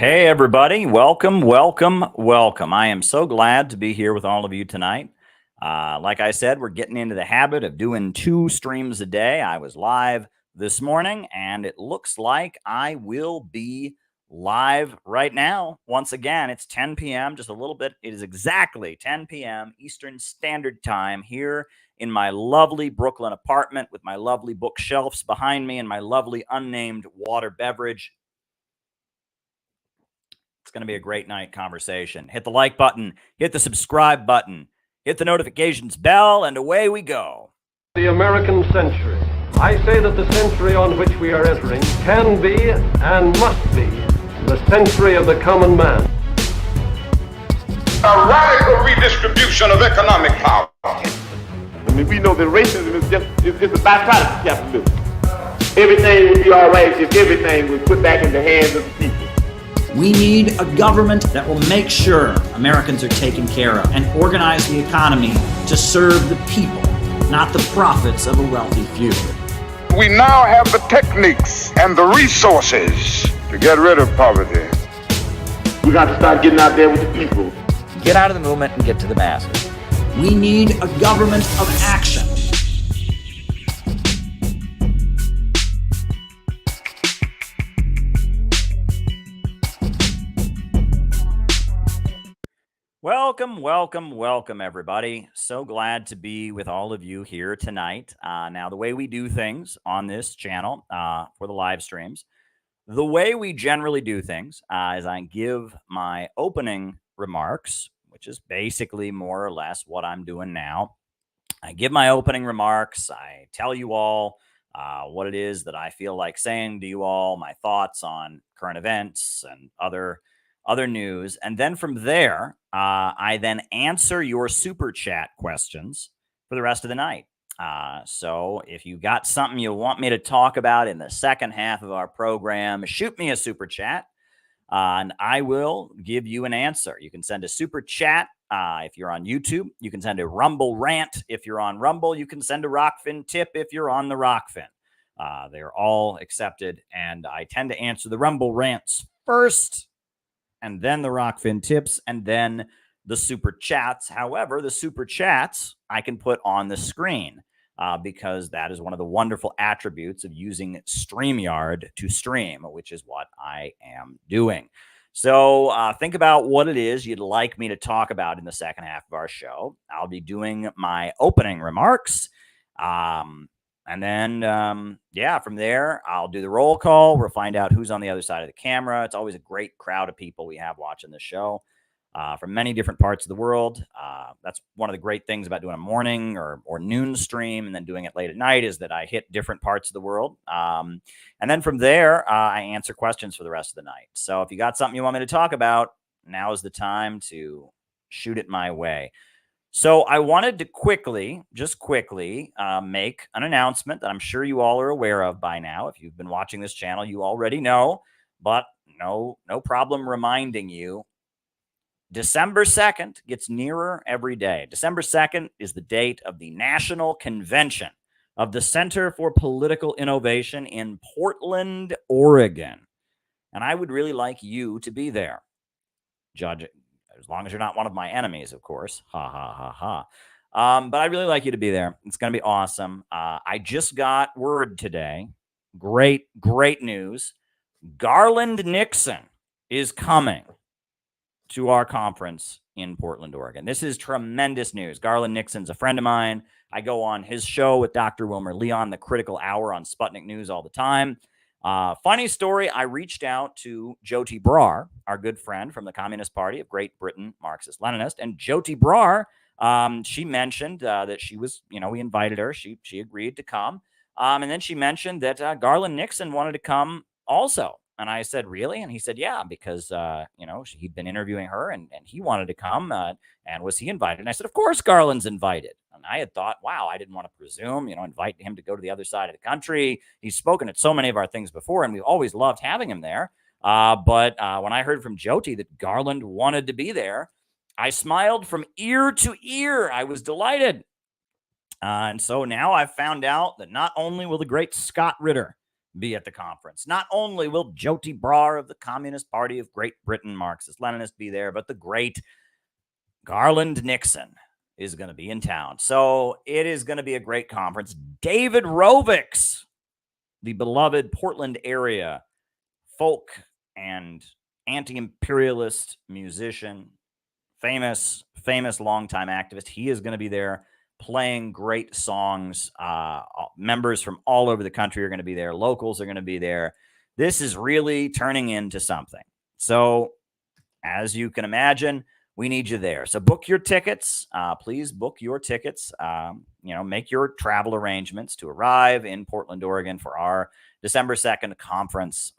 Hey, everybody. Welcome, welcome, welcome. I am so glad to be here with all of you tonight. Like I said, we're getting into the habit of doing 2 streams a day. I was live this morning, and it looks like I will be live right now. Once again, it's 10 p.m., just a little bit. It is exactly 10 p.m. Eastern Standard Time here in my lovely Brooklyn apartment with my lovely bookshelves behind me and my lovely unnamed water beverage. It's going to be a great night conversation. Hit the like button, hit the subscribe button, hit the notifications bell, and away we go. The American century. I say that the century on which we are entering can be and must be the century of the common man. A radical redistribution of economic power. I mean, we know that racism is just a byproduct of capitalism. Everything would be all right if everything was put back in the hands of the people. We need a government that will make sure Americans are taken care of and organize the economy to serve the people, not the profits of a wealthy few. We now have the techniques and the resources to get rid of poverty. We got to start getting out there with the people. Get out of the movement and get to the masses. We need a government of action. Welcome, welcome, welcome, everybody. So glad to be with all of you here tonight. Now, the way we do things on this channel for the live streams, the way we generally do things is I give my opening remarks, which is basically more or less what I'm doing now. I give my opening remarks. I tell you all what it is that I feel like saying to you all, my thoughts on current events and other news. And then from there, I then answer your super chat questions for the rest of the night. So if you got something you want me to talk about in the second half of our program, shoot me a super chat and I will give you an answer. You can send a super chat if you're on YouTube. You can send a Rumble rant if you're on Rumble. You can send a Rockfin tip if you're on the Rockfin. They're all accepted, and I tend to answer the Rumble rants first, and then the Rockfin tips, and then the super chats. However, the super chats I can put on the screen because that is one of the wonderful attributes of using StreamYard to stream, which is what I am doing. So think about what it is you'd like me to talk about in the second half of our show. I'll be doing my opening remarks. And then, from there, I'll do the roll call. We'll find out who's on the other side of the camera. It's always a great crowd of people we have watching the show from many different parts of the world. That's one of the great things about doing a morning or noon stream and then doing it late at night is that I hit different parts of the world. And then from there, I answer questions for the rest of the night. So if you got something you want me to talk about, now is the time to shoot it my way. So I wanted to quickly make an announcement that I'm sure you all are aware of by now. If you've been watching this channel, you already know, but no problem reminding you. December 2nd gets nearer every day. December 2nd is the date of the National Convention of the Center for Political Innovation in Portland, Oregon. And I would really like you to be there. Judge it. As long as you're not one of my enemies, of course. Ha, ha, ha, ha. But I'd really like you to be there. It's going to be awesome. I just got word today. Great news. Garland Nixon is coming to our conference in Portland, Oregon. This is tremendous news. Garland Nixon's a friend of mine. I go on his show with Dr. Wilmer Leon, The Critical Hour on Sputnik News all the time. Funny story, I reached out to Jyoti Brar, our good friend from the Communist Party of Great Britain, Marxist-Leninist, and Jyoti Brar, she mentioned that she was, we invited her. She agreed to come. And then she mentioned that Garland Nixon wanted to come also. And I said, really? And he said, yeah, because, he'd been interviewing her and he wanted to come. And was he invited? And I said, of course, Garland's invited. And I had thought, wow, I didn't want to presume, invite him to go to the other side of the country. He's spoken at so many of our things before, and we've always loved having him there. But when I heard from Jyoti that Garland wanted to be there, I smiled from ear to ear. I was delighted. And so now I've found out that not only will the great Scott Ritter be at the conference. Not only will Jyoti Brar of the Communist Party of Great Britain, Marxist-Leninist, be there, but the great Garland Nixon is going to be in town. So it is going to be a great conference. David Rovics, the beloved Portland area folk and anti-imperialist musician, famous longtime activist. He is going to be there playing great songs. Members from all over the country are going to be there. Locals are going to be there. This is really turning into something. So as you can imagine, we need you there. So book your tickets. Please book your tickets. Make your travel arrangements to arrive in Portland, Oregon for our December 2nd conference.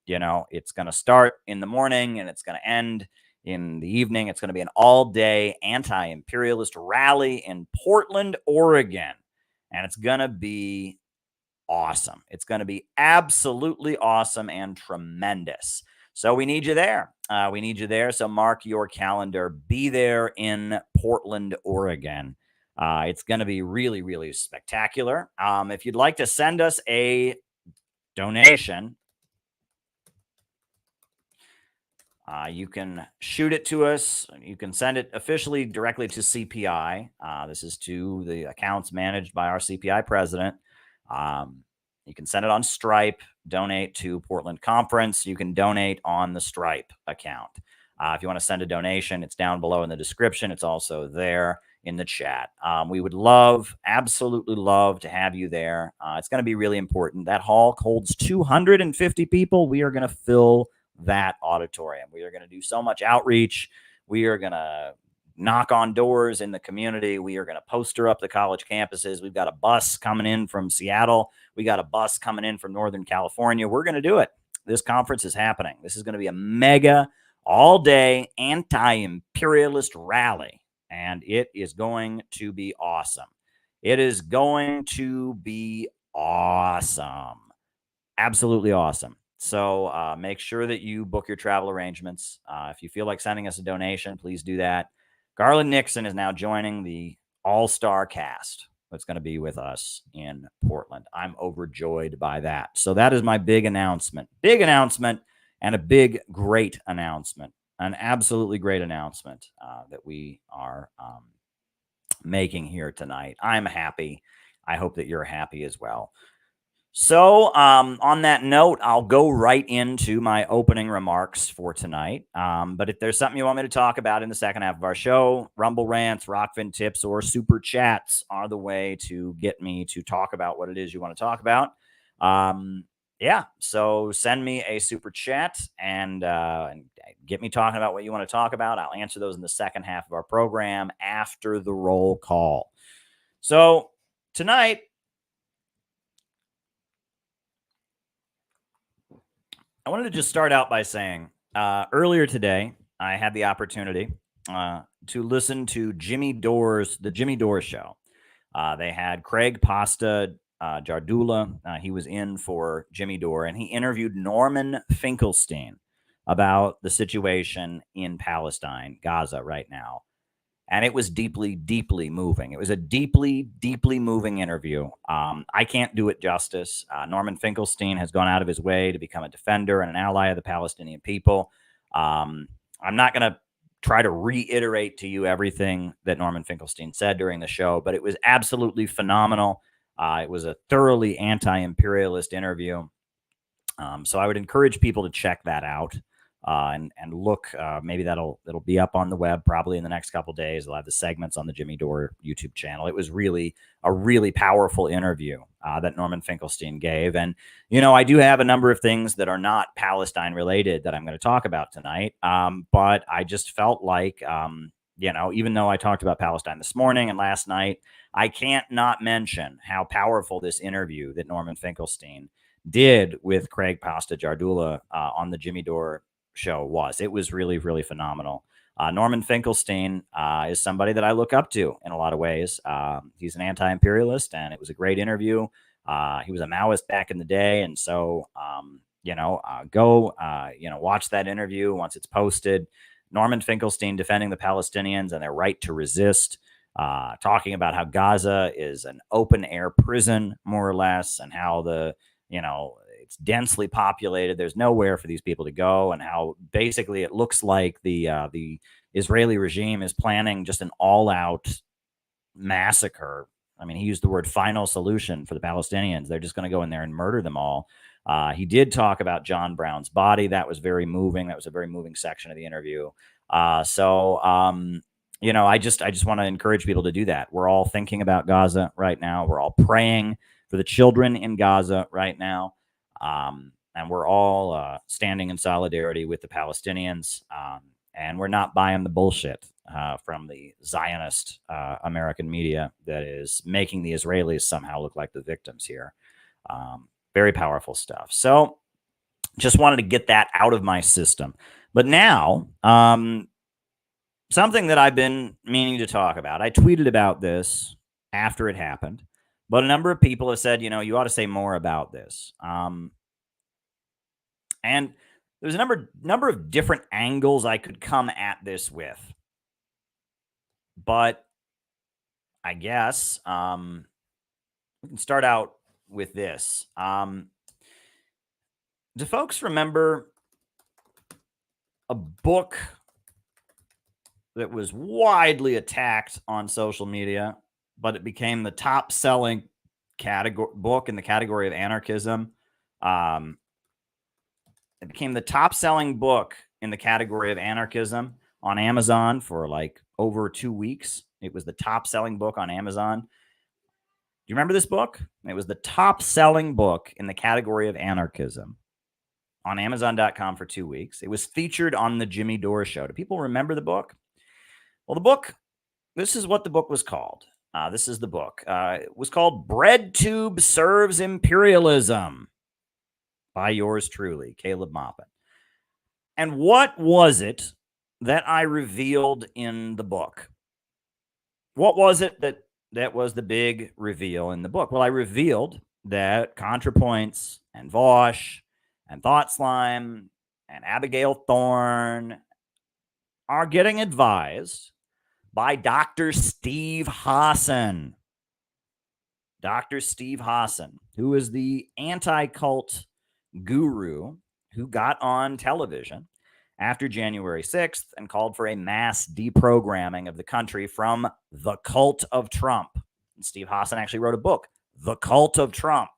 It's going to start in the morning and it's going to end in the evening. It's going to be an all-day anti-imperialist rally in Portland, Oregon. And it's going to be awesome. It's going to be absolutely awesome and tremendous. So we need you there. So mark your calendar. Be there in Portland, Oregon. It's going to be really, really spectacular. If you'd like to send us a donation, you can shoot it to us. You can send it officially directly to CPI. This is to the accounts managed by our CPI president. You can send it on Stripe, donate to Portland Conference. You can donate on the Stripe account. If you want to send a donation, it's down below in the description. It's also there in the chat. We would absolutely love to have you there. It's going to be really important. That hall holds 250 people. We are going to fill that auditorium. We are going to do so much outreach. We are going to knock on doors in the community. We are going to poster up the college campuses. We've got a bus coming in from Seattle. We got a bus coming in from Northern California. We're going to do it. This conference is happening. This is going to be a mega all-day anti-imperialist rally, and it is going to be awesome. It is going to be awesome. Absolutely awesome. So make sure that you book your travel arrangements. If you feel like sending us a donation, please do that. Garland Nixon is now joining the all-star cast that's going to be with us in Portland. I'm overjoyed by that. So that is my big announcement. Big announcement and a big, great announcement. An absolutely great announcement that we are making here tonight. I'm happy. I hope that you're happy as well. So on that note, I'll go right into my opening remarks for tonight. But if there's something you want me to talk about in the second half of our show, Rumble Rants, Rockfin Tips, or Super Chats are the way to get me to talk about what it is you want to talk about. So send me a Super Chat and get me talking about what you want to talk about. I'll answer those in the second half of our program after the roll call. So tonight, I wanted to just start out by saying earlier today, I had the opportunity to listen to the Jimmy Dore show. They had Craig Pasta Jardula. He was in for Jimmy Dore, and he interviewed Norman Finkelstein about the situation in Palestine, Gaza right now. And it was deeply, deeply moving. It was a deeply, deeply moving interview. I can't do it justice. Norman Finkelstein has gone out of his way to become a defender and an ally of the Palestinian people. I'm not going to try to reiterate to you everything that Norman Finkelstein said during the show, but it was absolutely phenomenal. It was a thoroughly anti-imperialist interview. So I would encourage people to check that out. And look, maybe that'll be up on the web probably in the next couple of days. They'll have the segments on the Jimmy Dore YouTube channel. It was really a really powerful interview that Norman Finkelstein gave. And, I do have a number of things that are not Palestine related that I'm going to talk about tonight. But I just felt like, even though I talked about Palestine this morning and last night, I can't not mention how powerful this interview that Norman Finkelstein did with Craig Pasta Jardula on the Jimmy Dore show was. It was really, really phenomenal. Norman Finkelstein is somebody that I look up to in a lot of ways. He's an anti-imperialist, and it was a great interview. He was a Maoist back in the day, and so go watch that interview once it's posted. Norman Finkelstein defending the Palestinians and their right to resist, talking about how Gaza is an open air prison, more or less, and how it's densely populated. There's nowhere for these people to go, and how basically it looks like the Israeli regime is planning just an all-out massacre. I mean, he used the word final solution for the Palestinians. They're just going to go in there and murder them all. He did talk about John Brown's body. That was very moving. That was a very moving section of the interview. You know, I just want to encourage people to do that. We're all thinking about Gaza right now. We're all praying for the children in Gaza right now. And we're all standing in solidarity with the Palestinians. And we're not buying the bullshit from the Zionist American media that is making the Israelis somehow look like the victims here. Very powerful stuff. So just wanted to get that out of my system. But now, something that I've been meaning to talk about. I tweeted about this after it happened, but a number of people have said, you know, you ought to say more about this. And there's a number of different angles I could come at this with. But I guess we can start out with this. Do folks remember a book that was widely attacked on social media, but it became the top-selling book in the category of anarchism? It became the top-selling book in the category of anarchism on Amazon for like over 2 weeks. It was the top-selling book on Amazon. Do you remember this book? It was the top-selling book in the category of anarchism on Amazon.com for 2 weeks. It was featured on the Jimmy Dore Show. Do people remember the book? Well, the book, this is what the book was called. This is the book. It was called BreadTube Serves Imperialism by yours truly, Caleb Maupin. And what was it that I revealed in the book? What was it that was the big reveal in the book? Well, I revealed that ContraPoints and Vosh and Thought Slime and Abigail Thorne are getting advised by Dr. Steve Hassan. Dr. Steve Hassan, who is the anti-cult guru who got on television after January 6th and called for a mass deprogramming of the country from the cult of Trump. And Steve Hassan actually wrote a book, The Cult of Trump.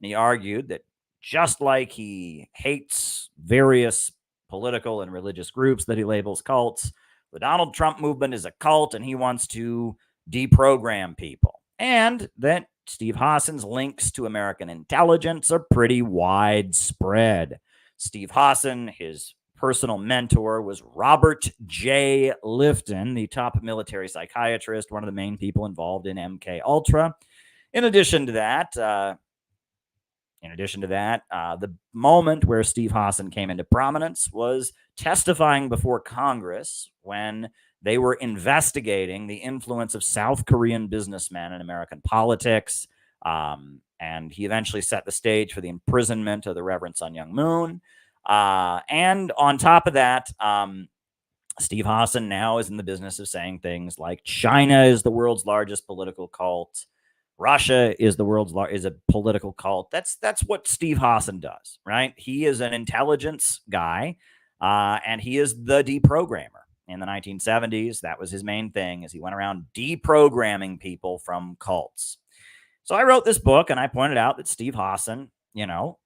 And he argued that just like he hates various political and religious groups that he labels cults, the Donald Trump movement is a cult and he wants to deprogram people. And that Steve Hassan's links to American intelligence are pretty widespread. Steve Hassan, his personal mentor, was Robert J. Lifton, the top military psychiatrist, one of the main people involved in MK Ultra. In addition to that, the moment where Steve Hassan came into prominence was testifying before Congress when they were investigating the influence of South Korean businessmen in American politics. And he eventually set the stage for the imprisonment of the Reverend Sun Myung Moon. And on top of that, Steve Hassan now is in the business of saying things like China is the world's largest political cult. Russia is is a political cult. That's what Steve Hassan does, right? He is an intelligence guy, and he is the deprogrammer. In the 1970s, that was his main thing, is he went around deprogramming people from cults. So I wrote this book, and I pointed out that Steve Hassan,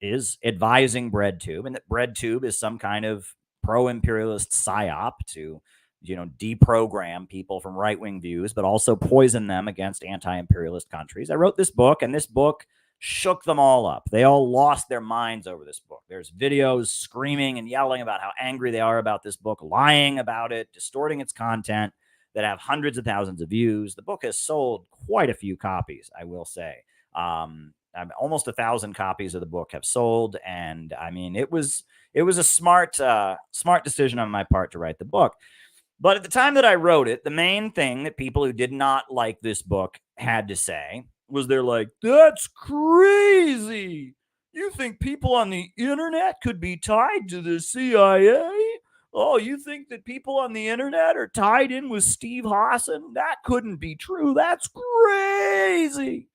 is advising BreadTube, and that BreadTube is some kind of pro-imperialist psyop to deprogram people from right-wing views, but also poison them against anti-imperialist countries. I wrote this book, and this book shook them all up. They all lost their minds over this book. There's videos screaming and yelling about how angry they are about this book, lying about it, distorting its content, that have hundreds of thousands of views. The book has sold quite a few copies, I will say. Almost 1,000 copies of the book have sold, and I mean, it was a smart decision on my part to write the book. But at the time that I wrote it, the main thing that people who did not like this book had to say was they're like, that's crazy. You think people on the internet could be tied to the CIA? Oh, you think that people on the internet are tied in with Steve Hassan? That couldn't be true. That's crazy.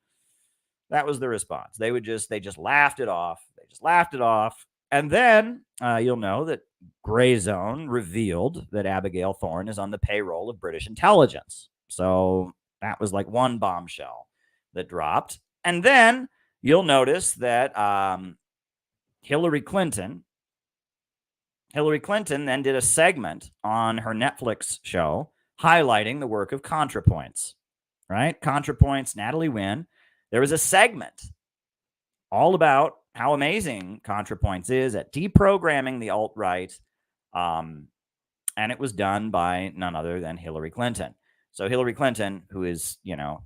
That was the response. They just laughed it off. They just laughed it off. And then you'll know that Gray Zone revealed that Abigail Thorne is on the payroll of British intelligence. So that was like one bombshell that dropped. And then you'll notice that Hillary Clinton then did a segment on her Netflix show highlighting the work of ContraPoints, right? ContraPoints, Natalie Wynn. There was a segment all about how amazing ContraPoints is at deprogramming the alt-right, and it was done by none other than Hillary Clinton. So Hillary Clinton, who is,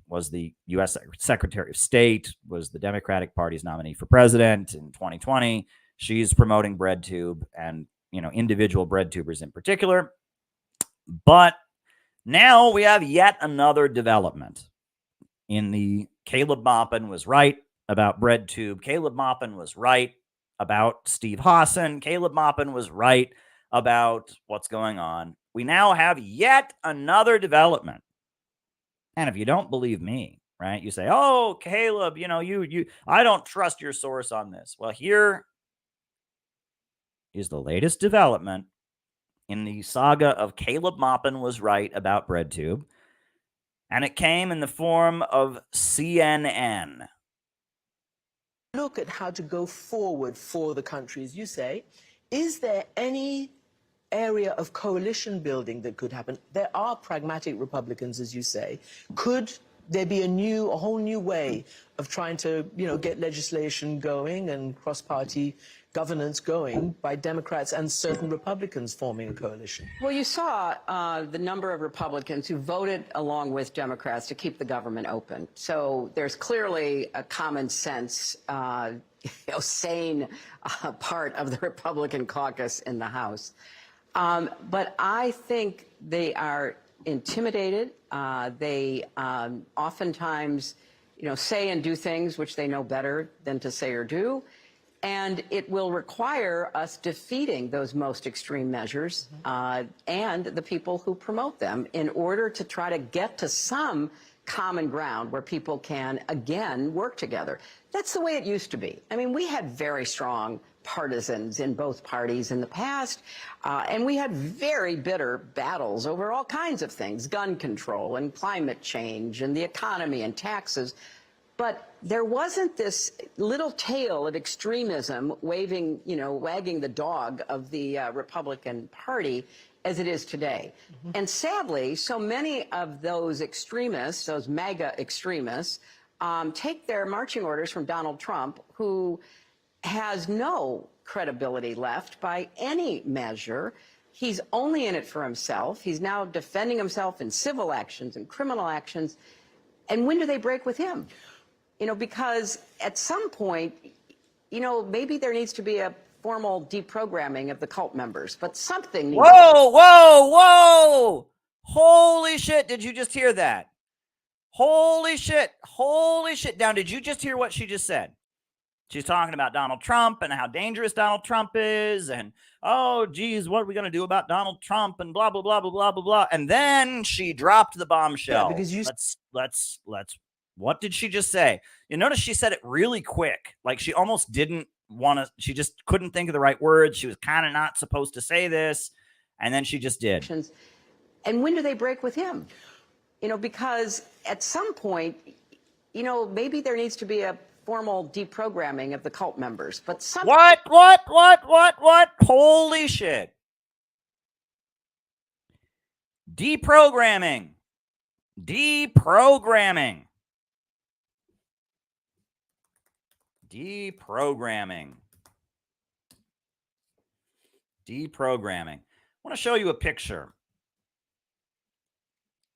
was the U.S. Secretary of State, was the Democratic Party's nominee for president in 2020. She's promoting BreadTube and, individual BreadTubers in particular. But now we have yet another development in the Caleb Maupin was right about BreadTube. Caleb Maupin was right about Steve Hassan. Caleb Maupin was right about what's going on. We now have yet another development. And if you don't believe me, right, you say, oh, Caleb, I don't trust your source on this. Well, here is the latest development in the saga of Caleb Maupin was right about BreadTube. And it came in the form of CNN. Look at how to go forward for the country, as you say. Is there any area of coalition building that could happen? There are pragmatic Republicans, as you say. Could there be a whole new way of trying to, get legislation going and cross-party governance going by Democrats and certain Republicans forming a coalition? Well, you saw the number of Republicans who voted along with Democrats to keep the government open. So there's clearly a common sense, sane part of the Republican caucus in the House. But I think they are intimidated. They oftentimes, say and do things which they know better than to say or do. And it will require us defeating those most extreme measures and the people who promote them in order to try to get to some common ground where people can, again, work together. That's the way it used to be. I mean, we had very strong partisans in both parties in the past, and we had very bitter battles over all kinds of things, gun control and climate change and the economy and taxes. But there wasn't this little tail of extremism wagging the dog of the Republican Party as it is today. Mm-hmm. And sadly, so many of those extremists, those MAGA extremists, take their marching orders from Donald Trump, who has no credibility left by any measure. He's only in it for himself. He's now defending himself in civil actions and criminal actions. And when do they break with him? Because at some point, maybe there needs to be a formal deprogramming of the cult members, but something needs Whoa! Holy shit, did you just hear that? Holy shit. Now, did you just hear what she just said? She's talking about Donald Trump and how dangerous Donald Trump is, and oh, geez, what are we going to do about Donald Trump and blah, blah, blah, blah, blah, blah, blah. And then she dropped the bombshell. Yeah, because let's what did she just say? You notice she said it really quick. Like she almost didn't want to, she just couldn't think of the right words. She was kind of not supposed to say this. And then she just did. And when do they break with him? Because at some point, maybe there needs to be a formal deprogramming of the cult members. But What? Holy shit. Deprogramming. Deprogramming. I want to show you a picture.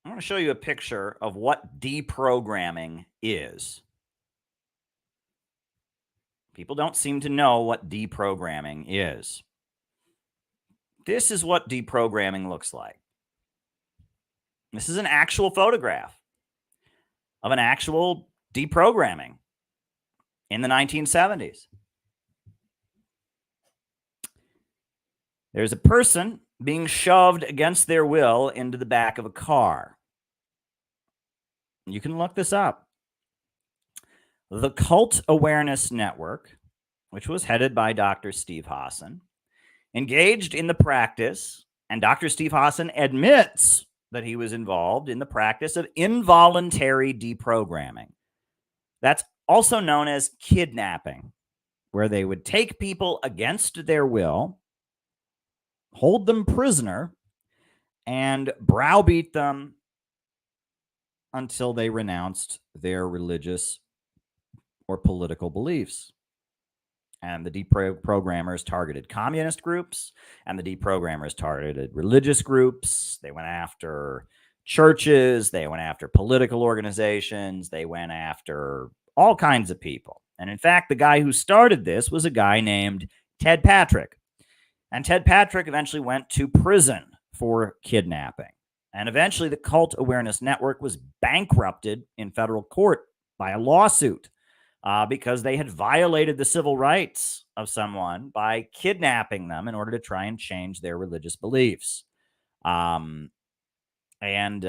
I want to show you a picture of what deprogramming is. People don't seem to know what deprogramming is. This is what deprogramming looks like. This is an actual photograph of an actual deprogramming in the 1970s. There's a person being shoved against their will into the back of a car. You can look this up. The Cult Awareness Network, which was headed by Dr. Steve Hassan, engaged in the practice, and Dr. Steve Hassan admits that he was involved in the practice of involuntary deprogramming. That's also known as kidnapping, where they would take people against their will, hold them prisoner, and browbeat them until they renounced their religious or political beliefs. And the deprogrammers targeted communist groups, and the deprogrammers targeted religious groups. They went after churches, they went after political organizations, they went after all kinds of people. And in fact, the guy who started this was a guy named Ted Patrick. And Ted Patrick eventually went to prison for kidnapping. And eventually the Cult Awareness Network was bankrupted in federal court by a lawsuit because they had violated the civil rights of someone by kidnapping them in order to try and change their religious beliefs. Yes, in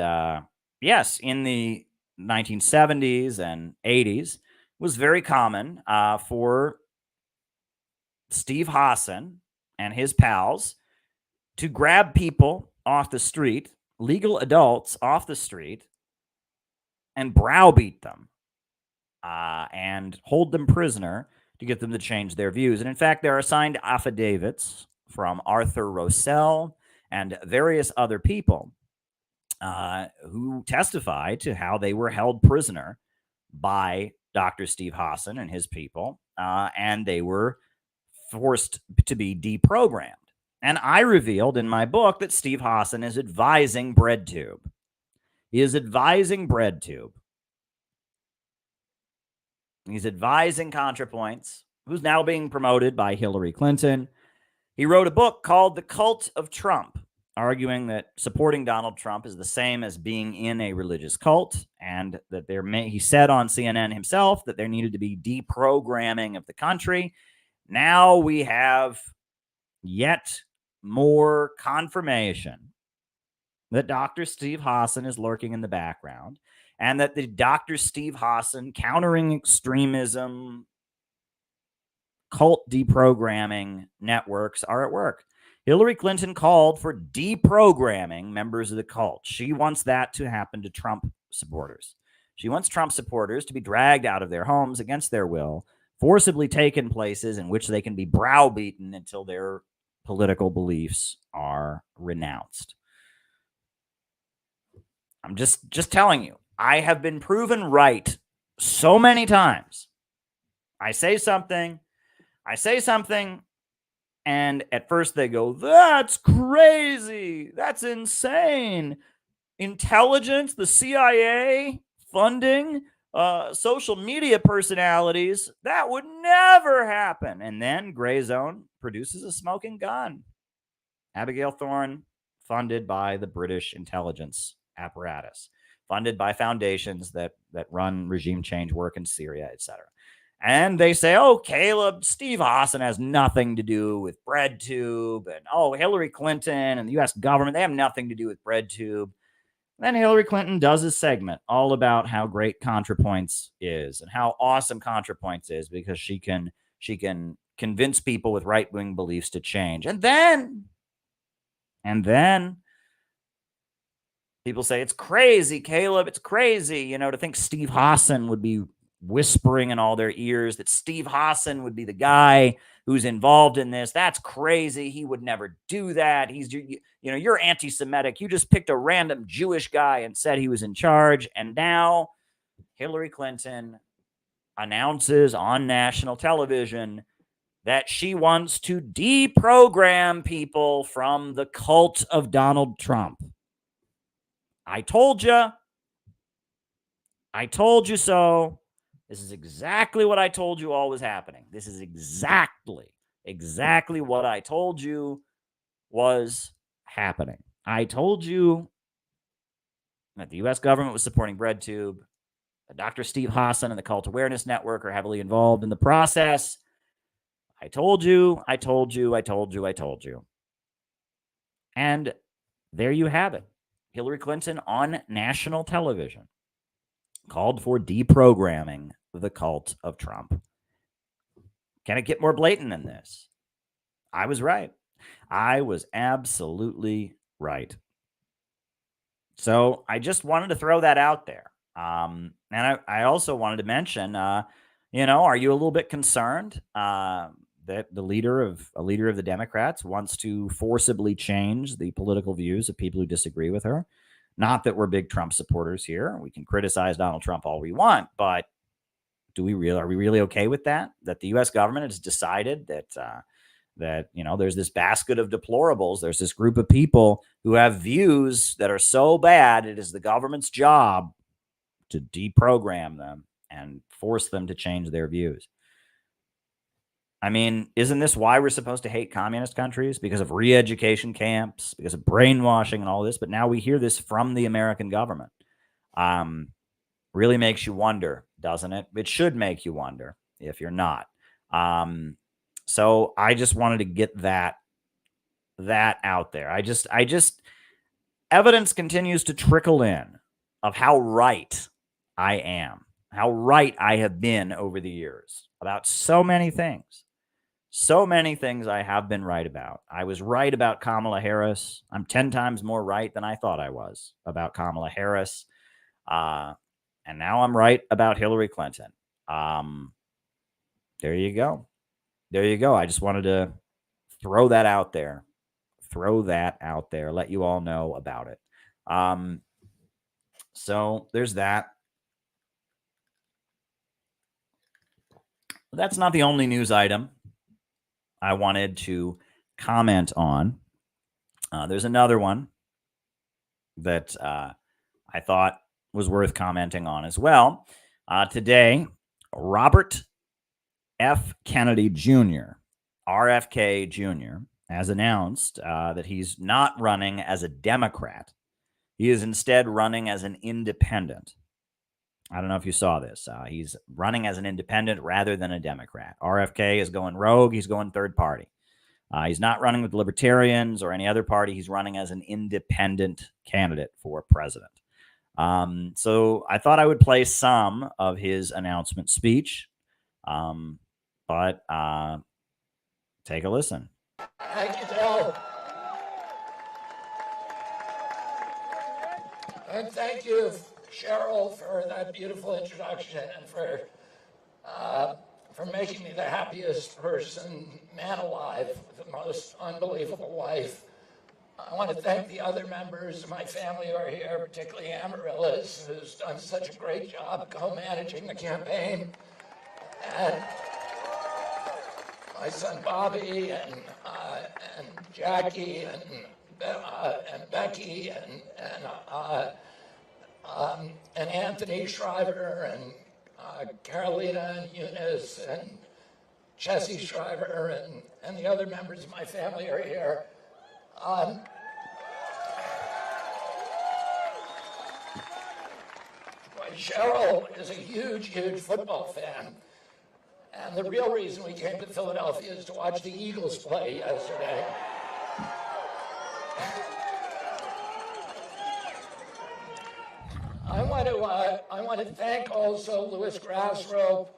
the 1970s and 80s, it was very common for Steve Hassan and his pals to grab people off the street, legal adults off the street, and browbeat them and hold them prisoner to get them to change their views. And in fact, there are signed affidavits from Arthur Rossell and various other people who testify to how they were held prisoner by Dr. Steve Hassan and his people, and they were forced to be deprogrammed. And I revealed in my book that Steve Hassan is advising BreadTube. He is advising BreadTube. He's advising ContraPoints, who's now being promoted by Hillary Clinton. He wrote a book called The Cult of Trump, arguing that supporting Donald Trump is the same as being in a religious cult, and that he said on CNN himself that there needed to be deprogramming of the country. Now we have yet more confirmation that Dr. Steve Hassan is lurking in the background, and that the Dr. Steve Hassan countering extremism, cult deprogramming networks are at work. Hillary Clinton called for deprogramming members of the cult. She wants that to happen to Trump supporters. She wants Trump supporters to be dragged out of their homes against their will, forcibly taken places in which they can be browbeaten until their political beliefs are renounced. I'm just telling you, I have been proven right so many times. I say something, and at first they go, that's crazy, that's insane. Intelligence, the CIA, funding, social media personalities, that would never happen. And then Gray Zone produces a smoking gun. Abigail Thorne, funded by the British intelligence apparatus, funded by foundations that run regime change work in Syria, etc. And they say, oh, Caleb, Steve Hassan has nothing to do with BreadTube, and oh, Hillary Clinton and the U.S. government, they have nothing to do with BreadTube. Then Hillary Clinton does a segment all about how great ContraPoints is and how awesome ContraPoints is because she can convince people with right-wing beliefs to change. And then people say, it's crazy, Caleb, it's crazy, to think Steve Hassan would be whispering in all their ears, that Steve Hassan would be the guy who's involved in this. That's crazy. He would never do that. You're anti-Semitic. You just picked a random Jewish guy and said he was in charge. And now Hillary Clinton announces on national television that she wants to deprogram people from the cult of Donald Trump. I told you so. This is exactly what I told you all was happening. This is exactly what I told you was happening. I told you that the U.S. government was supporting BreadTube, that Dr. Steve Hassan and the Cult Awareness Network are heavily involved in the process. I told you. And there you have it. Hillary Clinton on national television called for deprogramming the cult of Trump. Can it get more blatant than this? I was right. I was absolutely right. So I just wanted to throw that out there. And I also wanted to mention, are you a little bit concerned that a leader of the Democrats wants to forcibly change the political views of people who disagree with her? Not that we're big Trump supporters here. We can criticize Donald Trump all we want, but are we really okay with that? That the U.S. government has decided that there's this basket of deplorables. There's this group of people who have views that are so bad, it is the government's job to deprogram them and force them to change their views. I mean, isn't this why we're supposed to hate communist countries? Because of re-education camps, because of brainwashing and all this. But now we hear this from the American government. Really makes you wonder, doesn't it? It should make you wonder if you're not. So I just wanted to get that out there. I just evidence continues to trickle in of how right I am, how right I have been over the years about so many things. So many things I have been right about. I was right about Kamala Harris. I'm 10 times more right than I thought I was about Kamala Harris. And now I'm right about Hillary Clinton. There you go. There you go. I just wanted to throw that out there. Let you all know about it. So there's that. That's not the only news item I wanted to comment on. There's another one that I thought was worth commenting on as well. Today, Robert F. Kennedy Jr., RFK Jr., has announced that he's not running as a Democrat. He is instead running as an independent. I don't know if you saw this. He's running as an independent rather than a Democrat. RFK is going rogue. He's going third party. He's not running with libertarians or any other party. He's running as an independent candidate for president. So I thought I would play some of his announcement speech, but take a listen. Thank you, Joe. And thank you, Cheryl, for that beautiful introduction and for making me the happiest man alive, with the most unbelievable wife. I want to thank the other members of my family who are here, particularly Amaryllis, who's done such a great job co-managing the campaign, and my son Bobby, and Jackie, and Becky, and Anthony Shriver, and Carolina, and Eunice, and Jesse Shriver, and the other members of my family are here. Cheryl is a huge, huge football fan. And the real reason we came to Philadelphia is to watch the Eagles play yesterday. I want to thank also Louis Grassrope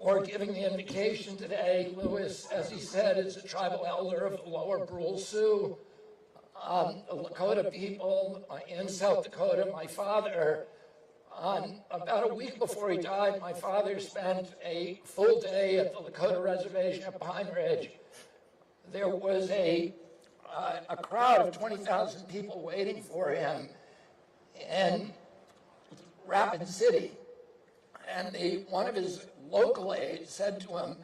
for giving the invitation today. Louis, as he said, is a tribal elder of the Lower Brule Sioux, the Lakota people in South Dakota. My father, about a week before he died, my father spent a full day at the Lakota reservation at Pine Ridge. There was a crowd of 20,000 people waiting for him in Rapid City. And one of his local aides said to him,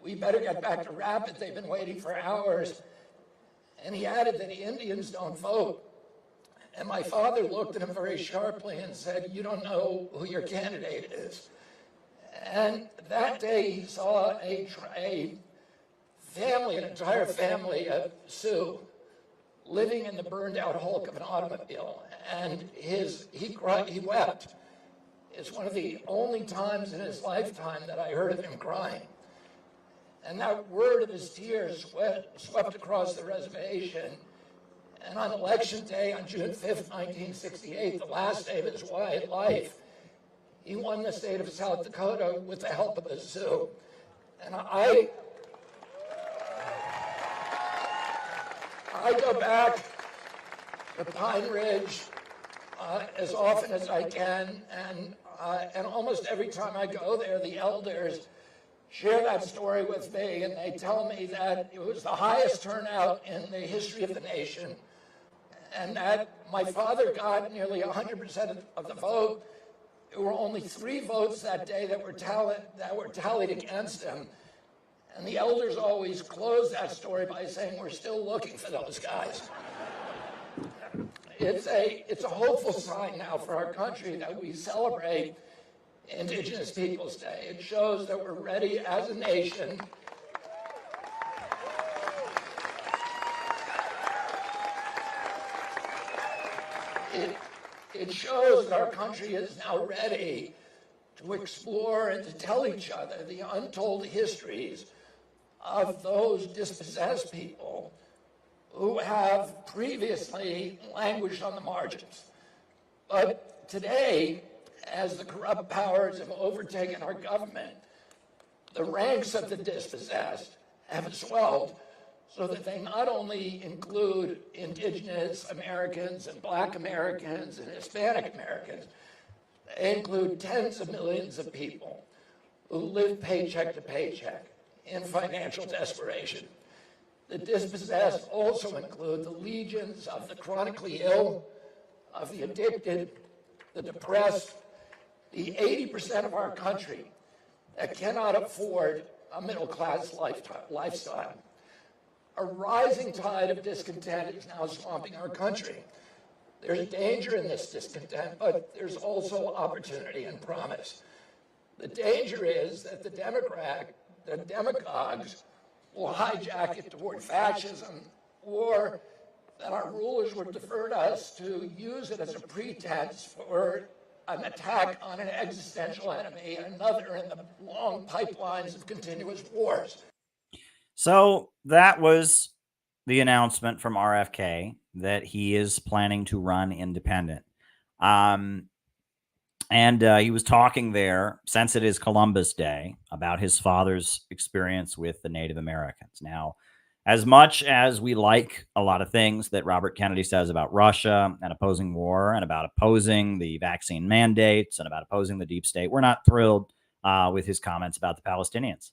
"We better get back to Rapid. They've been waiting for hours." And he added that the Indians don't vote. And my father looked at him very sharply and said, "You don't know who your candidate is." And that day he saw a family, an entire family of Sioux, living in the burned out hulk of an automobile. And he wept. It's one of the only times in his lifetime that I heard of him crying. And that word of his tears swept across the reservation. And on Election Day, on June 5th, 1968, the last day of his life, he won the state of South Dakota with the help of the Sioux. And I go back to Pine Ridge as often as I can, and almost every time I go there, the elders share that story with me, and they tell me that it was the highest turnout in the history of the nation, and that my father got nearly 100% of the vote. There were only 3 votes that day that were tallied against him. And the elders always close that story by saying, we're still looking for those guys. It's a hopeful sign now for our country that we celebrate Indigenous Peoples Day. It shows that we're ready as a nation It shows that our country is now ready to explore and to tell each other the untold histories of those dispossessed people who have previously languished on the margins. But today, as the corrupt powers have overtaken our government, the ranks of the dispossessed have swelled so that they not only include Indigenous Americans and Black Americans and Hispanic Americans, they include tens of millions of people who live paycheck to paycheck in financial desperation. The dispossessed also include the legions of the chronically ill, of the addicted, the depressed, the 80% of our country that cannot afford a middle-class lifestyle. A rising tide of discontent is now swamping our country. There's danger in this discontent, but there's also opportunity and promise. The danger is that the demagogues will hijack it toward fascism, or that our rulers would defer to us to use it as a pretense for an attack on an existential enemy, another in the long pipelines of continuous wars. So that was the announcement from RFK that he is planning to run independent. And he was talking there, since it is Columbus Day, about his father's experience with the Native Americans. Now, as much as we like a lot of things that Robert Kennedy says about Russia and opposing war and about opposing the vaccine mandates and about opposing the deep state, we're not thrilled with his comments about the Palestinians.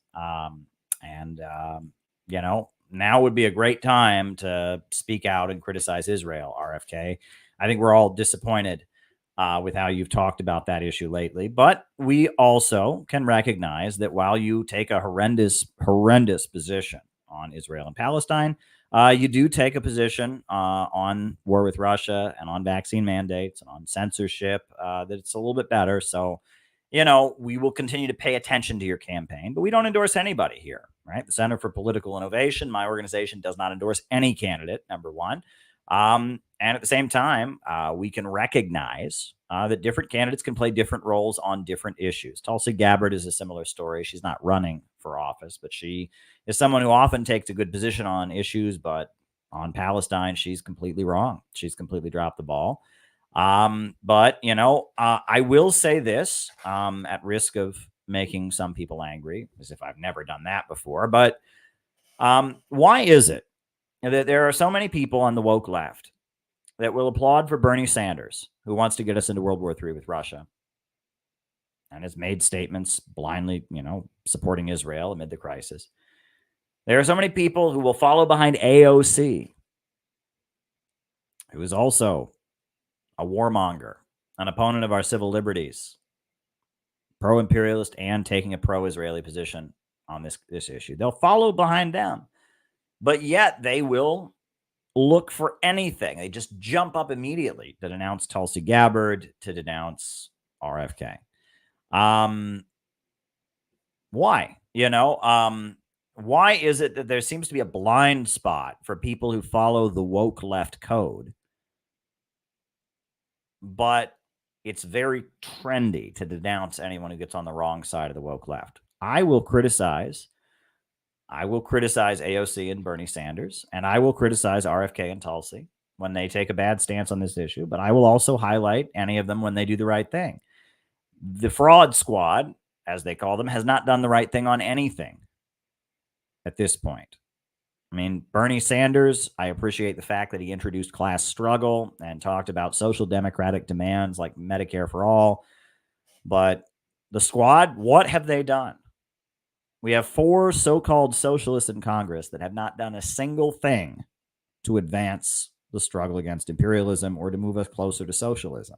You know, now would be a great time to speak out and criticize Israel, RFK. I think we're all disappointed with how you've talked about that issue lately. But we also can recognize that while you take a horrendous position on Israel and Palestine, you do take a position on war with Russia and on vaccine mandates and on censorship that it's a little bit better. So, you know, we will continue to pay attention to your campaign, but we don't endorse anybody here, right? The Center for Political Innovation, my organization, does not endorse any candidate, number one. And at the same time, we can recognize that different candidates can play different roles on different issues. Tulsi Gabbard is a similar story. She's not running for office, but she is someone who often takes a good position on issues, but on Palestine, she's completely wrong. She's completely dropped the ball. But, you know, I will say this at risk of making some people angry, as if I've never done that before. But why is it that there are so many people on the woke left that will applaud for Bernie Sanders, who wants to get us into World War III with Russia and has made statements blindly, you know, supporting Israel amid the crisis? There are so many people who will follow behind AOC, who is also a warmonger, an opponent of our civil liberties, pro-imperialist, and taking a pro-Israeli position on this issue. They'll follow behind them, but yet they will look for anything. They just jump up immediately to denounce Tulsi Gabbard, to denounce RFK. Why? You know, why is it that there seems to be a blind spot for people who follow the woke left code, but it's very trendy to denounce anyone who gets on the wrong side of the woke left? I will criticize AOC and Bernie Sanders, and I will criticize RFK and Tulsi when they take a bad stance on this issue, but I will also highlight any of them when they do the right thing. The fraud squad, as they call them, has not done the right thing on anything at this point. I mean, Bernie Sanders, I appreciate the fact that he introduced class struggle and talked about social democratic demands like Medicare for all. But the squad, what have they done? We have 4 so-called socialists in Congress that have not done a single thing to advance the struggle against imperialism or to move us closer to socialism.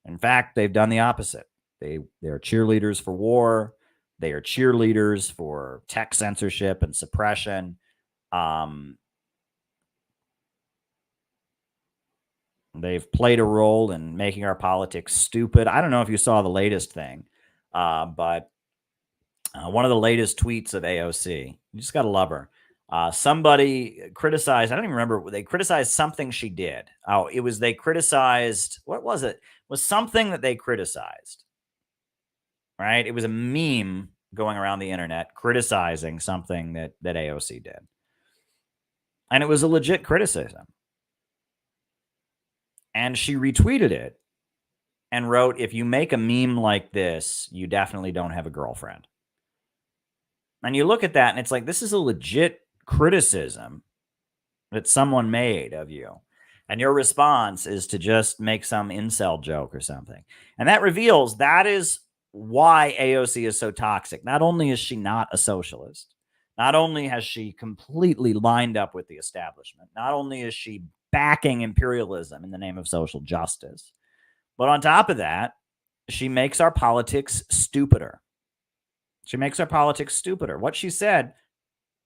In fact, they've done the opposite. They're cheerleaders for war. They are cheerleaders for tech censorship and suppression. They've played a role in making our politics stupid. I don't know if you saw the latest thing, but one of the latest tweets of AOC, you just got to love her. Somebody criticized, I don't even remember, they criticized something she did. Oh, it was they criticized, what was it? It was something that they criticized, right? It was a meme going around the internet criticizing something that AOC did. And it was a legit criticism. And she retweeted it and wrote, if you make a meme like this, you definitely don't have a girlfriend. And you look at that and it's like, this is a legit criticism that someone made of you. And your response is to just make some incel joke or something. And that reveals that is why AOC is so toxic. Not only is she not a socialist, not only has she completely lined up with the establishment, not only is she backing imperialism in the name of social justice, but on top of that, she makes our politics stupider. She makes our politics stupider. What she said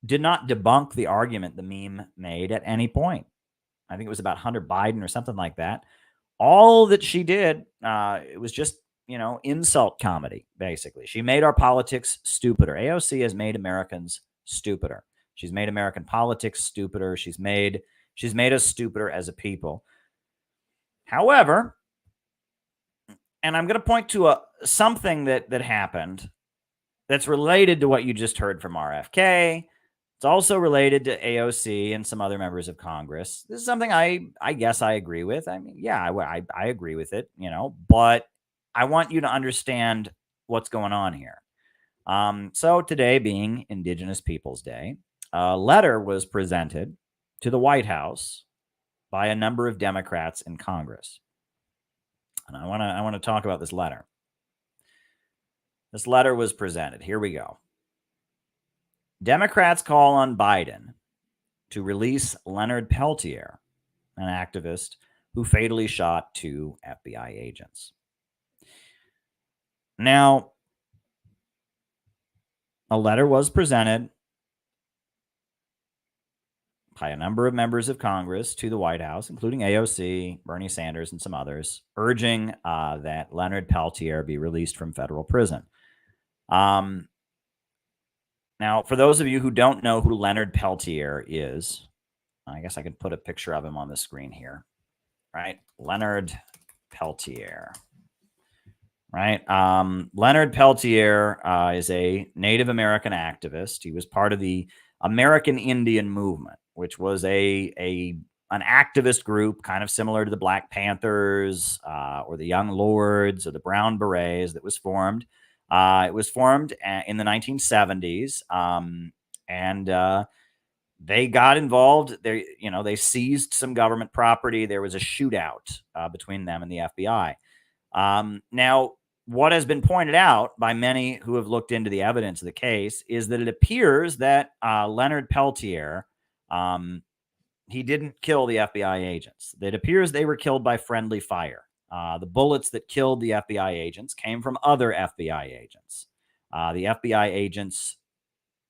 did not debunk the argument the meme made at any point. I think it was about Hunter Biden or something like that. All that she did, it was just, insult comedy, basically. She made our politics stupider. AOC has made Americans stupider. She's made American politics stupider. She's made us stupider as a people. However, and I'm going to point to something that happened that's related to what you just heard from RFK. It's also related to AOC and some other members of Congress. This is something I guess I agree with. I mean, yeah, I agree with it, but I want you to understand what's going on here. So today being Indigenous Peoples Day, a letter was presented to the White House by a number of Democrats in Congress. And I want to talk about this letter. This letter was presented. Here we go. Democrats call on Biden to release Leonard Peltier, an activist who fatally shot 2 FBI agents. Now, a letter was presented by a number of members of Congress to the White House, including AOC, Bernie Sanders, and some others, urging that Leonard Peltier be released from federal prison. Now, for those of you who don't know who Leonard Peltier is, I guess I could put a picture of him on the screen here, right? Leonard Peltier, right? Leonard Peltier is a Native American activist. He was part of the American Indian movement, which was an activist group kind of similar to the Black Panthers or the Young Lords or the Brown Berets that was formed. It was formed in the 1970s, and they got involved. They seized some government property. There was a shootout between them and the FBI. Now, what has been pointed out by many who have looked into the evidence of the case is that it appears that Leonard Peltier, he didn't kill the FBI agents. It appears they were killed by friendly fire. The bullets that killed the FBI agents came from other FBI agents. The FBI agents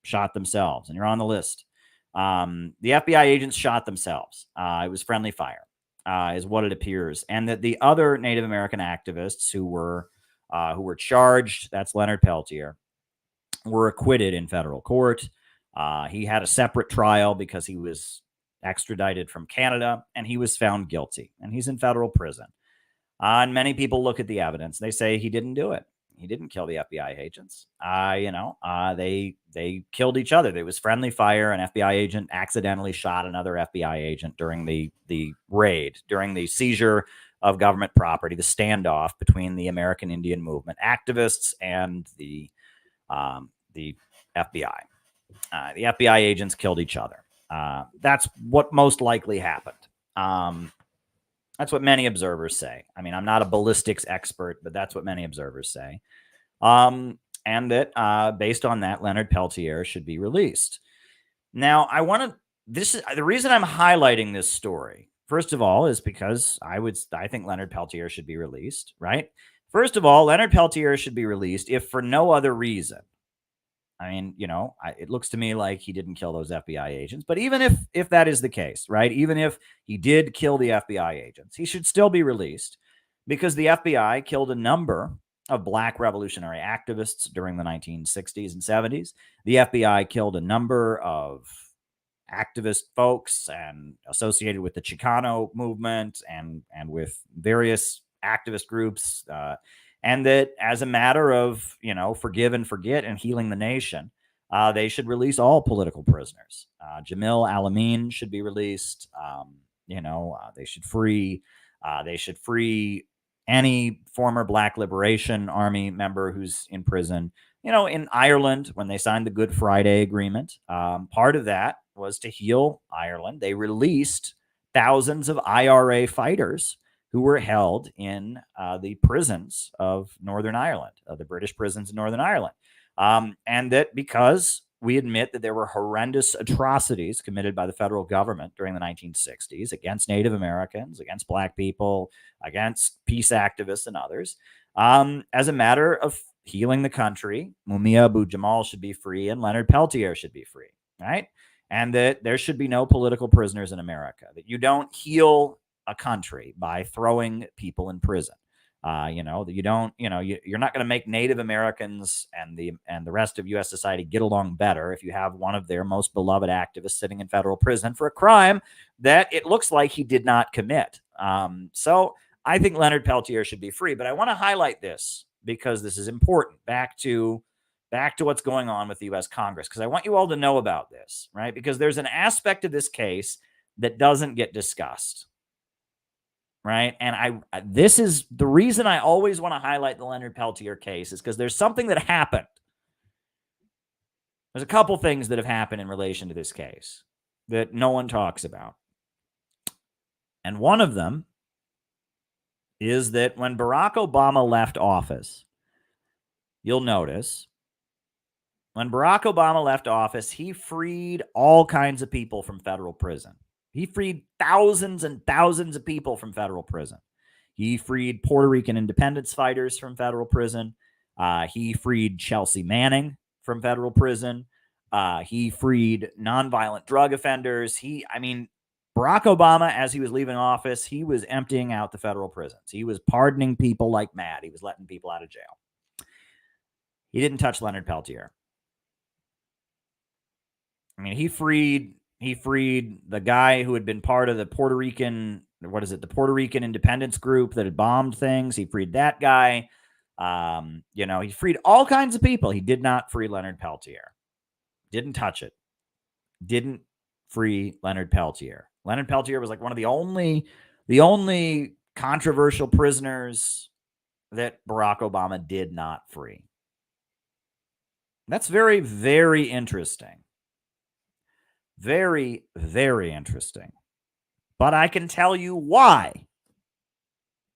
shot themselves, and you're on the list. The FBI agents shot themselves. It was friendly fire, is what it appears. And that the other Native American activists who were charged, that's Leonard Peltier, were acquitted in federal court. He had a separate trial because he was extradited from Canada, and he was found guilty, and he's in federal prison. And many people look at the evidence. They say he didn't do it. He didn't kill the FBI agents. They killed each other. There was friendly fire. An FBI agent accidentally shot another FBI agent during the raid, during the seizure of government property, the standoff between the American Indian movement activists and the FBI. The FBI agents killed each other. That's what most likely happened. That's what many observers say. I mean, I'm not a ballistics expert, but that's what many observers say. And that based on that, Leonard Peltier should be released. Now, this is the reason I'm highlighting this story. First of all, is because I think Leonard Peltier should be released, right? First of all, Leonard Peltier should be released if for no other reason. I mean, it looks to me like he didn't kill those FBI agents, but even if that is the case, right? Even if he did kill the FBI agents, he should still be released because the FBI killed a number of black revolutionary activists during the 1960s and 70s. The FBI killed a number of activist folks and associated with the Chicano movement and with various activist groups, and that as a matter of, forgive and forget and healing the nation, they should release all political prisoners. Jamil Al-Amin should be released. They should free any former Black Liberation Army member who's in prison. In Ireland, when they signed the Good Friday Agreement, part of that was to heal Ireland. They released thousands of IRA fighters who were held in the prisons of Northern Ireland, the British prisons in Northern Ireland. And that because we admit that there were horrendous atrocities committed by the federal government during the 1960s against Native Americans, against Black people, against peace activists and others, as a matter of healing the country, Mumia Abu-Jamal should be free and Leonard Peltier should be free, right? And that there should be no political prisoners in America, that you don't heal a country by throwing people in prison. You're not going to make Native Americans and the rest of U.S. society get along better if you have one of their most beloved activists sitting in federal prison for a crime that it looks like he did not commit. So I think Leonard Peltier should be free, but I want to highlight this because this is important. Back to what's going on with the U.S. Congress, because I want you all to know about this, right? Because there's an aspect of this case that doesn't get discussed. Right. And this is the reason I always want to highlight the Leonard Peltier case, is because there's something that happened. There's a couple things that have happened in relation to this case that no one talks about. And one of them is that when Barack Obama left office, you'll notice when Barack Obama left office, he freed all kinds of people from federal prison. He freed thousands and thousands of people from federal prison. He freed Puerto Rican independence fighters from federal prison. He freed Chelsea Manning from federal prison. He freed nonviolent drug offenders. Barack Obama, as he was leaving office, he was emptying out the federal prisons. He was pardoning people like mad. He was letting people out of jail. He didn't touch Leonard Peltier. He freed the guy who had been part of the Puerto Rican independence group that had bombed things. He freed that guy. He freed all kinds of people. He did not free Leonard Peltier. Didn't touch it. Didn't free Leonard Peltier. Leonard Peltier was like one of the only controversial prisoners that Barack Obama did not free. That's very, very interesting. Very, very interesting. But I can tell you why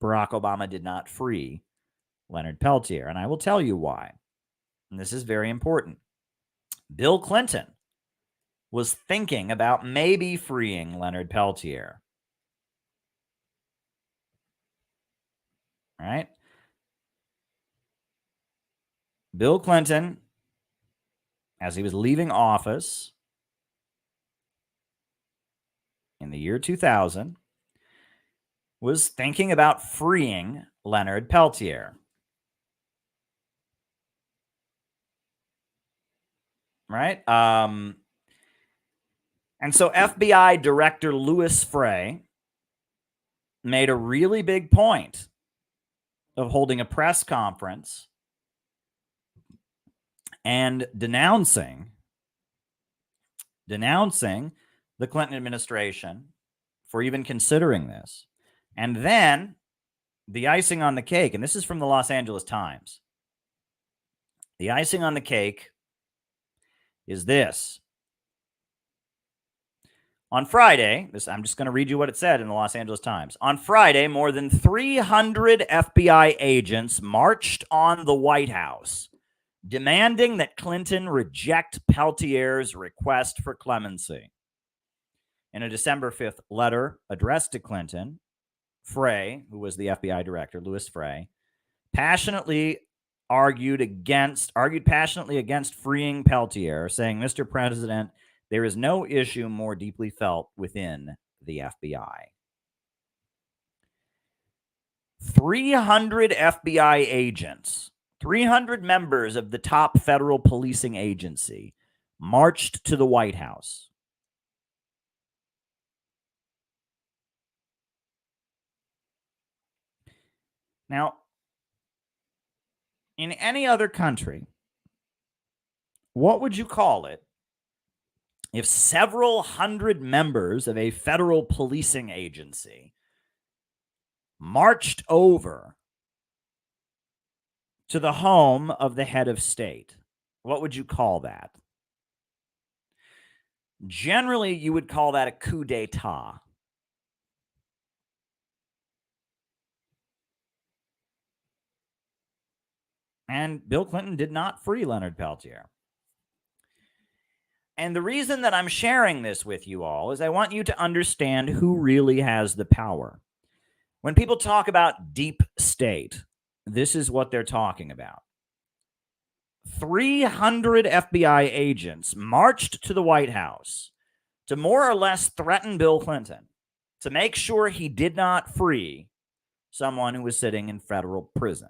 Barack Obama did not free Leonard Peltier, and I will tell you why. And this is very important. Bill Clinton was thinking about maybe freeing Leonard Peltier. All right? Bill Clinton, as he was leaving office in the year 2000, was thinking about freeing Leonard Peltier. Right? And so FBI Director Louis Freeh made a really big point of holding a press conference and denouncing the Clinton administration for even considering this. And then the icing on the cake, and this is from the Los Angeles Times, the icing on the cake is this. On Friday, I'm just going to read you what it said in the Los Angeles Times. On Friday, more than 300 FBI agents marched on the White House, demanding that Clinton reject Peltier's request for clemency. In a December 5th letter addressed to Clinton, Frey, who was the FBI director, Louis Frey, argued passionately against freeing Peltier, saying, "Mr. President, there is no issue more deeply felt within the FBI." 300 FBI agents, 300 members of the top federal policing agency marched to the White House. Now, in any other country, what would you call it if several hundred members of a federal policing agency marched over to the home of the head of state? What would you call that? Generally, you would call that a coup d'etat. And Bill Clinton did not free Leonard Peltier. And the reason that I'm sharing this with you all is I want you to understand who really has the power. When people talk about deep state, this is what they're talking about. 300 FBI agents marched to the White House to more or less threaten Bill Clinton to make sure he did not free someone who was sitting in federal prison.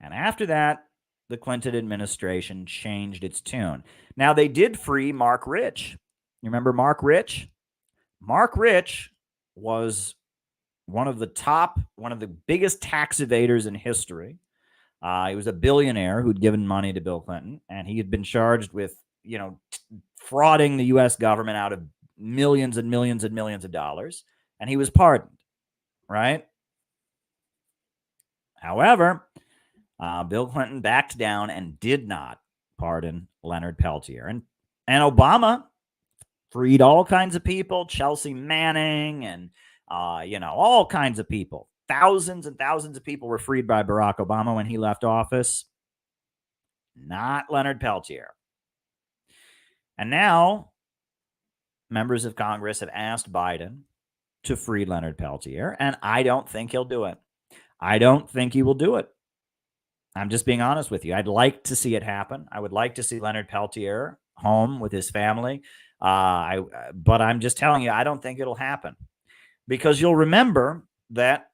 And after that, the Clinton administration changed its tune. Now, they did free Mark Rich. You remember Mark Rich? Mark Rich was one of the biggest tax evaders in history. He was a billionaire who'd given money to Bill Clinton, and he had been charged with, frauding the U.S. government out of millions and millions and millions of dollars, and he was pardoned, right? However, Bill Clinton backed down and did not pardon Leonard Peltier. And Obama freed all kinds of people, Chelsea Manning and, all kinds of people. Thousands and thousands of people were freed by Barack Obama when he left office. Not Leonard Peltier. And now, members of Congress have asked Biden to free Leonard Peltier, and I don't think he'll do it. I don't think he will do it. I'm just being honest with you. I'd like to see it happen. I would like to see Leonard Peltier home with his family. But I'm just telling you, I don't think it'll happen. Because you'll remember that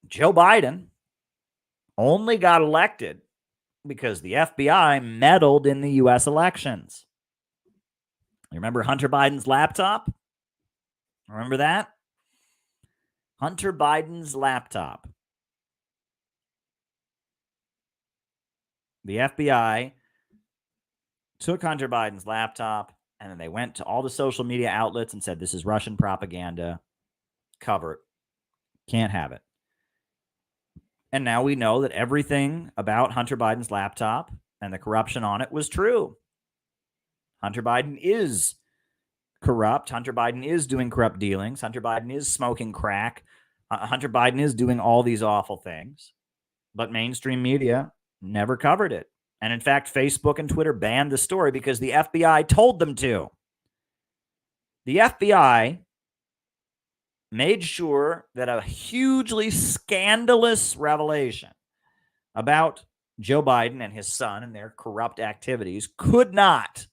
Joe Biden only got elected because the FBI meddled in the U.S. elections. You remember Hunter Biden's laptop? Remember that? Hunter Biden's laptop. The FBI took Hunter Biden's laptop, and then they went to all the social media outlets and said, this is Russian propaganda. Cover it. Can't have it. And now we know that everything about Hunter Biden's laptop and the corruption on it was true. Hunter Biden is corrupt. Hunter Biden is doing corrupt dealings. Hunter Biden is smoking crack. Hunter Biden is doing all these awful things. But mainstream media never covered it. And in fact, Facebook and Twitter banned the story because the FBI told them to. The FBI made sure that a hugely scandalous revelation about Joe Biden and his son and their corrupt activities could not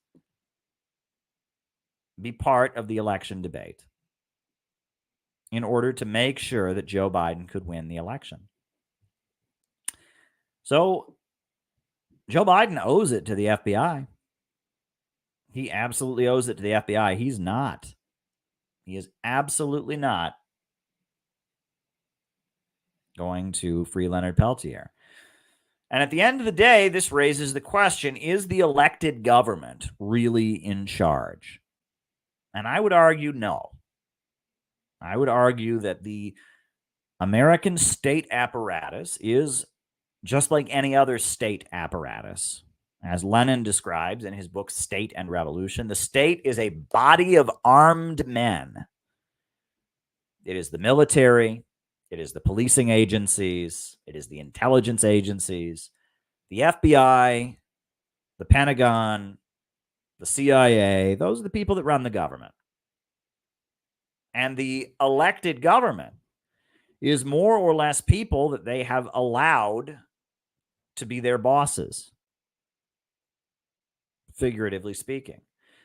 be part of the election debate in order to make sure that Joe Biden could win the election. So Joe Biden owes it to the FBI. He absolutely owes it to the FBI. He's not. He is absolutely not going to free Leonard Peltier. And at the end of the day, this raises the question, is the elected government really in charge? And I would argue no. I would argue that the American state apparatus is just like any other state apparatus. As Lenin describes in his book, State and Revolution, the state is a body of armed men. It is the military, it is the policing agencies, it is the intelligence agencies, the FBI, the Pentagon, the CIA. Those are the people that run the government. And the elected government is more or less people that they have allowed to be their bosses, figuratively speaking.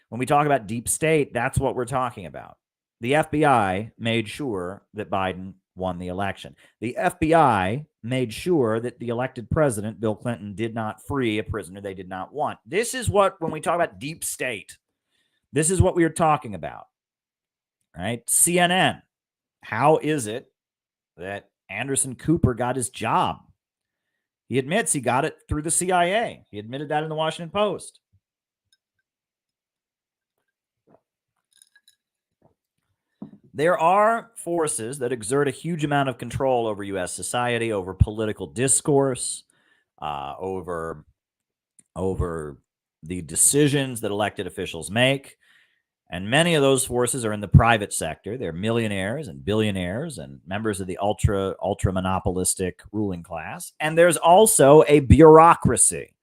When we talk about deep state, that's what we're talking about. The FBI made sure that Biden won the election. The FBI made sure that the elected president, Bill Clinton, did not free a prisoner they did not want. This is what, when we talk about deep state, this is what we are talking about, right? CNN, how is it that Anderson Cooper got his job? He admits he got it through the CIA. He admitted that in the Washington Post. There are forces that exert a huge amount of control over U.S. society, over political discourse, over the decisions that elected officials make. And many of those forces are in the private sector. They're millionaires and billionaires and members of the ultra monopolistic ruling class. And there's also a bureaucracy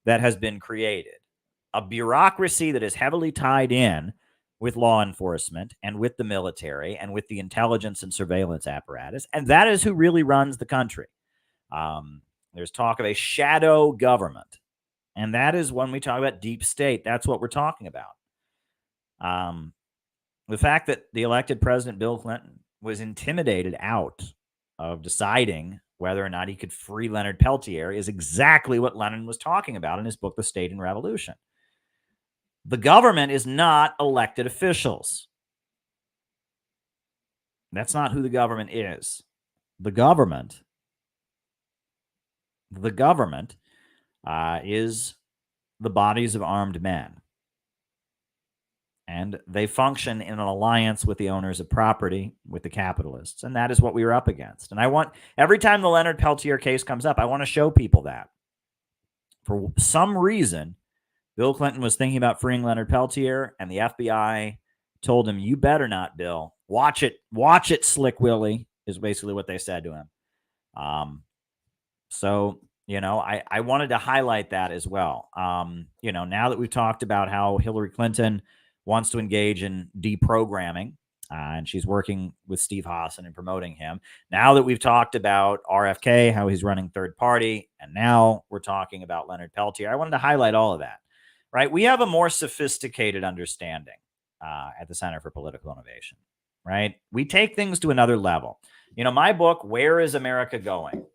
that has been created, a bureaucracy that is heavily tied in with law enforcement and with the military and with the intelligence and surveillance apparatus. And that is who really runs the country. There's talk of a shadow government. And that is when we talk about deep state. That's what we're talking about. The fact that the elected president, Bill Clinton, was intimidated out of deciding whether or not he could free Leonard Peltier is exactly what Lenin was talking about in his book, The State and Revolution. The government is not elected officials. That's not who the government is. The government is the bodies of armed men. And they function in an alliance with the owners of property, with the capitalists. And that is what we are up against. And I want, every time the Leonard Peltier case comes up, I want to show people that. For some reason, Bill Clinton was thinking about freeing Leonard Peltier, and the FBI told him, you better not, Bill. Watch it, Slick Willie, is basically what they said to him. So, you know, I wanted to highlight that as well. You know, now that we've talked about how Hillary Clinton wants to engage in deprogramming, and she's working with Steve Hassan and promoting him. Now that we've talked about RFK, how he's running third party, and now we're talking about Leonard Peltier, I wanted to highlight all of that. Right? We have a more sophisticated understanding at the Center for Political Innovation, right? We take things to another level. You know, my book, Where is America Going?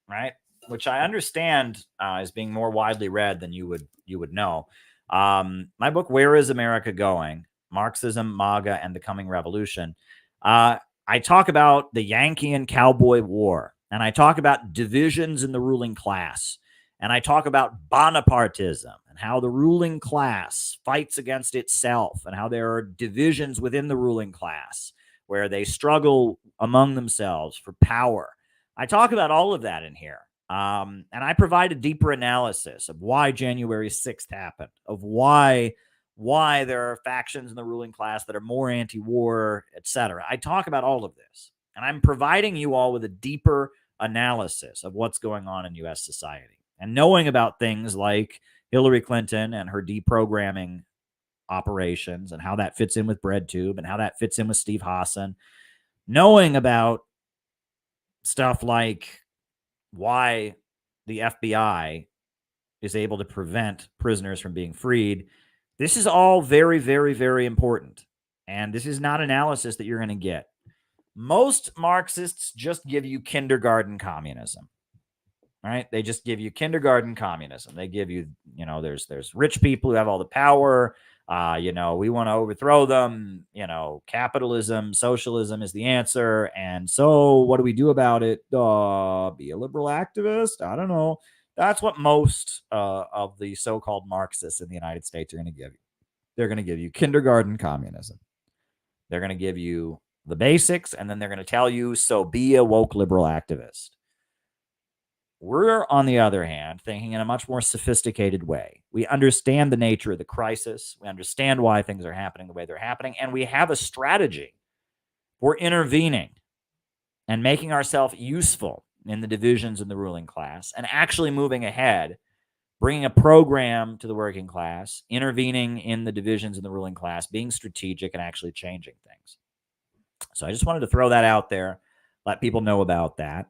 Right? Which I understand is being more widely read than you would know. My book, Where is America Going? Marxism, MAGA, and the Coming Revolution. I talk about the Yankee and Cowboy War, and I talk about divisions in the ruling class. And I talk about Bonapartism and how the ruling class fights against itself and how there are divisions within the ruling class where they struggle among themselves for power. I talk about all of that in here. And I provide a deeper analysis of why January 6th happened, of why there are factions in the ruling class that are more anti-war, etc. I talk about all of this. And I'm providing you all with a deeper analysis of what's going on in U.S. society. And knowing about things like Hillary Clinton and her deprogramming operations and how that fits in with BreadTube and how that fits in with Steve Hassan. Knowing about stuff like why the FBI is able to prevent prisoners from being freed. This is all very, very, very important. And this is not analysis that you're going to get. Most Marxists just give you kindergarten communism. Right? They just give you kindergarten communism. They give you, you know, there's rich people who have all the power. You know, we want to overthrow them. You know, capitalism, socialism is the answer. And so what do we do about it? Be a liberal activist? I don't know. That's what most of the so-called Marxists in the United States are going to give you. They're going to give you kindergarten communism. They're going to give you the basics, and then they're going to tell you, so be a woke liberal activist. We're, on the other hand, thinking in a much more sophisticated way. We understand the nature of the crisis. We understand why things are happening the way they're happening. And we have a strategy for intervening and making ourselves useful in the divisions in the ruling class and actually moving ahead, bringing a program to the working class, intervening in the divisions in the ruling class, being strategic and actually changing things. So I just wanted to throw that out there, let people know about that.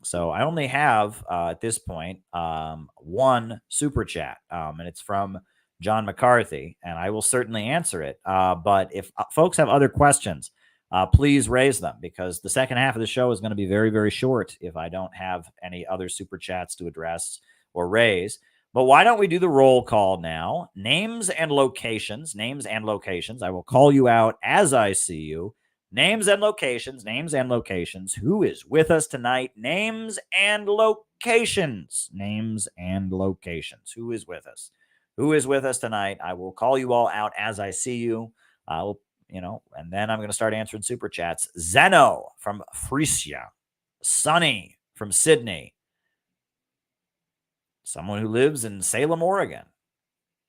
So I only have, at this point, one super chat, and it's from John McCarthy, and I will certainly answer it. But if folks have other questions, please raise them, because the second half of the show is going to be very, very short if I don't have any other super chats to address or raise. But why don't we do the roll call now? Names and locations. Names and locations. I will call you out as I see you. Names and locations. Names and locations. Who is with us tonight? Names and locations. Names and locations. Who is with us? Who is with us tonight? I will call you all out as I see you. I'll, and then I'm going to start answering super chats. Zeno from Frisia. Sonny from Sydney. Someone who lives in Salem, Oregon.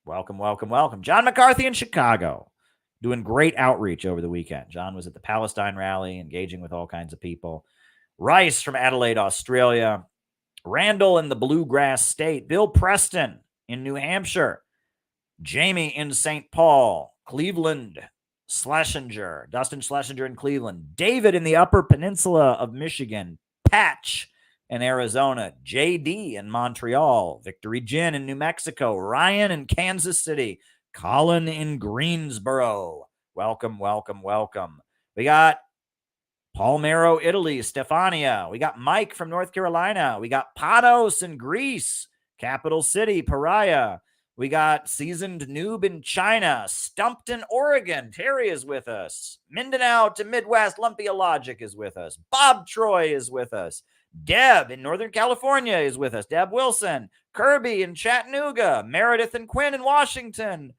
Welcome, welcome, welcome. John McCarthy in Chicago, doing great outreach over the weekend. John was at the Palestine rally, engaging with all kinds of people. Rice from Adelaide, Australia. Randall in the Bluegrass State. Bill Preston in New Hampshire. Jamie in St. Paul. Cleveland, Schlesinger. Dustin Schlesinger in Cleveland. David in the Upper Peninsula of Michigan. Patch in Arizona, JD in Montreal, Victory Gin in New Mexico, Ryan in Kansas City, Colin in Greensboro. Welcome, welcome, welcome. We got Palmero, Italy, Stefania. We got Mike from North Carolina. We got Panos in Greece, Capital City, Pariah. We got Seasoned Noob in China, Stumped in Oregon. Terry is with us. Mindanao to Midwest, Lumpia Logic is with us. Bob Troy is with us. Deb in Northern California is with us. Deb Wilson. Kirby in Chattanooga. Meredith and Quinn in Washington.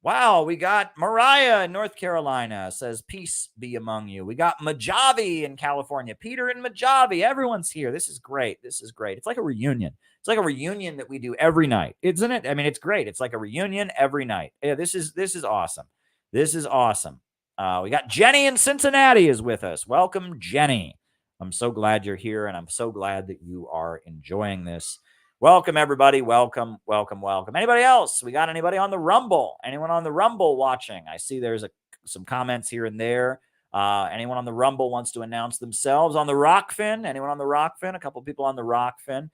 Wow, we got Mariah in North Carolina, says peace be among you. We got Mojave in California. Peter in Mojave. Everyone's here. This is great. This is great. It's like a reunion. It's like a reunion that we do every night, isn't it? I mean, it's great. It's like a reunion every night. Yeah, this is awesome. This is awesome. We got Jenny in Cincinnati is with us. Welcome, Jenny. I'm so glad you're here, and I'm so glad that you are enjoying this. Welcome, everybody. Welcome, welcome, welcome. Anybody else? We got anybody on the Rumble? Anyone on the Rumble watching? I see there's some comments here and there. Anyone on the Rumble wants to announce themselves? On the Rockfin? Anyone on the Rockfin? A couple people on the Rockfin.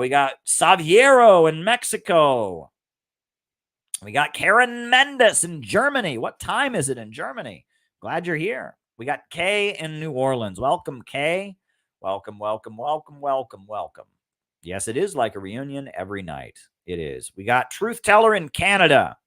We got Saviero in Mexico. We got Karen Mendes in Germany. What time is it in Germany? Glad you're here. We got Kay in New Orleans. Welcome, Kay. Welcome, welcome, welcome, welcome, welcome. Yes, it is like a reunion every night. It is. We got Truth Teller in Canada.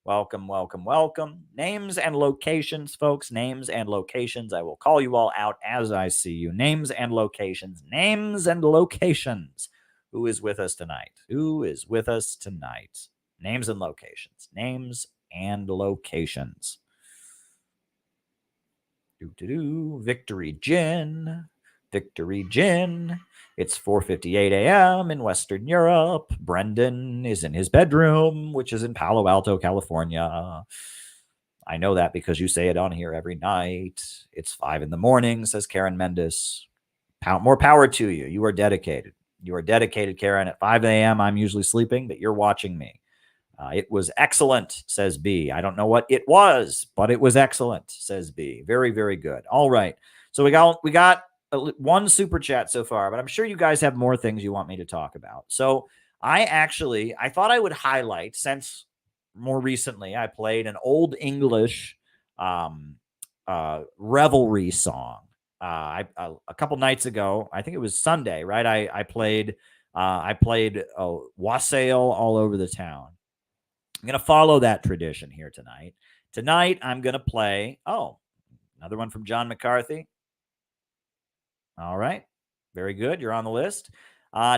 Welcome, welcome, welcome. Names and locations, folks. Names and locations. I will call you all out as I see you. Names and locations. Names and locations. Who is with us tonight? Who is with us tonight? Names and locations. Names and locations. Victory Gin. Victory Gin. It's 4:58 a.m. in Western Europe. Brendan is in his bedroom, which is in Palo Alto, California. I know that because you say it on here every night. It's 5 a.m, says Karen Mendes. More power to you. You are dedicated. You are dedicated, Karen. At 5 a.m., I'm usually sleeping, but you're watching me. It was excellent, says B. I don't know what it was, but it was excellent, says B. Very, very good. All right. So we got one super chat so far, but I'm sure you guys have more things you want me to talk about. So I thought I would highlight, since more recently I played an old English revelry song. A couple nights ago, I think it was Sunday, right? I played Wassail All Over the Town. I'm going to follow that tradition here tonight. Tonight, I'm going to play, another one from John McCarthy. All right. Very good. You're on the list.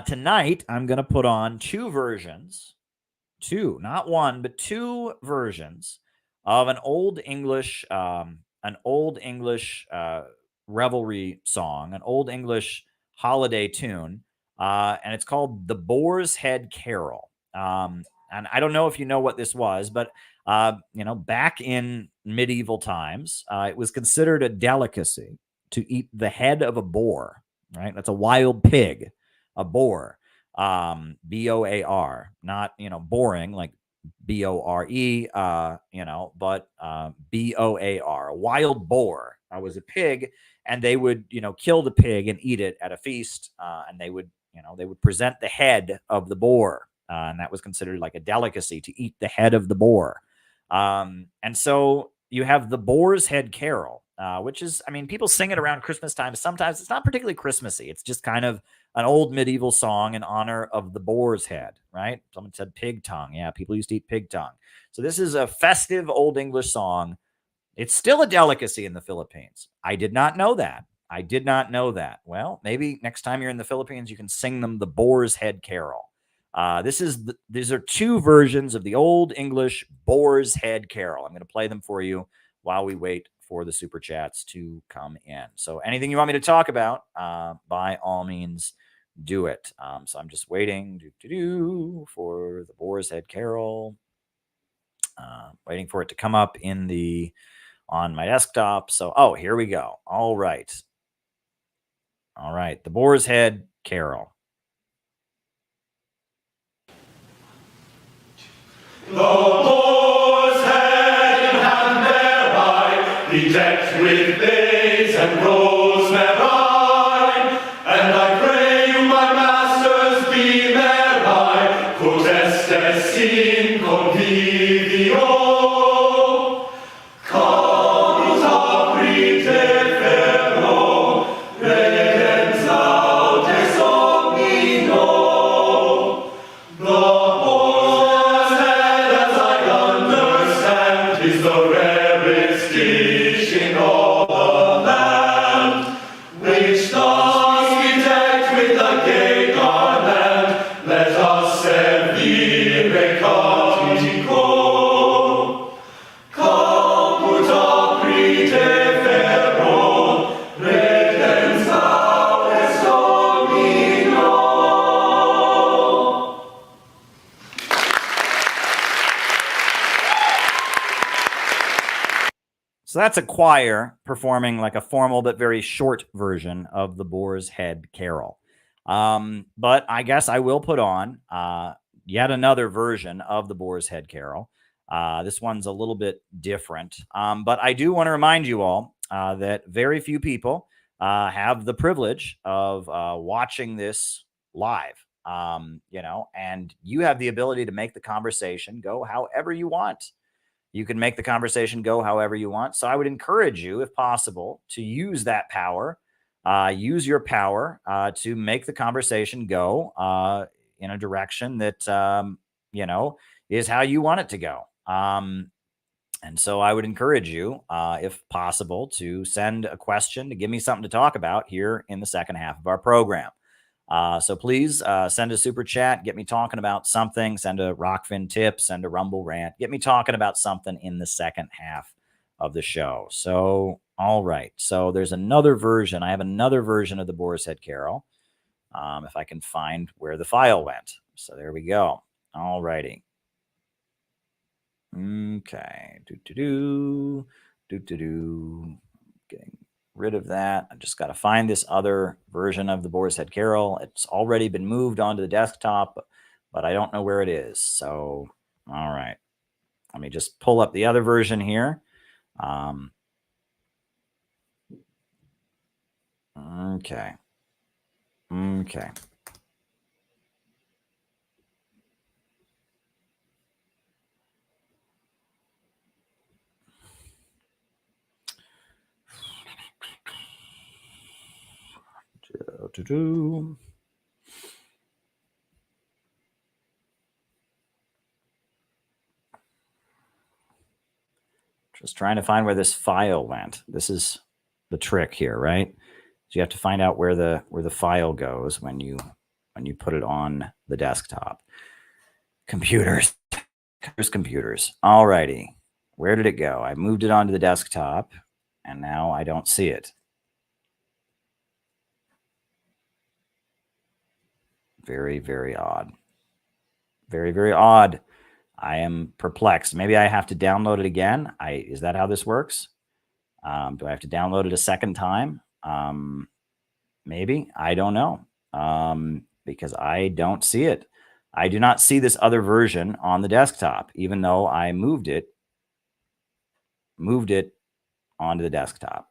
Tonight, I'm going to put on two versions, not one, but two versions of an old English revelry song, an old English holiday tune, and it's called the Boar's Head Carol. And I don't know if you know what this was, but back in medieval times, it was considered a delicacy to eat the head of a boar. Right, that's a wild pig, a boar, B-O-A-R, not boring like B-O-R-E, but B-O-A-R. A wild boar was a pig, and they would kill the pig and eat it at a feast, and they would present the head of the boar, and that was considered like a delicacy to eat the head of the boar. And so you have the Boar's Head Carol, which is, people sing it around Christmas time. Sometimes it's not particularly Christmassy. It's just kind of an old medieval song in honor of the boar's head, right? Someone said pig tongue. Yeah, people used to eat pig tongue. So this is a festive Old English song. It's still a delicacy in the Philippines. I did not know that. Well, maybe next time you're in the Philippines, you can sing them the Boar's Head Carol. These are two versions of the Old English Boar's Head Carol. I'm going to play them for you while we wait for the super chats to come in. So anything you want me to talk about, by all means, do it. So I'm just waiting for the Boar's Head Carol. Waiting for it to come up on my desktop. So, here we go. All right. The Boar's Head Carol. The boar's head in hand bear I, bedecked with bays and rosemary vine, and I pray you, my masters, be there I, potestes in convivio, comus aprite ferro, redens laudes omnino. Is the rarest dish in all the land, which thus bedecked with a gay garland, let us servire cantico. Caput aprite ferro, redens laudes domino. So that's a choir performing like a formal but very short version of the Boar's Head Carol. But I guess I will put on yet another version of the Boar's Head Carol. This one's a little bit different. But I do want to remind you all that very few people have the privilege of watching this live, and you have the ability to make the conversation go however you want. You can make the conversation go however you want. So I would encourage you, if possible, to use that power, use your power to make the conversation go in a direction that, is how you want it to go. And so I would encourage you, if possible, to send a question to give me something to talk about here in the second half of our program. So please send a super chat, get me talking about something, send a Rockfin tip, send a Rumble rant, get me talking about something in the second half of the show. So, all right. So there's another version. I have another version of the Boar's Head Carol. If I can find where the file went. So there we go. All righty. Okay. Getting rid of that. I just got to find this other version of the Boar's Head Carol. It's already been moved onto the desktop, but I don't know where it is. So, all right. Let me just pull up the other version here. Okay. Just trying to find where this file went. This is the trick here, right? So you have to find out where the file goes when you put it on the desktop. Computers. All righty. Where did it go? I moved it onto the desktop, and now I don't see it. Very, very odd. Very, very odd. I am perplexed. Maybe I have to download it again. Is that how this works? Do I have to download it a second time? Maybe. I don't know. Because I don't see it. I do not see this other version on the desktop, even though I moved it onto the desktop.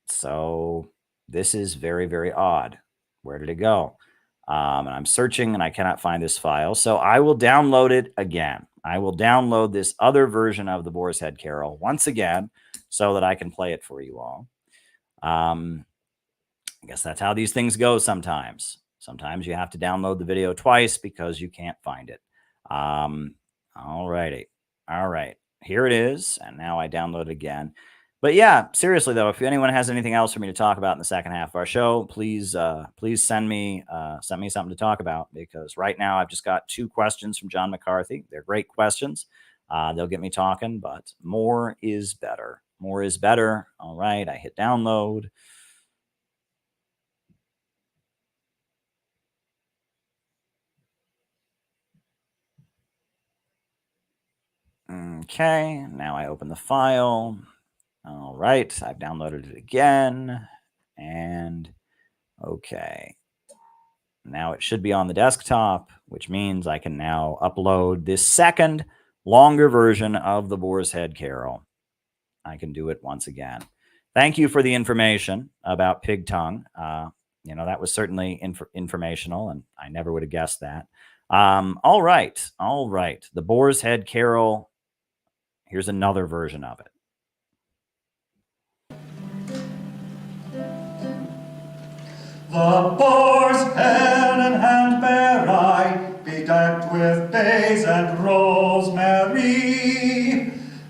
So this is very, very odd. Where did it go? And I'm searching and I cannot find this file. So I will download it again. I will download this other version of the Boar's Head Carol once again so that I can play it for you all. I guess that's how these things go sometimes. Sometimes you have to download the video twice because you can't find it. All righty. All right. Here it is. And now I download it again. But yeah, seriously though, if anyone has anything else for me to talk about in the second half of our show, please send me something to talk about, because right now I've just got 2 questions from John McCarthy. They're great questions. They'll get me talking, but more is better. More is better. All right, I hit download. Okay, now I open the file. All right, I've downloaded it again, and okay. Now it should be on the desktop, which means I can now upload this second, longer version of the Boar's Head Carol. I can do it once again. Thank you for the information about pig tongue. You know, that was certainly informational, and I never would have guessed that. All right. The Boar's Head Carol. Here's another version of it. The boar's head and hand bear I, bedecked with bays and rosemary.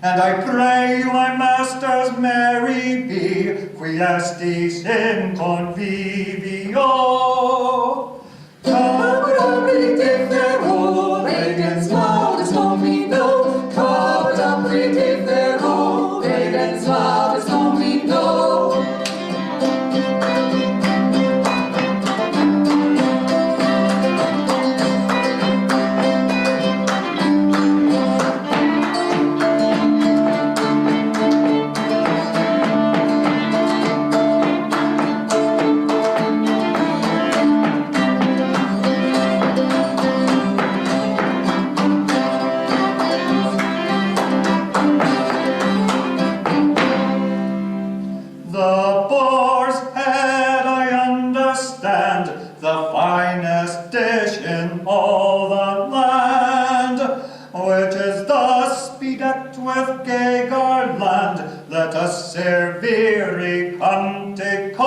And I pray you, my masters, merry be, quiestis in convivio. With gay garland, let us servere cantico.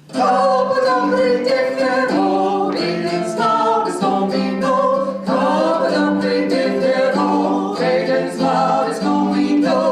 Capodum differo, Redens laudis Domino. Capodum differo, Redens laudis Domino.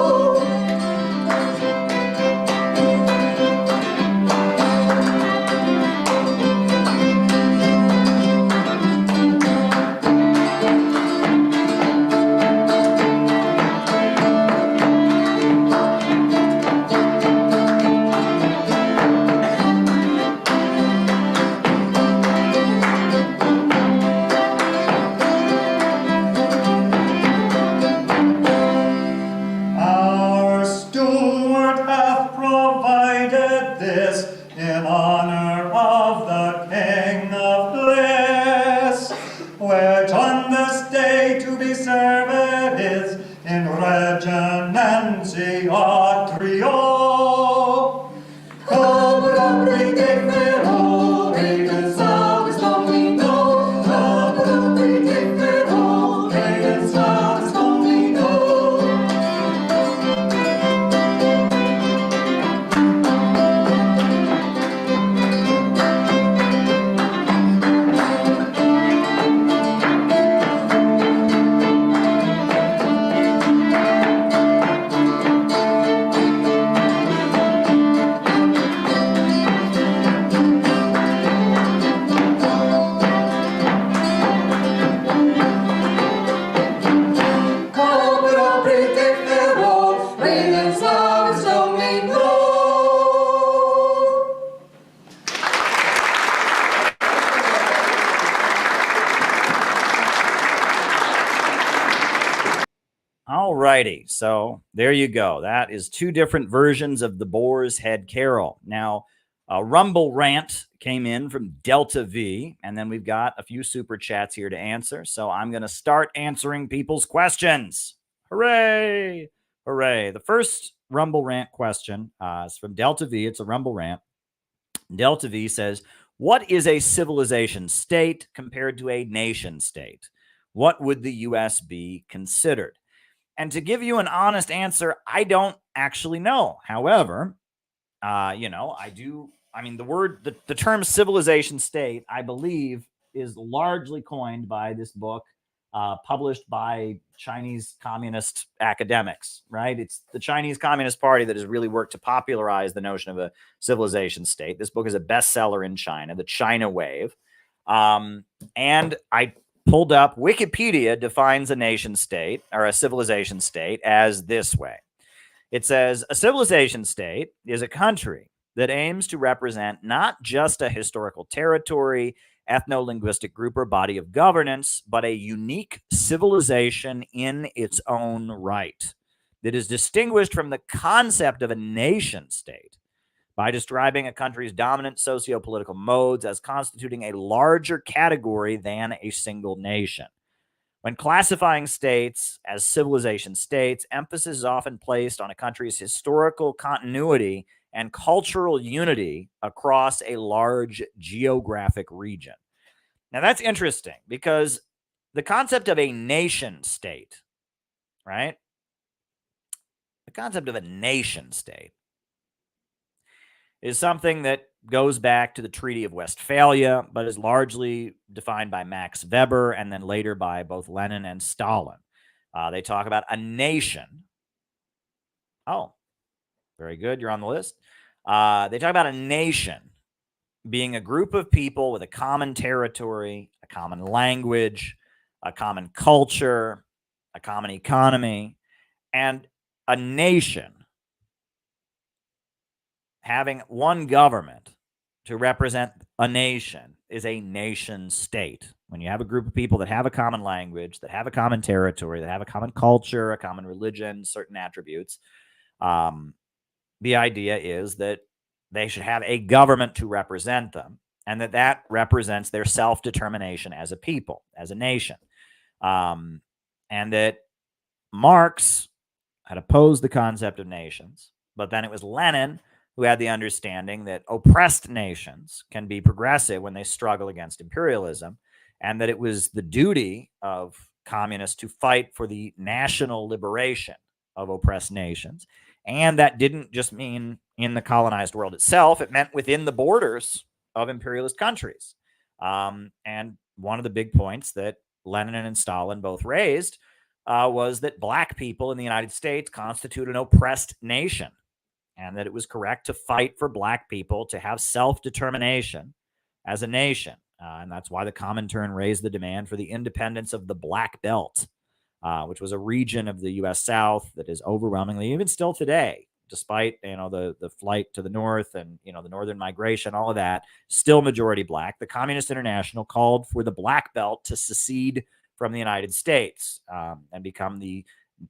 All righty. So there you go. That is two different versions of the Boar's Head Carol. Now, a Rumble rant came in from Delta V, and then we've got a few super chats here to answer. So I'm going to start answering people's questions. Hooray! Hooray. The first Rumble rant question is from Delta V. It's a Rumble rant. Delta V says, what is a civilization state compared to a nation state? What would the U.S. be considered? And to give you an honest answer, I don't actually know. However, the term civilization state, I believe, is largely coined by this book published by Chinese communist academics, right? It's the Chinese Communist Party that has really worked to popularize the notion of a civilization state. This book is a bestseller in China, The China Wave. And I pulled up, Wikipedia defines a nation state or a civilization state as this way. It says, a civilization state is a country that aims to represent not just a historical territory, ethno-linguistic group, or body of governance, but a unique civilization in its own right that is distinguished from the concept of a nation state by describing a country's dominant socio-political modes as constituting a larger category than a single nation. When classifying states as civilization states, emphasis is often placed on a country's historical continuity and cultural unity across a large geographic region. Now, that's interesting because the concept of a nation state, right? The concept of a nation state is something that goes back to the Treaty of Westphalia, but is largely defined by Max Weber and then later by both Lenin and Stalin. They talk about a nation. Oh, very good. You're on the list. They talk about a nation being a group of people with a common territory, a common language, a common culture, a common economy, and a nation having one government to represent a nation is a nation state. When you have a group of people that have a common language, that have a common territory, that have a common culture, a common religion, certain attributes, the idea is that they should have a government to represent them, and that represents their self-determination as a people, as a nation. And that Marx had opposed the concept of nations, but then it was Lenin who had the understanding that oppressed nations can be progressive when they struggle against imperialism, and that it was the duty of communists to fight for the national liberation of oppressed nations. And that didn't just mean in the colonized world itself, it meant within the borders of imperialist countries. And one of the big points that Lenin and Stalin both raised was that black people in the United States constitute an oppressed nation, and that it was correct to fight for black people to have self-determination as a nation. And that's why the Comintern raised the demand for the independence of the Black Belt, which was a region of the U.S. South that is overwhelmingly, even still today, despite the flight to the north and the northern migration, all of that, still majority black. The Communist International called for the Black Belt to secede from the United States and become the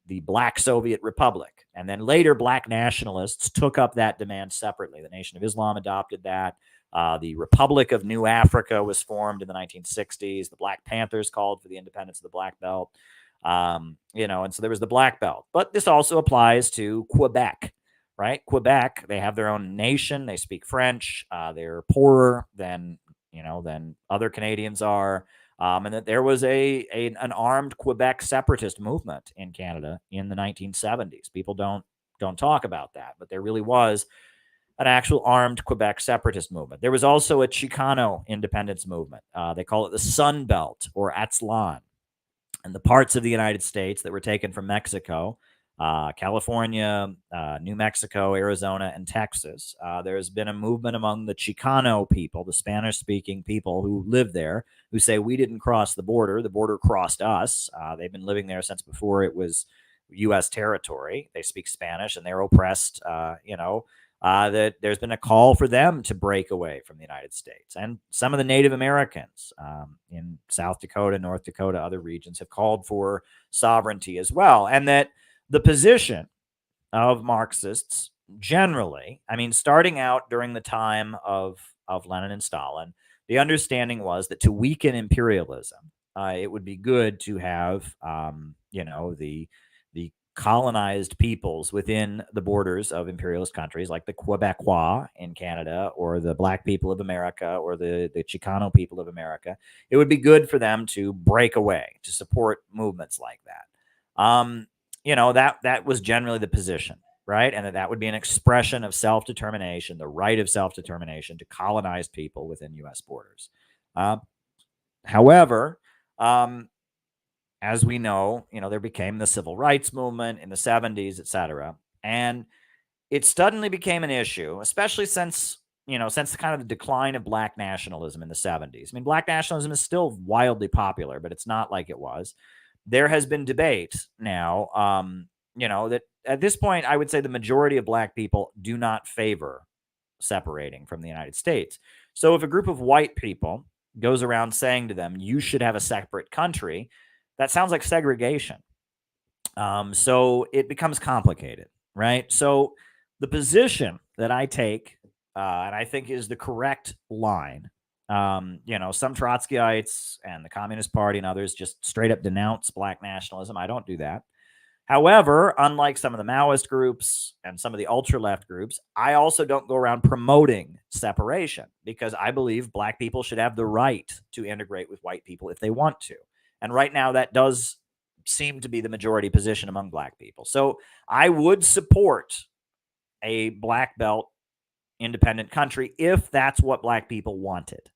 Black Soviet Republic. And then later, black nationalists took up that demand separately. The Nation of Islam adopted that. The Republic of New Africa was formed in the 1960s. The Black Panthers called for the independence of the Black Belt. And so there was the Black Belt. But this also applies to Quebec, right? Quebec, they have their own nation. They speak French. They're poorer than other Canadians are. And that there was an armed Quebec separatist movement in Canada in the 1970s. People don't talk about that, but there really was an actual armed Quebec separatist movement. There was also a Chicano independence movement. They call it the Sun Belt or Aztlan. And the parts of the United States that were taken from Mexico, California, New Mexico, Arizona, and Texas. There's been a movement among the Chicano people, the Spanish-speaking people who live there, who say we didn't cross the border crossed us. They've been living there since before it was U.S. territory. They speak Spanish, and they're oppressed, that there's been a call for them to break away from the United States. And some of the Native Americans in South Dakota, North Dakota, other regions have called for sovereignty as well. And that the position of Marxists generally, I mean, starting out during the time of Lenin and Stalin, the understanding was that to weaken imperialism, it would be good to have, the colonized peoples within the borders of imperialist countries, like the Quebecois in Canada, or the Black people of America, or the Chicano people of America. It would be good for them to break away, to support movements like that. That was generally the position, right? And that would be an expression of self-determination, the right of self-determination to colonize people within U.S. borders. However, as we know, there became the civil rights movement in the 70s, et cetera. And it suddenly became an issue, especially since the kind of the decline of Black nationalism in the 70s. I mean, Black nationalism is still wildly popular, but it's not like it was. There has been debate now, that at this point, I would say the majority of Black people do not favor separating from the United States. So if a group of white people goes around saying to them, you should have a separate country, that sounds like segregation. So it becomes complicated, right? So the position that I take, and I think is the correct line, some Trotskyites and the Communist Party and others just straight up denounce Black nationalism. I don't do that. However, unlike some of the Maoist groups and some of the ultra-left groups, I also don't go around promoting separation, because I believe Black people should have the right to integrate with white people if they want to. And right now, that does seem to be the majority position among Black people. So I would support a Black belt independent country if that's what Black people wanted.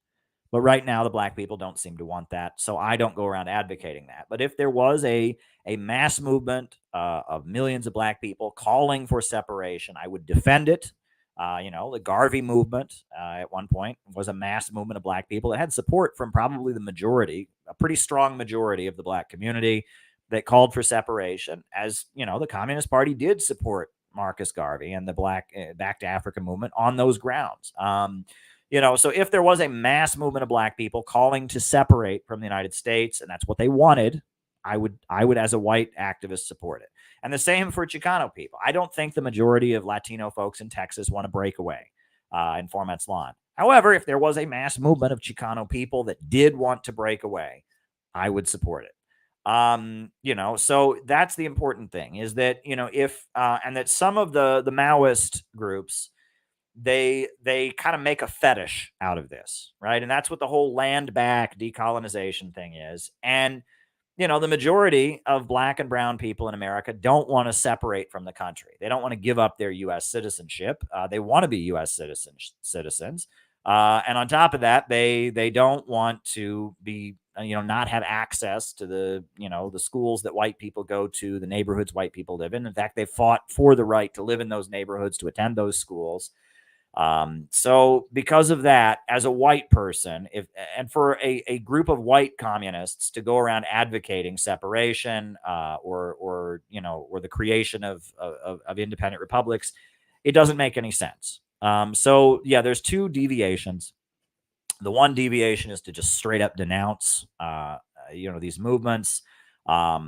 But right now, the Black people don't seem to want that, so I don't go around advocating that. But if there was a mass movement of millions of Black people calling for separation, I would defend it. The Garvey movement at one point was a mass movement of Black people. It had support from probably the majority, a pretty strong majority of the Black community that called for separation. As the Communist Party did support Marcus Garvey and the Black Back to Africa movement on those grounds. So if there was a mass movement of Black people calling to separate from the United States, and that's what they wanted, I would, as a white activist, support it. And the same for Chicano people. I don't think the majority of Latino folks in Texas want to break away and form Lawn. However, if there was a mass movement of Chicano people that did want to break away, I would support it. So that's the important thing, is that, if and that some of the Maoist groups, they kind of make a fetish out of this, right? And that's what the whole land back decolonization thing is. And the majority of Black and brown people in America don't want to separate from the country. They don't want to give up their U.S. citizenship. They want to be U.S. citizens. And on top of that, they don't want to be, not have access to the schools that white people go to, the neighborhoods white people live in. In fact, they fought for the right to live in those neighborhoods, to attend those schools. So because of that, as a white person, and for a group of white communists to go around advocating separation, or the creation of independent republics, it doesn't make any sense. So yeah, there's two deviations. The one deviation is to just straight up denounce, these movements. I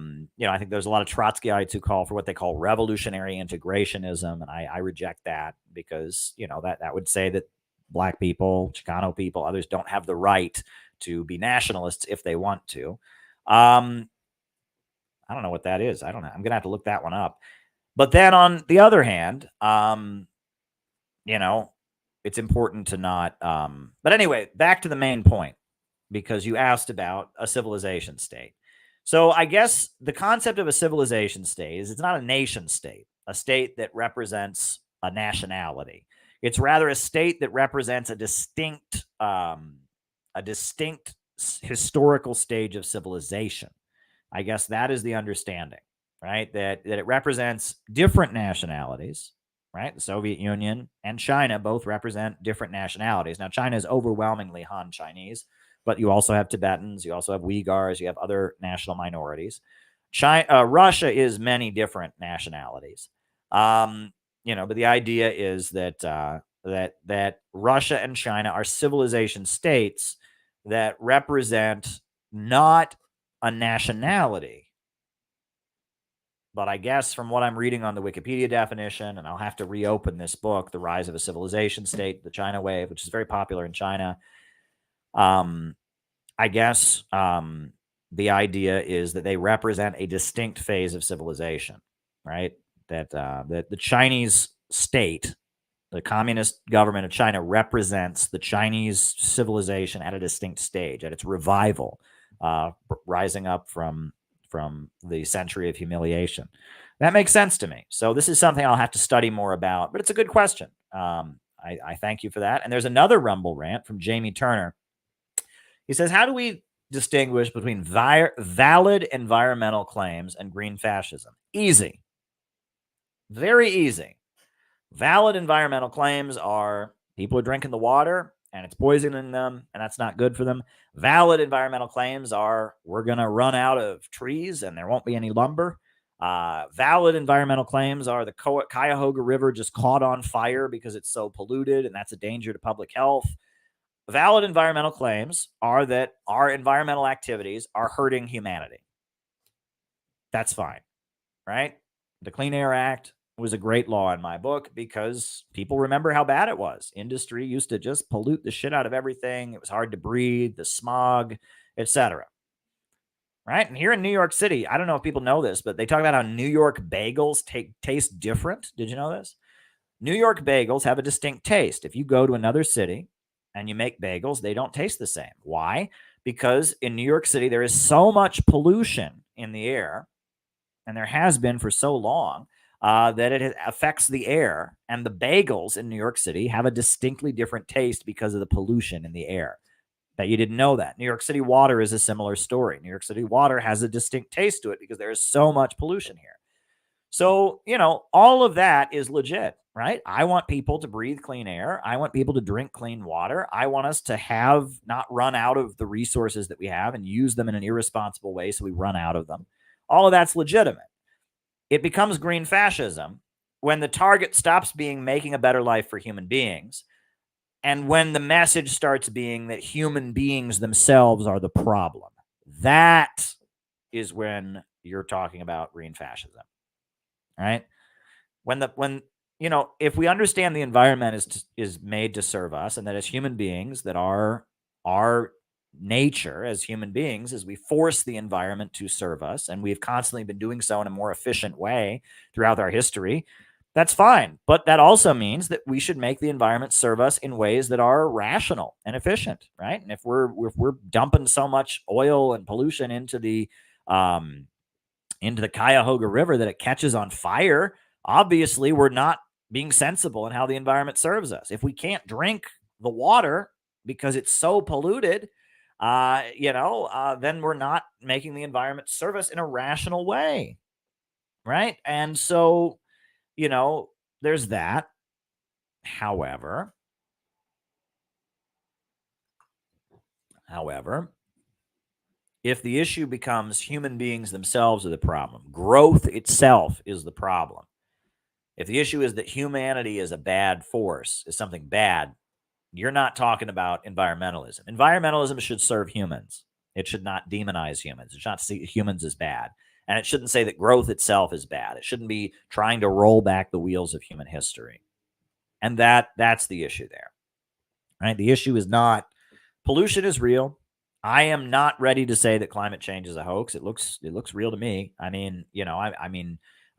think there's a lot of Trotskyites who call for what they call revolutionary integrationism, and I reject that, because that would say that Black people, Chicano people, others don't have the right to be nationalists if they want to. I don't know what that is. I don't know. I'm gonna have to look that one up. But then on the other hand, it's important to not. But anyway, back to the main point, because you asked about a civilization state. So I guess the concept of a civilization state is it's not a nation state, a state that represents a nationality. It's rather a state that represents a distinct historical stage of civilization. I guess that is the understanding, right? That it represents different nationalities, right? The Soviet Union and China both represent different nationalities. Now, China is overwhelmingly Han Chinese, but you also have Tibetans, you also have Uyghurs, you have other national minorities. Russia is many different nationalities. But the idea is that that Russia and China are civilization states that represent not a nationality, But I guess from what I'm reading on the Wikipedia definition, and I'll have to reopen this book, The Rise of a Civilization State, The China Wave, which is very popular in China. I guess the idea is that they represent a distinct phase of civilization, right? That the Chinese state, the communist government of China, represents the Chinese civilization at a distinct stage, at its revival, rising up from the century of humiliation. That makes sense to me. So this is something I'll have to study more about, but it's a good question. I thank you for that. And there's another Rumble rant from Jamie Turner. He says, how do we distinguish between valid environmental claims and green fascism? Easy. Very easy. Valid environmental claims are people are drinking the water and it's poisoning them and that's not good for them. Valid environmental claims are we're going to run out of trees and there won't be any lumber. Valid environmental claims are the Cuyahoga River just caught on fire because it's so polluted and that's a danger to public health. Valid environmental claims are that our environmental activities are hurting humanity. That's fine, right? The Clean Air Act was a great law in my book because people remember how bad it was. Industry used to just pollute the shit out of everything. It was hard to breathe, the smog, etc. Right? And here in New York City, I don't know if people know this, but they talk about how New York bagels taste different. Did you know this? New York bagels have a distinct taste. If you go to another city and you make bagels, they don't taste the same. Why? Because in New York City, there is so much pollution in the air, and there has been for so long, that it affects the air. And the bagels in New York City have a distinctly different taste because of the pollution in the air. Bet you didn't know that. New York City water is a similar story. New York City water has a distinct taste to it because there is so much pollution here. So, all of that is legit, right? I want people to breathe clean air. I want people to drink clean water. I want us to not run out of the resources that we have and use them in an irresponsible way so we run out of them. All of that's legitimate. It becomes green fascism when the target stops being making a better life for human beings and when the message starts being that human beings themselves are the problem. That is when you're talking about green fascism. Right? If we understand the environment is made to serve us, and that as human beings, that our nature as human beings is we force the environment to serve us, and we've constantly been doing so in a more efficient way throughout our history, that's fine. But that also means that we should make the environment serve us in ways that are rational and efficient, right? And if we're dumping so much oil and pollution into the Cuyahoga River that it catches on fire, obviously we're not being sensible in how the environment serves us. If we can't drink the water because it's so polluted, then we're not making the environment serve us in a rational way, right? And so, there's that. However, if the issue becomes human beings themselves are the problem, growth itself is the problem. If the issue is that humanity is a bad force, is something bad, you're not talking about environmentalism. Environmentalism should serve humans. It should not demonize humans. It should not see humans as bad. And it shouldn't say that growth itself is bad. It shouldn't be trying to roll back the wheels of human history. And that's the issue there. Right? The issue is not pollution is real. I am not ready to say that climate change is a hoax. It looks real to me. I mean,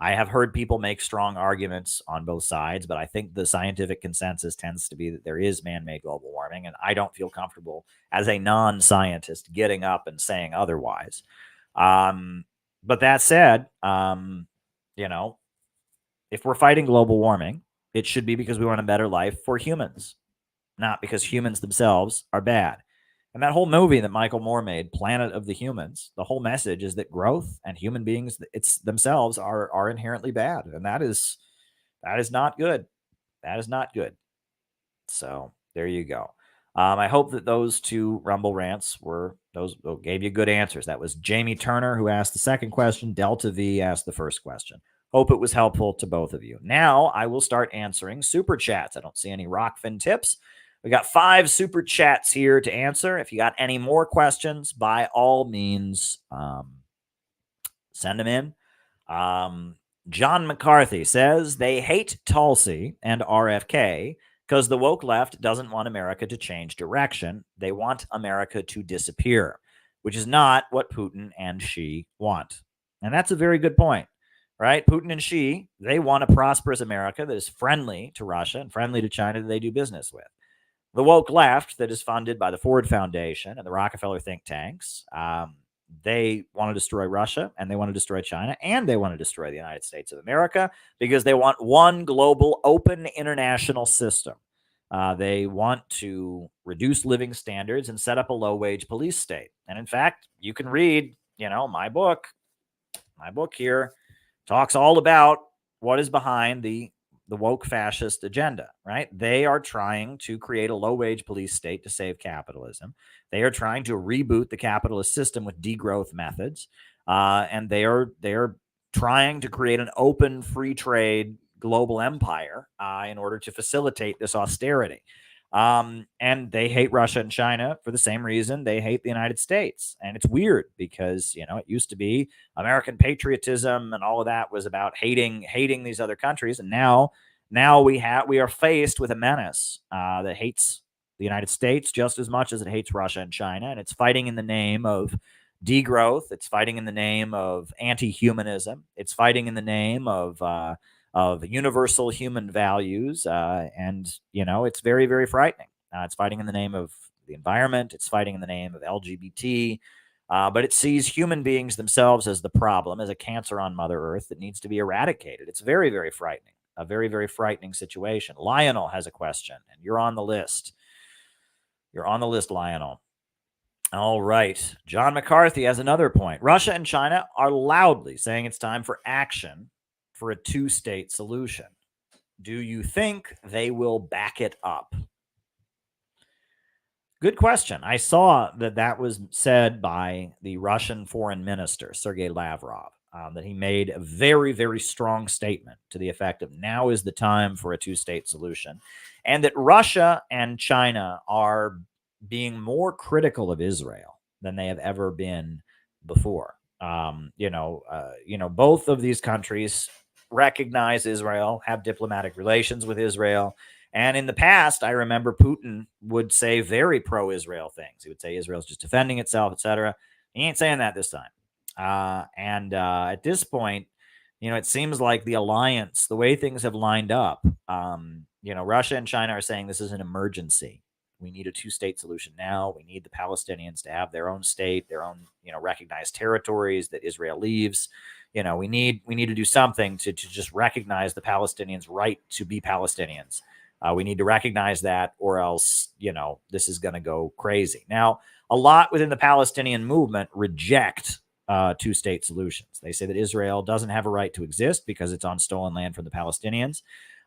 I have heard people make strong arguments on both sides, but I think the scientific consensus tends to be that there is man-made global warming, and I don't feel comfortable as a non-scientist getting up and saying otherwise. But that said, if we're fighting global warming, it should be because we want a better life for humans, not because humans themselves are bad. And that whole movie that Michael Moore made, Planet of the Humans, the whole message is that growth and human beings themselves are inherently bad. And that is not good. That is not good. So there you go. I hope that those two Rumble rants gave you good answers. That was Jamie Turner, who asked the second question. Delta V asked the first question. Hope it was helpful to both of you. Now I will start answering super chats. I don't see any Rockfin tips. We got 5 super chats here to answer. If you got any more questions, by all means, send them in. John McCarthy says they hate Tulsi and RFK because the woke left doesn't want America to change direction. They want America to disappear, which is not what Putin and Xi want. And that's a very good point, right? Putin and Xi, they want a prosperous America that is friendly to Russia and friendly to China that they do business with. The woke left that is funded by the Ford Foundation and the Rockefeller think tanks, they want to destroy Russia, and they want to destroy China, and they want to destroy the United States of America because they want one global open international system. They want to reduce living standards and set up a low-wage police state. And in fact, you can read, my book. My book here talks all about what is behind the woke fascist agenda, right? They are trying to create a low-wage police state to save capitalism. They are trying to reboot the capitalist system with degrowth methods, and they are trying to create an open, free trade global empire in order to facilitate this austerity. And they hate Russia and China for the same reason they hate the United States. And it's weird because, it used to be American patriotism and all of that was about hating these other countries. And now we are faced with a menace that hates the United States just as much as it hates Russia and China. And it's fighting in the name of degrowth. It's fighting in the name of anti-humanism. It's fighting in the name of universal human values. And it's very, very frightening. It's fighting in the name of the environment. It's fighting in the name of LGBT. But it sees human beings themselves as the problem, as a cancer on Mother Earth that needs to be eradicated. It's very, very frightening. A very, very frightening situation. Lionel has a question, and you're on the list. You're on the list, Lionel. All right. John McCarthy has another point. Russia and China are loudly saying it's time for action for a two-state solution. Do you think they will back it up? Good question. I saw that was said by the Russian foreign minister, Sergei Lavrov, that he made a very, very strong statement to the effect of now is the time for a two-state solution, and that Russia and China are being more critical of Israel than they have ever been before. Both of these countries recognize Israel, have diplomatic relations with Israel. And in the past, I remember Putin would say very pro-Israel things. He would say Israel's just defending itself, etc. He ain't saying that this time. At this point, it seems like the alliance, the way things have lined up, Russia and China are saying this is an emergency. We need a two-state solution now. We need the Palestinians to have their own state, their own, recognized territories that Israel leaves. We need to do something to just recognize the Palestinians' right to be Palestinians. We need to recognize that, or else, this is going to go crazy. Now, a lot within the Palestinian movement reject two-state solutions. They say that Israel doesn't have a right to exist because it's on stolen land from the Palestinians,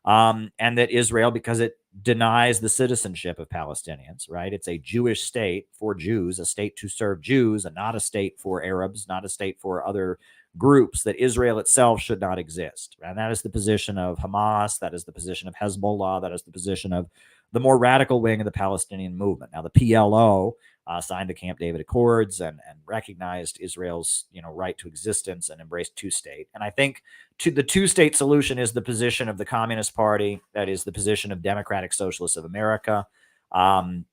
and that Israel, because it denies the citizenship of Palestinians, right? It's a Jewish state for Jews, a state to serve Jews, and not a state for Arabs, not a state for other groups, that Israel itself should not exist. And that is the position of Hamas. That is the position of Hezbollah. That is the position of the more radical wing of the Palestinian movement. Now, the PLO signed the Camp David Accords and recognized Israel's right to existence and embraced two-state. And I think the two-state solution is the position of the Communist Party. That is the position of Democratic Socialists of America. So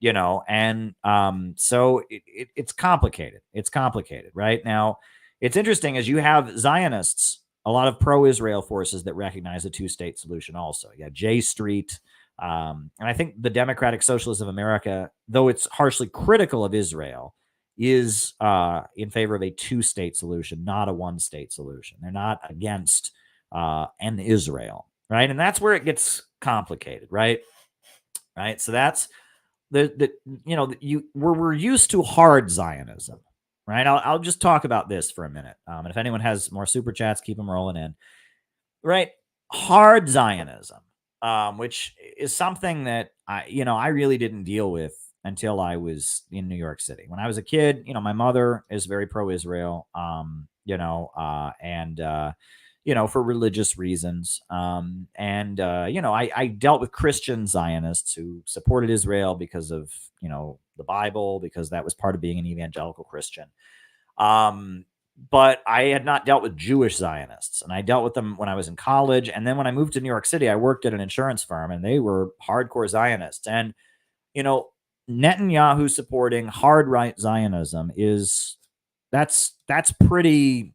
it's complicated. It's complicated, right? Now, it's interesting as you have Zionists, a lot of pro-Israel forces that recognize a two-state solution also. You got J Street. And I think the Democratic Socialists of America, though it's harshly critical of Israel, is in favor of a two-state solution, not a one-state solution. They're not against an Israel, right? And that's where it gets complicated, right? Right. So that's we're used to hard Zionism, right? I'll just talk about this for a minute. And if anyone has more super chats, keep them rolling in, right? Hard Zionism. Which is something that I really didn't deal with until I was in New York City. When I was a kid, my mother is very pro-Israel, for religious reasons. I dealt with Christian Zionists who supported Israel because of, the Bible, because that was part of being an evangelical Christian. but I had not dealt with Jewish Zionists, and I dealt with them when I was in college. And then when I moved to New York City, I worked at an insurance firm, and they were hardcore Zionists. And, Netanyahu supporting hard right Zionism that's pretty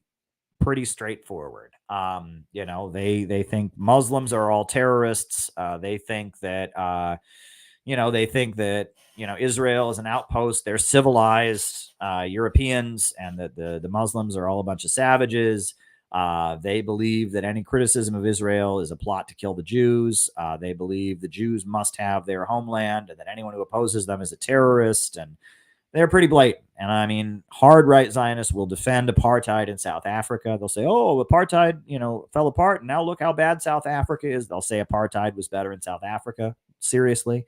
straightforward. They think Muslims are all terrorists. They think that Israel is an outpost. They're civilized Europeans, and that the Muslims are all a bunch of savages. They believe that any criticism of Israel is a plot to kill the Jews. They believe the Jews must have their homeland, and that anyone who opposes them is a terrorist. And they're pretty blatant. And I mean, hard right Zionists will defend apartheid in South Africa. They'll say, oh, apartheid, fell apart, and now look how bad South Africa is. They'll say apartheid was better in South Africa. Seriously.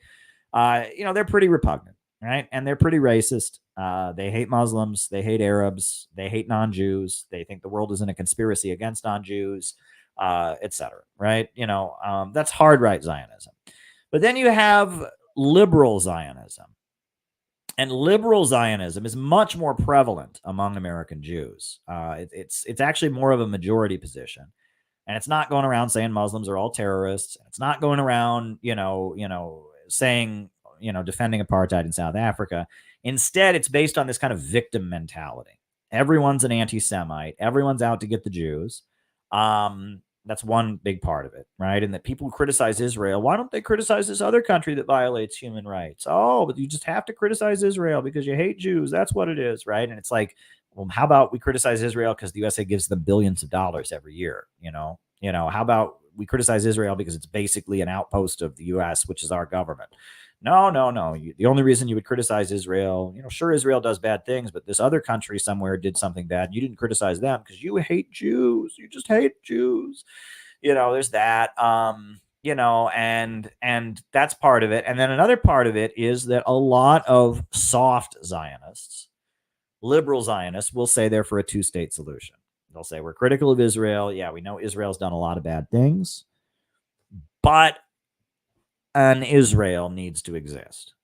They're pretty repugnant, right? And they're pretty racist. They hate Muslims. They hate Arabs. They hate non-Jews. They think the world is in a conspiracy against non-Jews, etc. Right? That's hard right Zionism. But then you have liberal Zionism. And liberal Zionism is much more prevalent among American Jews. It's actually more of a majority position. And it's not going around saying Muslims are all terrorists. It's not going around, saying, defending apartheid in South Africa. Instead, it's based on this kind of victim mentality. Everyone's an anti-Semite. Everyone's out to get the Jews. That's one big part of it, right? And that people criticize Israel. Why don't they criticize this other country that violates human rights? Oh, but you just have to criticize Israel because you hate Jews. That's what it is, right? And it's like, well, how about we criticize Israel because the USA gives them billions of dollars every year? How about we criticize Israel because it's basically an outpost of the US, which is our government? No. The only reason you would criticize Israel, sure, Israel does bad things, but this other country somewhere did something bad. You didn't criticize them because you hate Jews. You just hate Jews. There's that, and that's part of it. And then another part of it is that a lot of soft Zionists, liberal Zionists, will say they're for a two-state solution. They'll say we're critical of Israel. Yeah, we know Israel's done a lot of bad things, but an Israel needs to exist.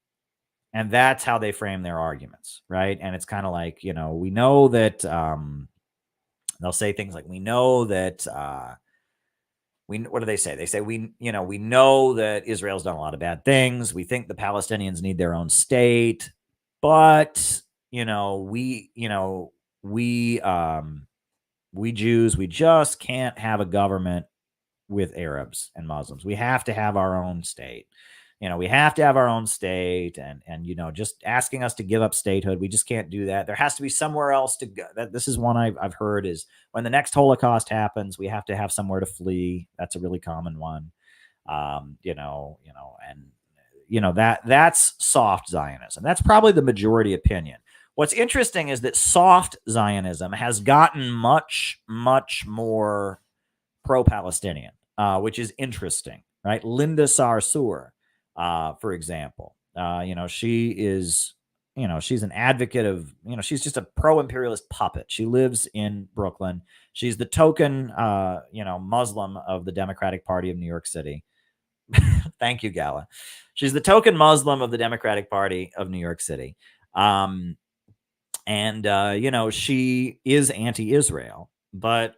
And that's how they frame their arguments, right? And it's kind of like, we know that they'll say things like, we know that what do they say? They say, we know that Israel's done a lot of bad things. We think the Palestinians need their own state, but, we Jews, we just can't have a government with Arabs and Muslims. We have to have our own state. We have to have our own state, and just asking us to give up statehood, we just can't do that. There has to be somewhere else to go. This is one I've heard is when the next Holocaust happens, we have to have somewhere to flee. That's a really common one. That's soft Zionism. That's probably the majority opinion. What's interesting is that soft Zionism has gotten much, much more pro-Palestinian, which is interesting, right? Linda Sarsour, for example, she is, she's an advocate of, she's just a pro-imperialist puppet. She lives in Brooklyn. She's the token, Muslim of the Democratic Party of New York City. Thank you, Gala. She's the token Muslim of the Democratic Party of New York City. She is anti-Israel, but,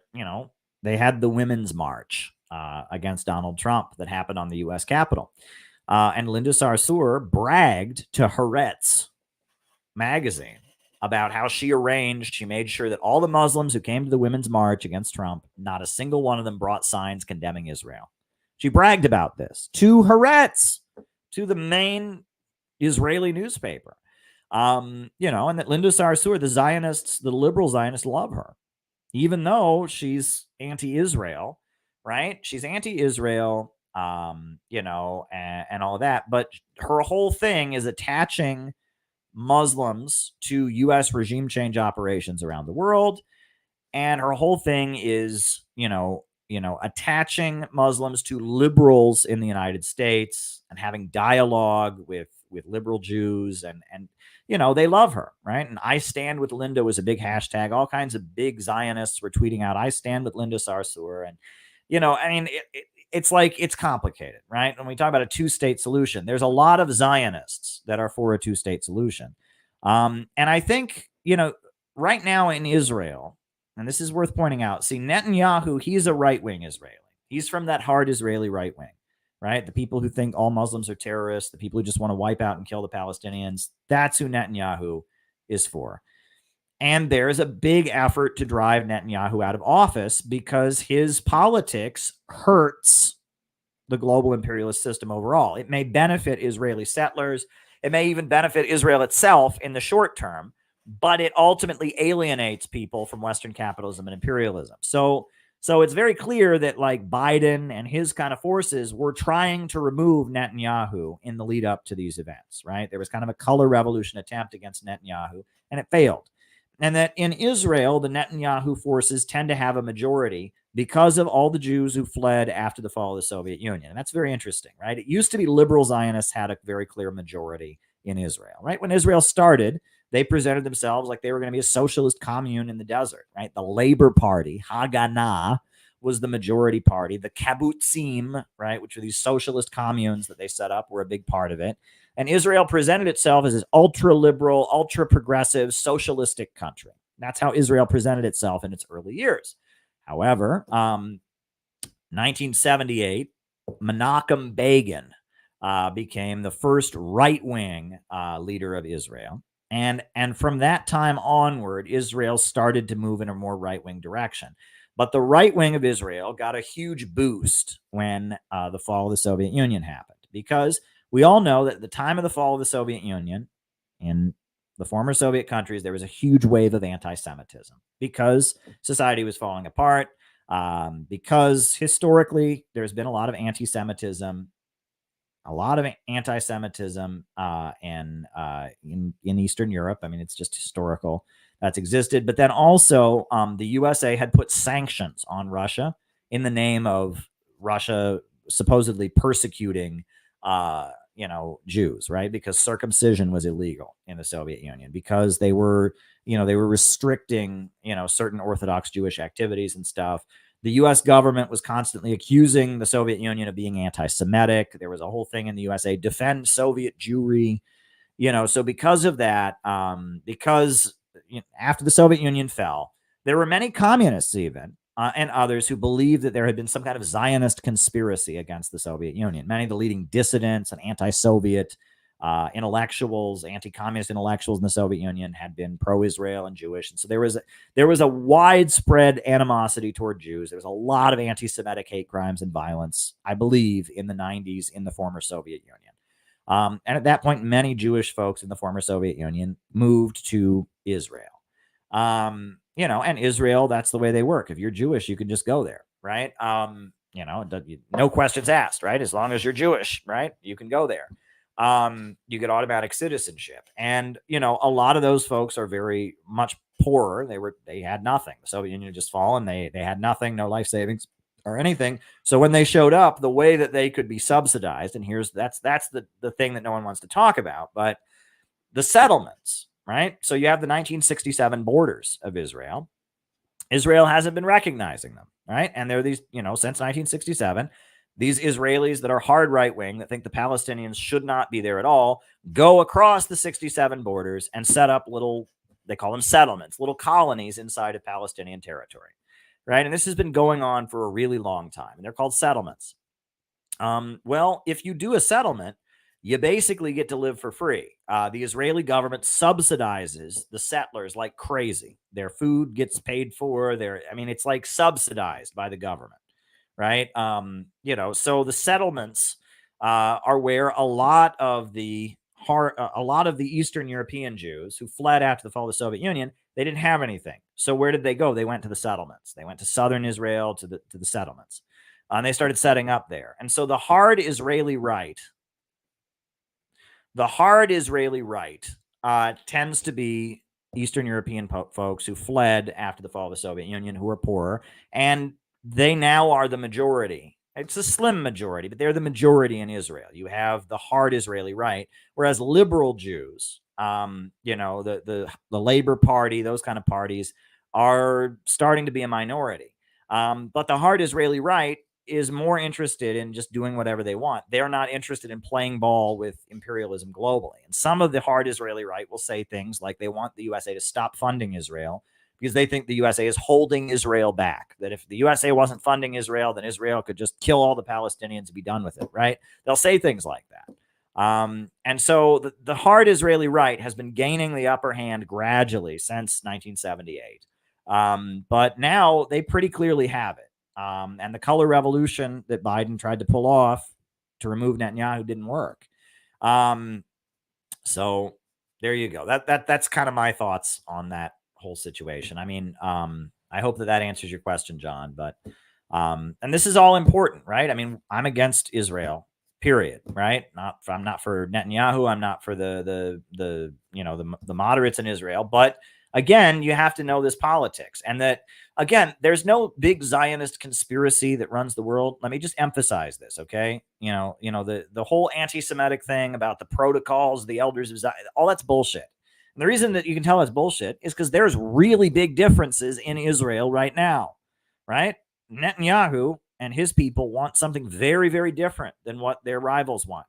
they had the Women's March against Donald Trump that happened on the U.S. Capitol. And Linda Sarsour bragged to Haaretz magazine about how she made sure that all the Muslims who came to the Women's March against Trump, not a single one of them brought signs condemning Israel. She bragged about this to Haaretz, to the main Israeli newspaper. And that Linda Sarsour, the liberal Zionists love her, even though she's anti-Israel, right? She's anti-Israel, and all that. But her whole thing is attaching Muslims to U.S. regime change operations around the world. And her whole thing is, attaching Muslims to liberals in the United States and having dialogue with liberal Jews, and they love her, right? And I Stand With Linda was a big hashtag. All kinds of big Zionists were tweeting out, I stand with Linda Sarsour. And, it's like, it's complicated, right? When we talk about a two-state solution, there's a lot of Zionists that are for a two-state solution. And I think, right now in Israel, and this is worth pointing out. See, Netanyahu, he's a right-wing Israeli. He's from that hard Israeli right wing, right? The people who think all Muslims are terrorists, the people who just want to wipe out and kill the Palestinians. That's who Netanyahu is for. And there's a big effort to drive Netanyahu out of office because his politics hurts the global imperialist system overall. It may benefit Israeli settlers. It may even benefit Israel itself in the short term, but it ultimately alienates people from Western capitalism and imperialism. So it's very clear that like Biden and his kind of forces were trying to remove Netanyahu in the lead up to these events, right? There was kind of a color revolution attempt against Netanyahu, and it failed. And that in Israel, the Netanyahu forces tend to have a majority because of all the Jews who fled after the fall of the Soviet Union. And that's very interesting, right? It used to be liberal Zionists had a very clear majority in Israel, right? When Israel started, they presented themselves like they were going to be a socialist commune in the desert, right? The Labor Party, Haganah, was the majority party. The Kibbutzim, right, which are these socialist communes that they set up, were a big part of it. And Israel presented itself as this ultra-liberal, ultra-progressive, socialistic country. That's how Israel presented itself in its early years. However, 1978, Menachem Begin became the first right-wing leader of Israel. And from that time onward, Israel started to move in a more right-wing direction. But the right wing of Israel got a huge boost when the fall of the Soviet Union happened, because we all know that at the time of the fall of the Soviet Union, in the former Soviet countries, there was a huge wave of anti-Semitism because society was falling apart, because historically there's been a lot of anti-Semitism, in Eastern Europe. I mean, it's just historical. That's existed. But then also the USA had put sanctions on Russia in the name of Russia supposedly persecuting, Jews, right? Because circumcision was illegal in the Soviet Union, because they were restricting, certain Orthodox Jewish activities and stuff. The U.S. government was constantly accusing the Soviet Union of being anti-Semitic. There was a whole thing in the USA, defend Soviet Jewry, so because of that, after the Soviet Union fell, there were many communists even and others who believed that there had been some kind of Zionist conspiracy against the Soviet Union. Many of the leading dissidents and anti-Soviet intellectuals, anti-communist intellectuals in the Soviet Union had been pro-Israel and Jewish. And so there was a widespread animosity toward Jews. There was a lot of anti-Semitic hate crimes and violence, I believe, in the 90s in the former Soviet Union. And at that point, many Jewish folks in the former Soviet Union moved to Israel. And Israel, that's the way they work. If you're Jewish, you can just go there, right? No questions asked, right? As long as you're Jewish, right? You can go there. You get automatic citizenship. And, a lot of those folks are very much poorer. They had nothing. The Soviet Union had just fallen. They had nothing, no life savings or anything. So when they showed up, the way that they could be subsidized, and that's the thing that no one wants to talk about, but the settlements, right? So you have the 1967 borders of Israel. Israel hasn't been recognizing them, right? And there are these, since 1967, these Israelis that are hard right-wing, that think the Palestinians should not be there at all, go across the 67 borders and set up they call them settlements, little colonies inside of Palestinian territory, right? And this has been going on for a really long time, and they're called settlements. Well, if you do a settlement, you basically get to live for free. The Israeli government subsidizes the settlers like crazy. Their food gets paid for. It's like subsidized by the government, right? So the settlements are where a lot of the Eastern European Jews who fled after the fall of the Soviet Union, they didn't have anything. So where did they go? They went to the settlements. They went to southern Israel to the settlements. And they started setting up there. And so the hard Israeli right tends to be Eastern European folks who fled after the fall of the Soviet Union, who are poorer, and they now are the majority. It's a slim majority, but they're the majority in Israel. You have the hard Israeli right, whereas liberal Jews, the Labor Party, those kind of parties are starting to be a minority. But the hard Israeli right is more interested in just doing whatever they want. They're not interested in playing ball with imperialism globally. And some of the hard Israeli right will say things like they want the USA to stop funding Israel because they think the USA is holding Israel back, that if the USA wasn't funding Israel, then Israel could just kill all the Palestinians and be done with it, right? They'll say things like that. And so the hard Israeli right has been gaining the upper hand gradually since 1978. But now they pretty clearly have it. And the color revolution that Biden tried to pull off to remove Netanyahu didn't work. So there you go. That's kind of my thoughts on that whole situation. I mean, I hope that answers your question, John, but, and this is all important, right? I mean, I'm against Israel, period. Right. I'm not for Netanyahu. I'm not for the moderates in Israel, but again, you have to know this politics, and that, again, there's no big Zionist conspiracy that runs the world. Let me just emphasize this, okay? The whole anti-Semitic thing about the protocols, the elders of Zion, all that's bullshit. And the reason that you can tell it's bullshit is because there's really big differences in Israel right now, right? Netanyahu and his people want something very, very different than what their rivals want.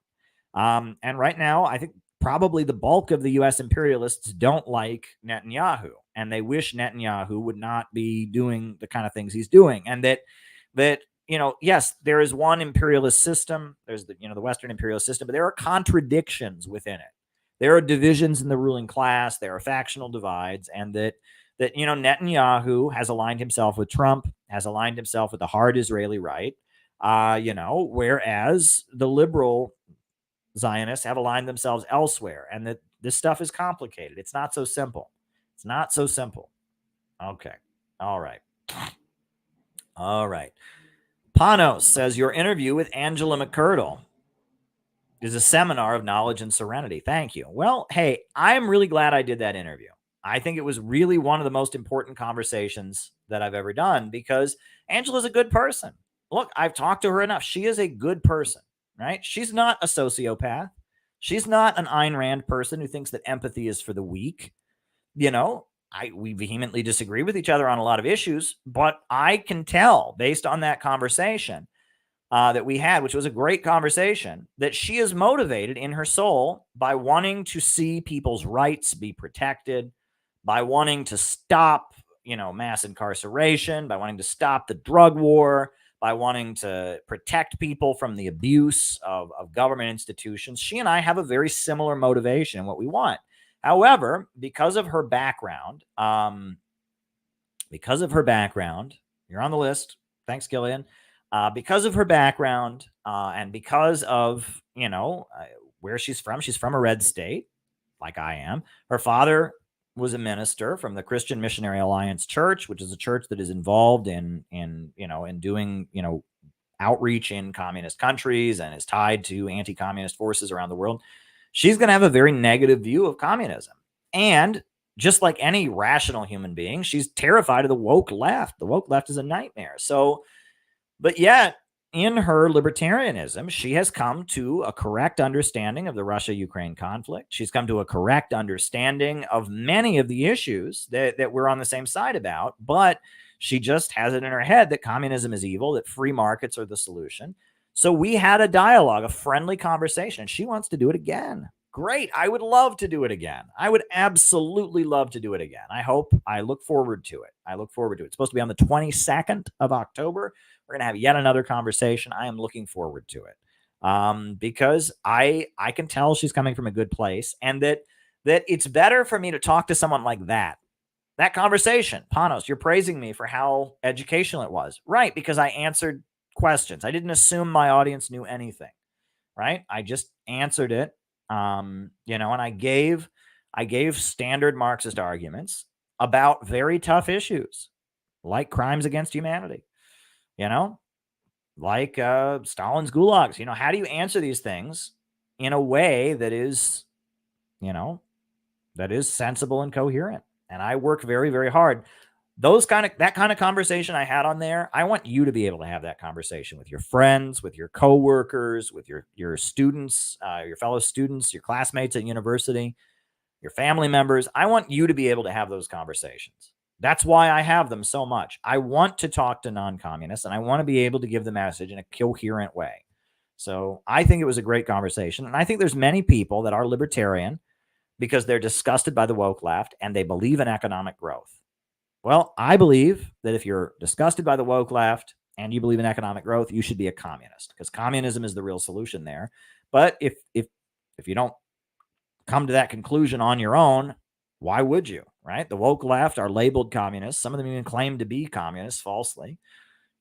And right now, I think probably the bulk of the U.S. imperialists don't like Netanyahu, and they wish Netanyahu would not be doing the kind of things he's doing. And that yes, there is one imperialist system. There's the Western imperialist system, but there are contradictions within it. There are divisions in the ruling class. There are factional divides, and that Netanyahu has aligned himself with Trump, has aligned himself with the hard Israeli right, whereas the liberal Zionists have aligned themselves elsewhere, and that this stuff is complicated. It's not so simple. It's not so simple. Okay. All right. Panos says, your interview with Angela McCurdle is a seminar of knowledge and serenity. Thank you. Well, hey, I'm really glad I did that interview. I think it was really one of the most important conversations that I've ever done, because Angela's a good person. Look, I've talked to her enough. She is a good person. Right? She's not a sociopath. She's not an Ayn Rand person who thinks that empathy is for the weak. We vehemently disagree with each other on a lot of issues, but I can tell based on that conversation that we had, which was a great conversation, that she is motivated in her soul by wanting to see people's rights be protected, by wanting to stop, mass incarceration, by wanting to stop the drug war, by wanting to protect people from the abuse of government institutions. She and I have a very similar motivation in what we want. However, because of her background, you're on the list. Thanks, Gillian. Because of her background and because of, where she's from a red state, like I am. Her father was a minister from the Christian Missionary Alliance Church, which is a church that is involved in doing, outreach in communist countries and is tied to anti-communist forces around the world. She's going to have a very negative view of communism. And just like any rational human being, she's terrified of the woke left. The woke left is a nightmare. So, but yet, in her libertarianism, she has come to a correct understanding of the Russia-Ukraine conflict. She's come to a correct understanding of many of the issues that we're on the same side about, but she just has it in her head that communism is evil, that free markets are the solution. So we had a dialogue, a friendly conversation. She wants to do it again. Great. I would love to do it again. I would absolutely love to do it again. I look forward to it. It's supposed to be on the 22nd of October. We're going to have yet another conversation. I am looking forward to it because I can tell she's coming from a good place, and that it's better for me to talk to someone like that. That conversation, Panos, you're praising me for how educational it was. Right, because I answered questions. I didn't assume my audience knew anything, right? I just answered it, and I gave standard Marxist arguments about very tough issues like crimes against humanity. Like Stalin's gulags. How do you answer these things in a way that is, sensible and coherent? And I work very, very hard. That kind of conversation I had on there, I want you to be able to have that conversation with your friends, with your coworkers, with your students, your fellow students, your classmates at university, your family members. I want you to be able to have those conversations. That's why I have them so much. I want to talk to non-communists, and I want to be able to give the message in a coherent way. So I think it was a great conversation. And I think there's many people that are libertarian because they're disgusted by the woke left and they believe in economic growth. Well, I believe that if you're disgusted by the woke left and you believe in economic growth, you should be a communist, because communism is the real solution there. But if you don't come to that conclusion on your own, why would you, right? The woke left are labeled communists. Some of them even claim to be communists falsely,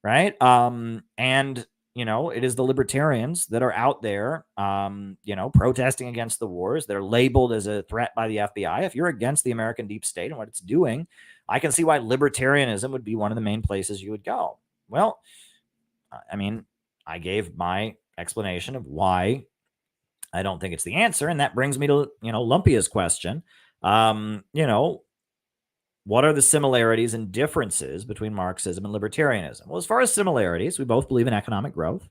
right? And, it is the libertarians that are out there, protesting against the wars. They're labeled as a threat by the FBI. If you're against the American deep state and what it's doing, I can see why libertarianism would be one of the main places you would go. Well, I gave my explanation of why I don't think it's the answer. And that brings me to, Lumpia's question. What are the similarities and differences between Marxism and libertarianism? Well, as far as similarities, we both believe in economic growth.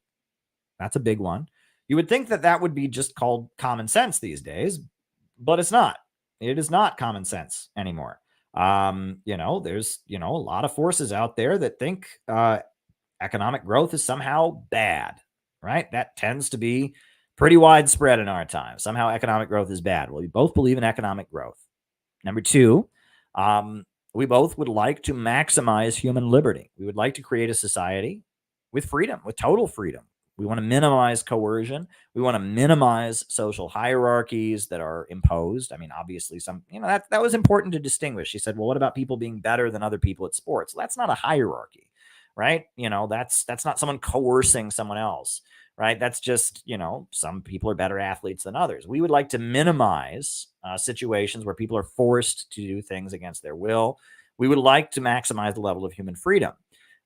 That's a big one. You would think that that would be just called common sense these days, but it's not. It is not common sense anymore. There's, a lot of forces out there that think economic growth is somehow bad, right? That tends to be pretty widespread in our time. Somehow economic growth is bad. Well, we both believe in economic growth. Number two, we both would like to maximize human liberty. We would like to create a society with freedom, with total freedom. We want to minimize coercion. We want to minimize social hierarchies that are imposed. Obviously that was important to distinguish. She said, well, what about people being better than other people at sports? Well, that's not a hierarchy, right? That's not someone coercing someone else, right? That's just, some people are better athletes than others. We would like to minimize situations where people are forced to do things against their will. We would like to maximize the level of human freedom.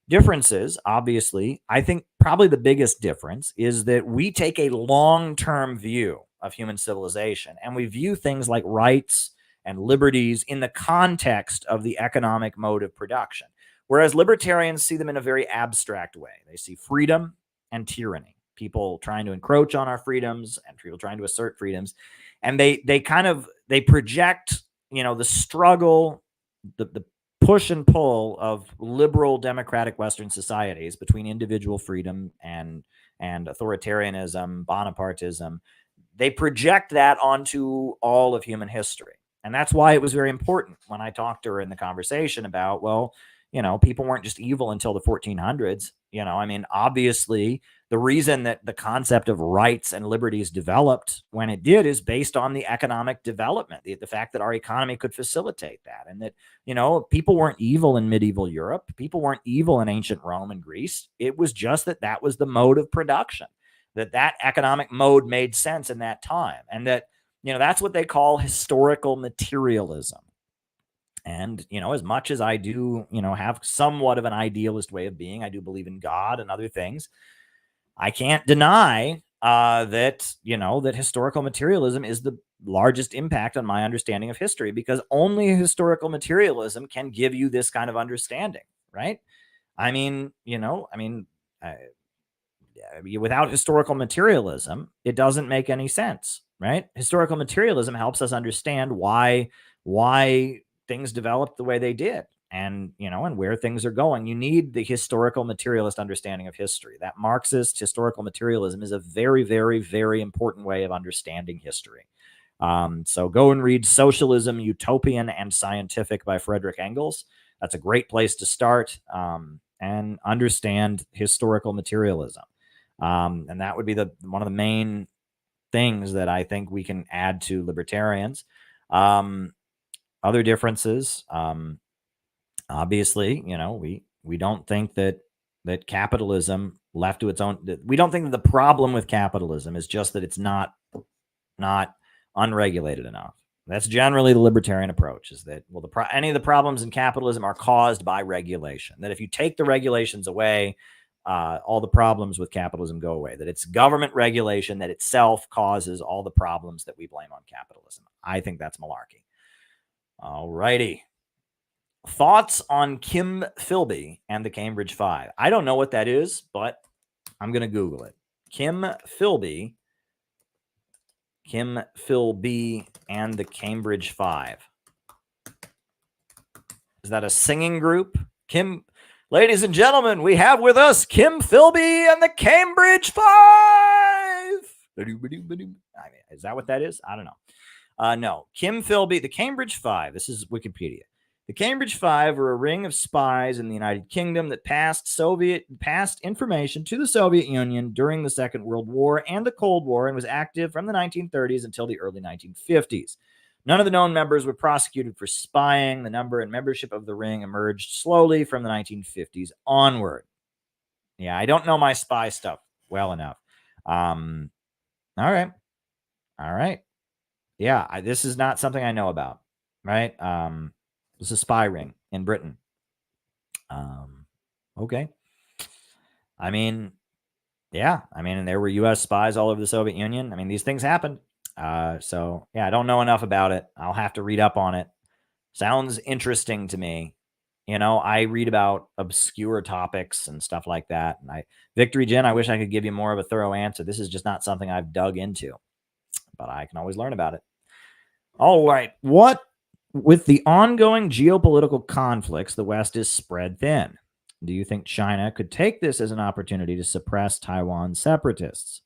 Differences, obviously, I think probably the biggest difference is that we take a long-term view of human civilization, and we view things like rights and liberties in the context of the economic mode of production, whereas libertarians see them in a very abstract way. They see freedom and tyranny, people trying to encroach on our freedoms and people trying to assert freedoms, and they project, the struggle, the push and pull of liberal democratic Western societies between individual freedom and authoritarianism, Bonapartism. They project that onto all of human history. And that's why it was very important when I talked to her in the conversation about, well, people weren't just evil until the 1400s. Obviously, the reason that the concept of rights and liberties developed when it did is based on the economic development, the fact that our economy could facilitate that. And that, people weren't evil in medieval Europe. People weren't evil in ancient Rome and Greece. It was just that was the mode of production, that economic mode made sense in that time. And that, that's what they call historical materialism. And, as much as I do, have somewhat of an idealist way of being, I do believe in God and other things. I can't deny that historical materialism is the largest impact on my understanding of history, because only historical materialism can give you this kind of understanding, right? Without historical materialism, it doesn't make any sense, right? Historical materialism helps us understand why things developed the way they did, and where things are going. You need the historical materialist understanding of history. That Marxist historical materialism is a very, very, very important way of understanding history. So go and read Socialism, Utopian and Scientific by Friedrich Engels. That's a great place to start and understand historical materialism. And that would be one of the main things that I think we can add to libertarians. Other differences, obviously, we don't think that capitalism left to its own, we don't think that the problem with capitalism is just that it's not unregulated enough. That's generally the libertarian approach, is that, well, any of the problems in capitalism are caused by regulation. That if you take the regulations away, all the problems with capitalism go away. That it's government regulation that itself causes all the problems that we blame on capitalism. I think that's malarkey. All righty. Thoughts on Kim Philby and the Cambridge Five? I don't know what that is, but I'm going to Google it. Kim Philby and the Cambridge Five. Is that a singing group? Ladies and gentlemen, we have with us Kim Philby and the Cambridge Five. Is that what that is? I don't know. No, Kim Philby, the Cambridge Five. This is Wikipedia. The Cambridge Five were a ring of spies in the United Kingdom that passed information to the Soviet Union during the Second World War and the Cold War and was active from the 1930s until the early 1950s. None of the known members were prosecuted for spying. The number and membership of the ring emerged slowly from the 1950s onward. Yeah, I don't know my spy stuff well enough. All right. Yeah, this is not something I know about, right? It's a spy ring in Britain. Okay. I mean, yeah. I mean, and there were U.S. spies all over the Soviet Union. I mean, these things happened. So, yeah, I don't know enough about it. I'll have to read up on it. Sounds interesting to me. You know, I read about obscure topics and stuff like that. And Victory Jen, I wish I could give you more of a thorough answer. This is just not something I've dug into, but I can always learn about it. All right. With the ongoing geopolitical conflicts, the West is spread thin. Do you think China could take this as an opportunity to suppress Taiwan separatists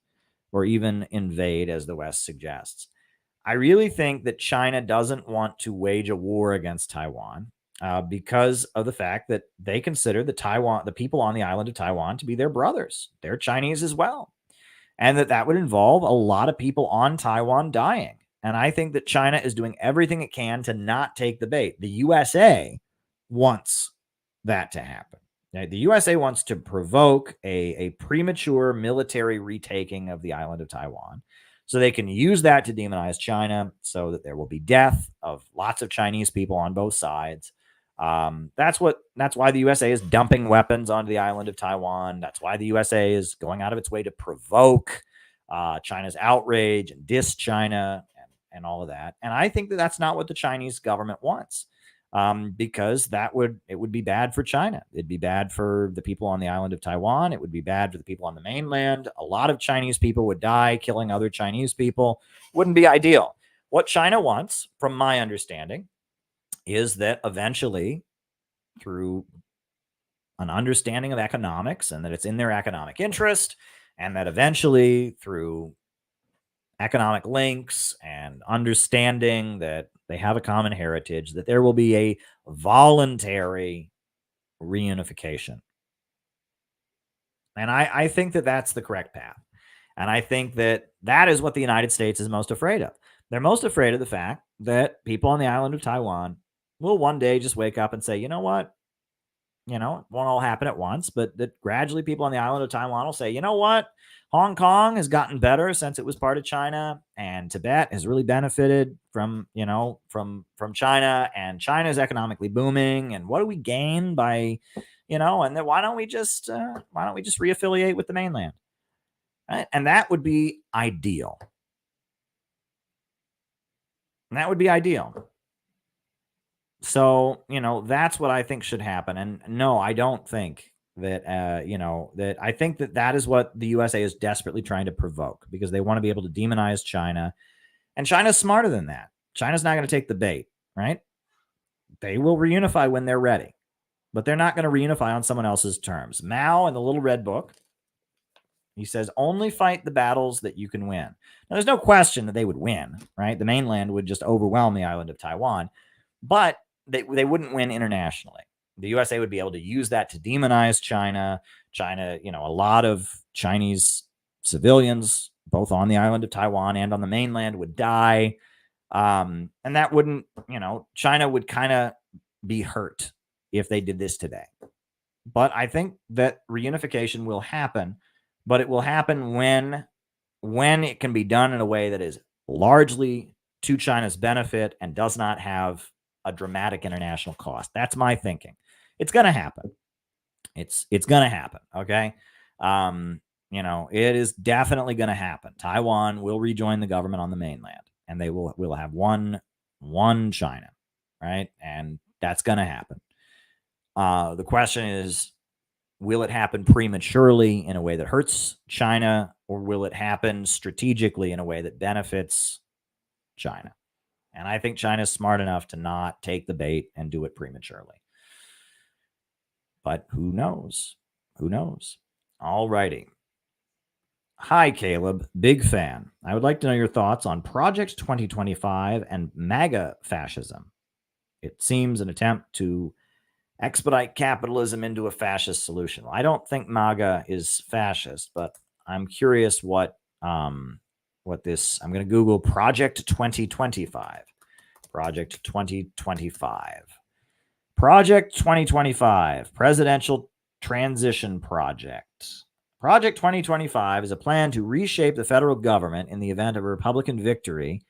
or even invade, as the West suggests? I really think that China doesn't want to wage a war against Taiwan because of the fact that they consider the people on the island of Taiwan to be their brothers. They're Chinese as well. And that would involve a lot of people on Taiwan dying. And I think that China is doing everything it can to not take the bait. The USA wants that to happen. Now, the USA wants to provoke a premature military retaking of the island of Taiwan so they can use that to demonize China so that there will be death of lots of Chinese people on both sides. That's why the USA is dumping weapons onto the island of Taiwan. That's why the USA is going out of its way to provoke China's outrage and diss China and all of that. And I think that that's not what the Chinese government wants, because it would be bad for China. It'd be bad for the people on the island of Taiwan. It would be bad for the people on the mainland. A lot of Chinese people would die killing other Chinese people. Wouldn't be ideal. What China wants, from my understanding, is that eventually, through an understanding of economics and that it's in their economic interest, and that eventually through economic links and understanding that they have a common heritage, that there will be a voluntary reunification. And I think that that's the correct path. And I think that that is what the United States is most afraid of. They're most afraid of the fact that people on the island of Taiwan will one day just wake up and say, you know what? You know, it won't all happen at once, but that gradually people on the island of Taiwan will say, you know what? Hong Kong has gotten better since it was part of China, and Tibet has really benefited from China, and China is economically booming. And what do we gain by, and then why don't we just reaffiliate with the mainland? Right? And that would be ideal. So, that's what I think should happen. And no, I don't think that, that I think that is what the USA is desperately trying to provoke, because they want to be able to demonize China. And China's smarter than that. China's not going to take the bait, right? They will reunify when they're ready, but they're not going to reunify on someone else's terms. Mao in the Little Red Book, he says, only fight the battles that you can win. Now, there's no question that they would win, right? The mainland would just overwhelm the island of Taiwan, but they wouldn't win internationally. The USA would be able to use that to demonize China. China, a lot of Chinese civilians, both on the island of Taiwan and on the mainland, would die. And that wouldn't, China would kind of be hurt if they did this today. But I think that reunification will happen, but it will happen when it can be done in a way that is largely to China's benefit and does not have a dramatic international cost. That's my thinking. It's going to happen. It's going to happen. Okay. It is definitely going to happen. Taiwan will rejoin the government on the mainland, and they will have one China, right? And that's going to happen. The question is, will it happen prematurely in a way that hurts China, or will it happen strategically in a way that benefits China? And I think China's smart enough to not take the bait and do it prematurely. But who knows? Who knows? All righty. Hi, Caleb. Big fan. I would like to know your thoughts on Project 2025 and MAGA fascism. It seems an attempt to expedite capitalism into a fascist solution. Well, I don't think MAGA is fascist, but I'm curious what this, I'm going to Google Project 2025. Project 2025. Project 2025, Presidential Transition Project. Project 2025 is a plan to reshape the federal government in the event of a Republican victory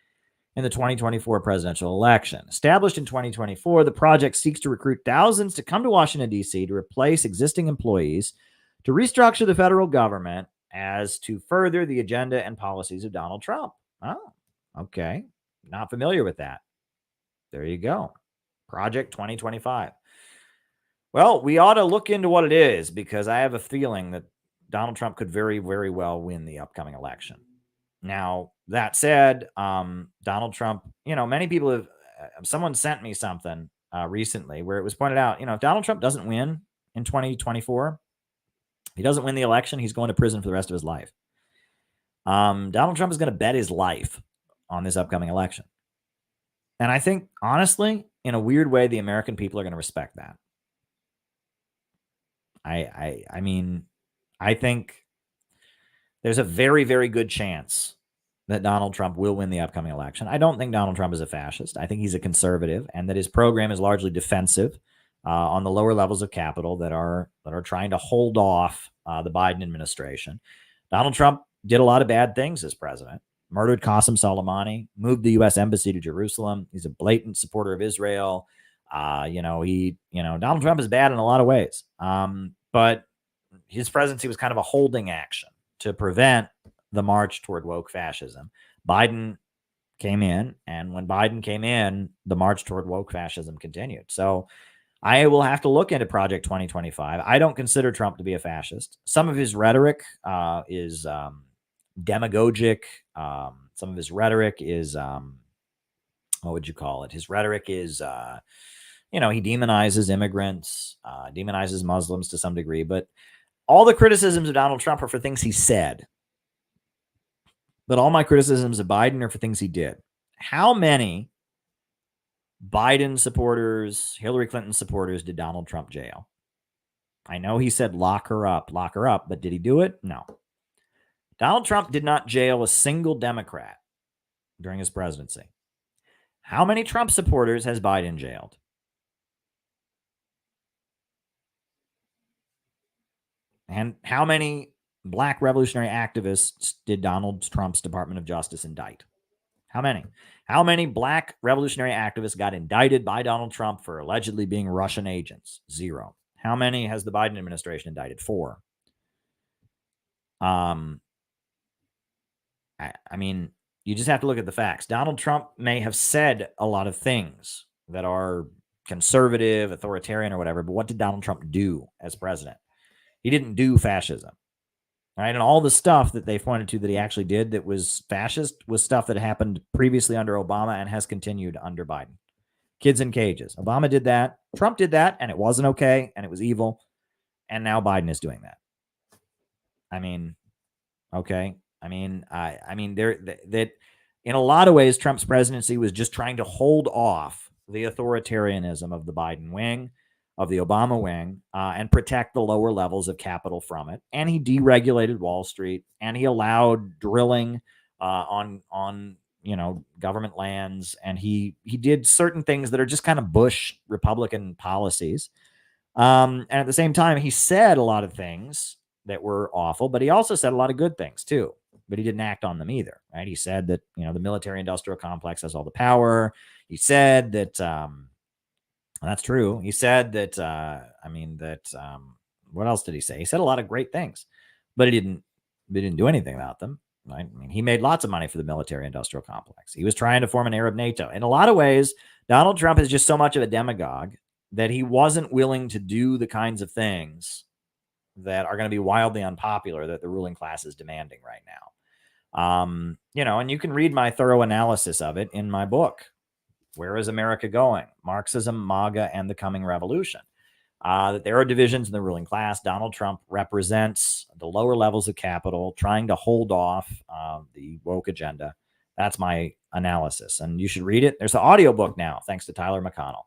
in the 2024 presidential election. Established in 2024, the project seeks to recruit thousands to come to Washington, D.C. to replace existing employees, to restructure the federal government as to further the agenda and policies of Donald Trump. Oh, okay. Not familiar with that. There you go. Project 2025. Well, we ought to look into what it is, because I have a feeling that Donald Trump could very, very well win the upcoming election. Now, that said, Donald Trump, many people have, someone sent me something recently where it was pointed out, if Donald Trump doesn't win in 2024, he doesn't win the election, he's going to prison for the rest of his life. Donald Trump is going to bet his life on this upcoming election. And I think, honestly, in a weird way, the American people are going to respect that. I mean, I think there's a very, very good chance that Donald Trump will win the upcoming election. I don't think Donald Trump is a fascist. I think he's a conservative, and that his program is largely defensive on the lower levels of capital that are trying to hold off the Biden administration. Donald Trump did a lot of bad things as president. Murdered Qasem Soleimani, moved the U.S. embassy to Jerusalem. He's a blatant supporter of Israel. Donald Trump is bad in a lot of ways. But his presidency was kind of a holding action to prevent the march toward woke fascism. Biden came in, and when Biden came in, the march toward woke fascism continued. So I will have to look into Project 2025. I don't consider Trump to be a fascist. Some of his rhetoric is demagogic. Some of his rhetoric is, what would you call it? His rhetoric is, he demonizes immigrants, demonizes Muslims to some degree, but all the criticisms of Donald Trump are for things he said. But all my criticisms of Biden are for things he did. How many Biden supporters, Hillary Clinton supporters did Donald Trump jail? I know he said lock her up, but did he do it? No. Donald Trump did not jail a single Democrat during his presidency. How many Trump supporters has Biden jailed? And how many black revolutionary activists did Donald Trump's Department of Justice indict? How many? How many black revolutionary activists got indicted by Donald Trump for allegedly being Russian agents? 0. How many has the Biden administration indicted? 4. I mean, you just have to look at the facts. Donald Trump may have said a lot of things that are conservative, authoritarian, or whatever, but what did Donald Trump do as president? He didn't do fascism. Right? And all the stuff that they pointed to that he actually did that was fascist was stuff that happened previously under Obama and has continued under Biden. Kids in cages. Obama did that. Trump did that, and it wasn't okay, and it was evil. And now Biden is doing that. I mean, okay. I mean, that in a lot of ways, Trump's presidency was just trying to hold off the authoritarianism of the Biden wing, of the Obama wing, and protect the lower levels of capital from it. And he deregulated Wall Street, and he allowed drilling on government lands, and he did certain things that are just kind of Bush Republican policies. And at the same time, he said a lot of things that were awful, but he also said a lot of good things too. But he didn't act on them either, right? He said that the military-industrial complex has all the power. He said that. That's true. He said that, what else did he say? He said a lot of great things, but he didn't do anything about them. Right? I mean, he made lots of money for the military-industrial complex. He was trying to form an Arab NATO. In a lot of ways, Donald Trump is just so much of a demagogue that he wasn't willing to do the kinds of things that are going to be wildly unpopular that the ruling class is demanding right now. And you can read my thorough analysis of it in my book. Where is America going? Marxism, MAGA, and the Coming Revolution. That there are divisions in the ruling class. Donald Trump represents the lower levels of capital, trying to hold off the woke agenda. That's my analysis, and you should read it. There's an audiobook now, thanks to Tyler McConnell.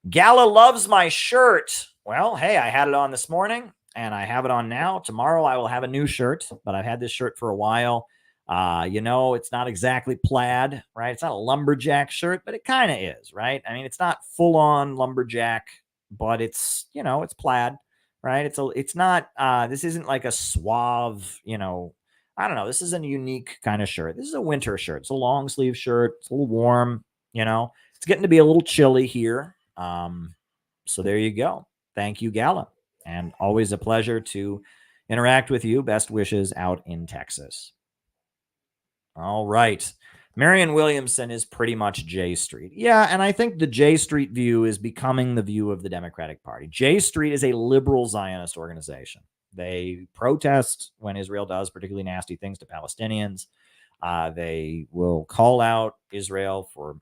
Gala loves my shirt. Well, hey, I had it on this morning and I have it on now. Tomorrow I will have a new shirt, but I've had this shirt for a while. It's not exactly plaid, right? It's not a lumberjack shirt, but it kind of is, right? I mean, it's not full on lumberjack, but it's, it's plaid, right? It's not, this isn't like a suave, I don't know. This is a unique kind of shirt. This is a winter shirt. It's a long sleeve shirt. It's a little warm, it's getting to be a little chilly here. So there you go. Thank you, Gala. And always a pleasure to interact with you. Best wishes out in Texas. All right. Marion Williamson is pretty much J Street. Yeah, and I think the J Street view is becoming the view of the Democratic Party. J Street is a liberal Zionist organization. They protest when Israel does particularly nasty things to Palestinians. They will call out Israel for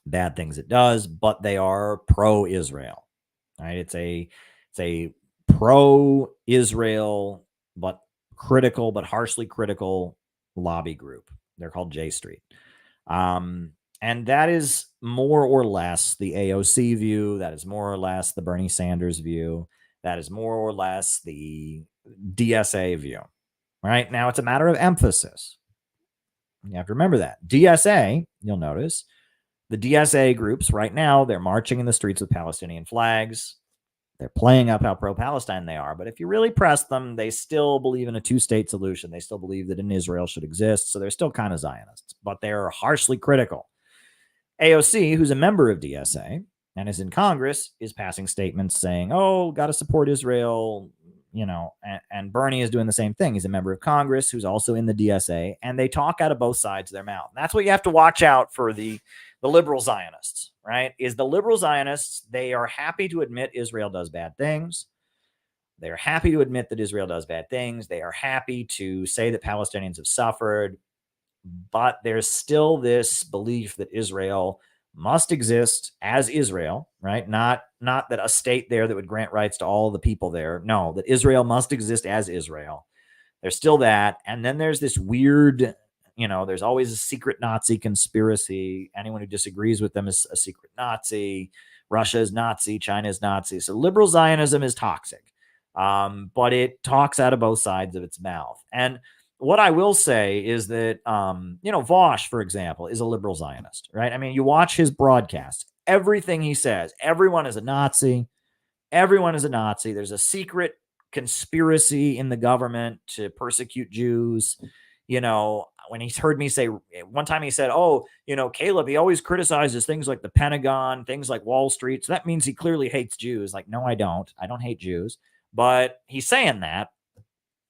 bad things it does, but they are pro-Israel, right? It's a pro-Israel, but harshly critical lobby group. They're called J Street. And that is more or less the AOC view. That is more or less the Bernie Sanders view. That is more or less the DSA view, right? Now it's a matter of emphasis. You have to remember that. DSA, you'll notice, the DSA groups right now, they're marching in the streets with Palestinian flags. They're playing up how pro-Palestine they are. But if you really press them, they still believe in a two-state solution. They still believe that an Israel should exist. So they're still kind of Zionists, but they're harshly critical. AOC, who's a member of DSA and is in Congress, is passing statements saying, oh, got to support Israel, and Bernie is doing the same thing. He's a member of Congress who's also in the DSA, and they talk out of both sides of their mouth. And that's what you have to watch out for the liberal Zionists, right? Is the liberal Zionists, they are happy to admit Israel does bad things. They're happy to admit that Israel does bad things. They are happy to say that Palestinians have suffered, but there's still this belief that Israel must exist as Israel, right? Not that a state there that would grant rights to all the people there. No, that Israel must exist as Israel. There's still that. And then there's this weird, there's always a secret Nazi conspiracy. Anyone who disagrees with them is a secret Nazi. Russia is Nazi. China is Nazi. So liberal Zionism is toxic, but it talks out of both sides of its mouth. And what I will say is that, Vosh, for example, is a liberal Zionist, right? I mean, you watch his broadcast, everything he says, everyone is a Nazi. Everyone is a Nazi. There's a secret conspiracy in the government to persecute Jews. When he's heard me say, one time he said, Caleb, he always criticizes things like the Pentagon, things like Wall Street. So that means he clearly hates Jews. Like, no, I don't. I don't hate Jews. But he's saying that.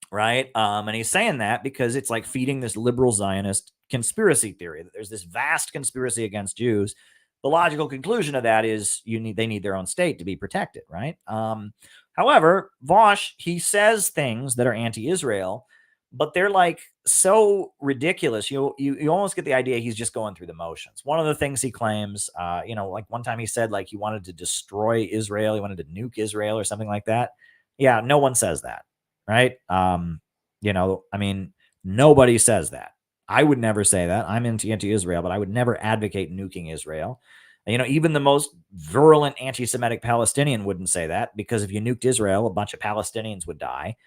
Right. And he's saying that because it's like feeding this liberal Zionist conspiracy theory that there's this vast conspiracy against Jews. The logical conclusion of that is they need their own state to be protected. Right. However, Vosh, he says things that are anti-Israel, but they're like so ridiculous. You almost get the idea he's just going through the motions. One of the things he claims, like one time he said like he wanted to destroy Israel. He wanted to nuke Israel or something like that. Yeah. No one says that. Right. Nobody says that. I would never say that. I'm anti-Israel, but I would never advocate nuking Israel. Even the most virulent anti-Semitic Palestinian wouldn't say that, because if you nuked Israel, a bunch of Palestinians would die.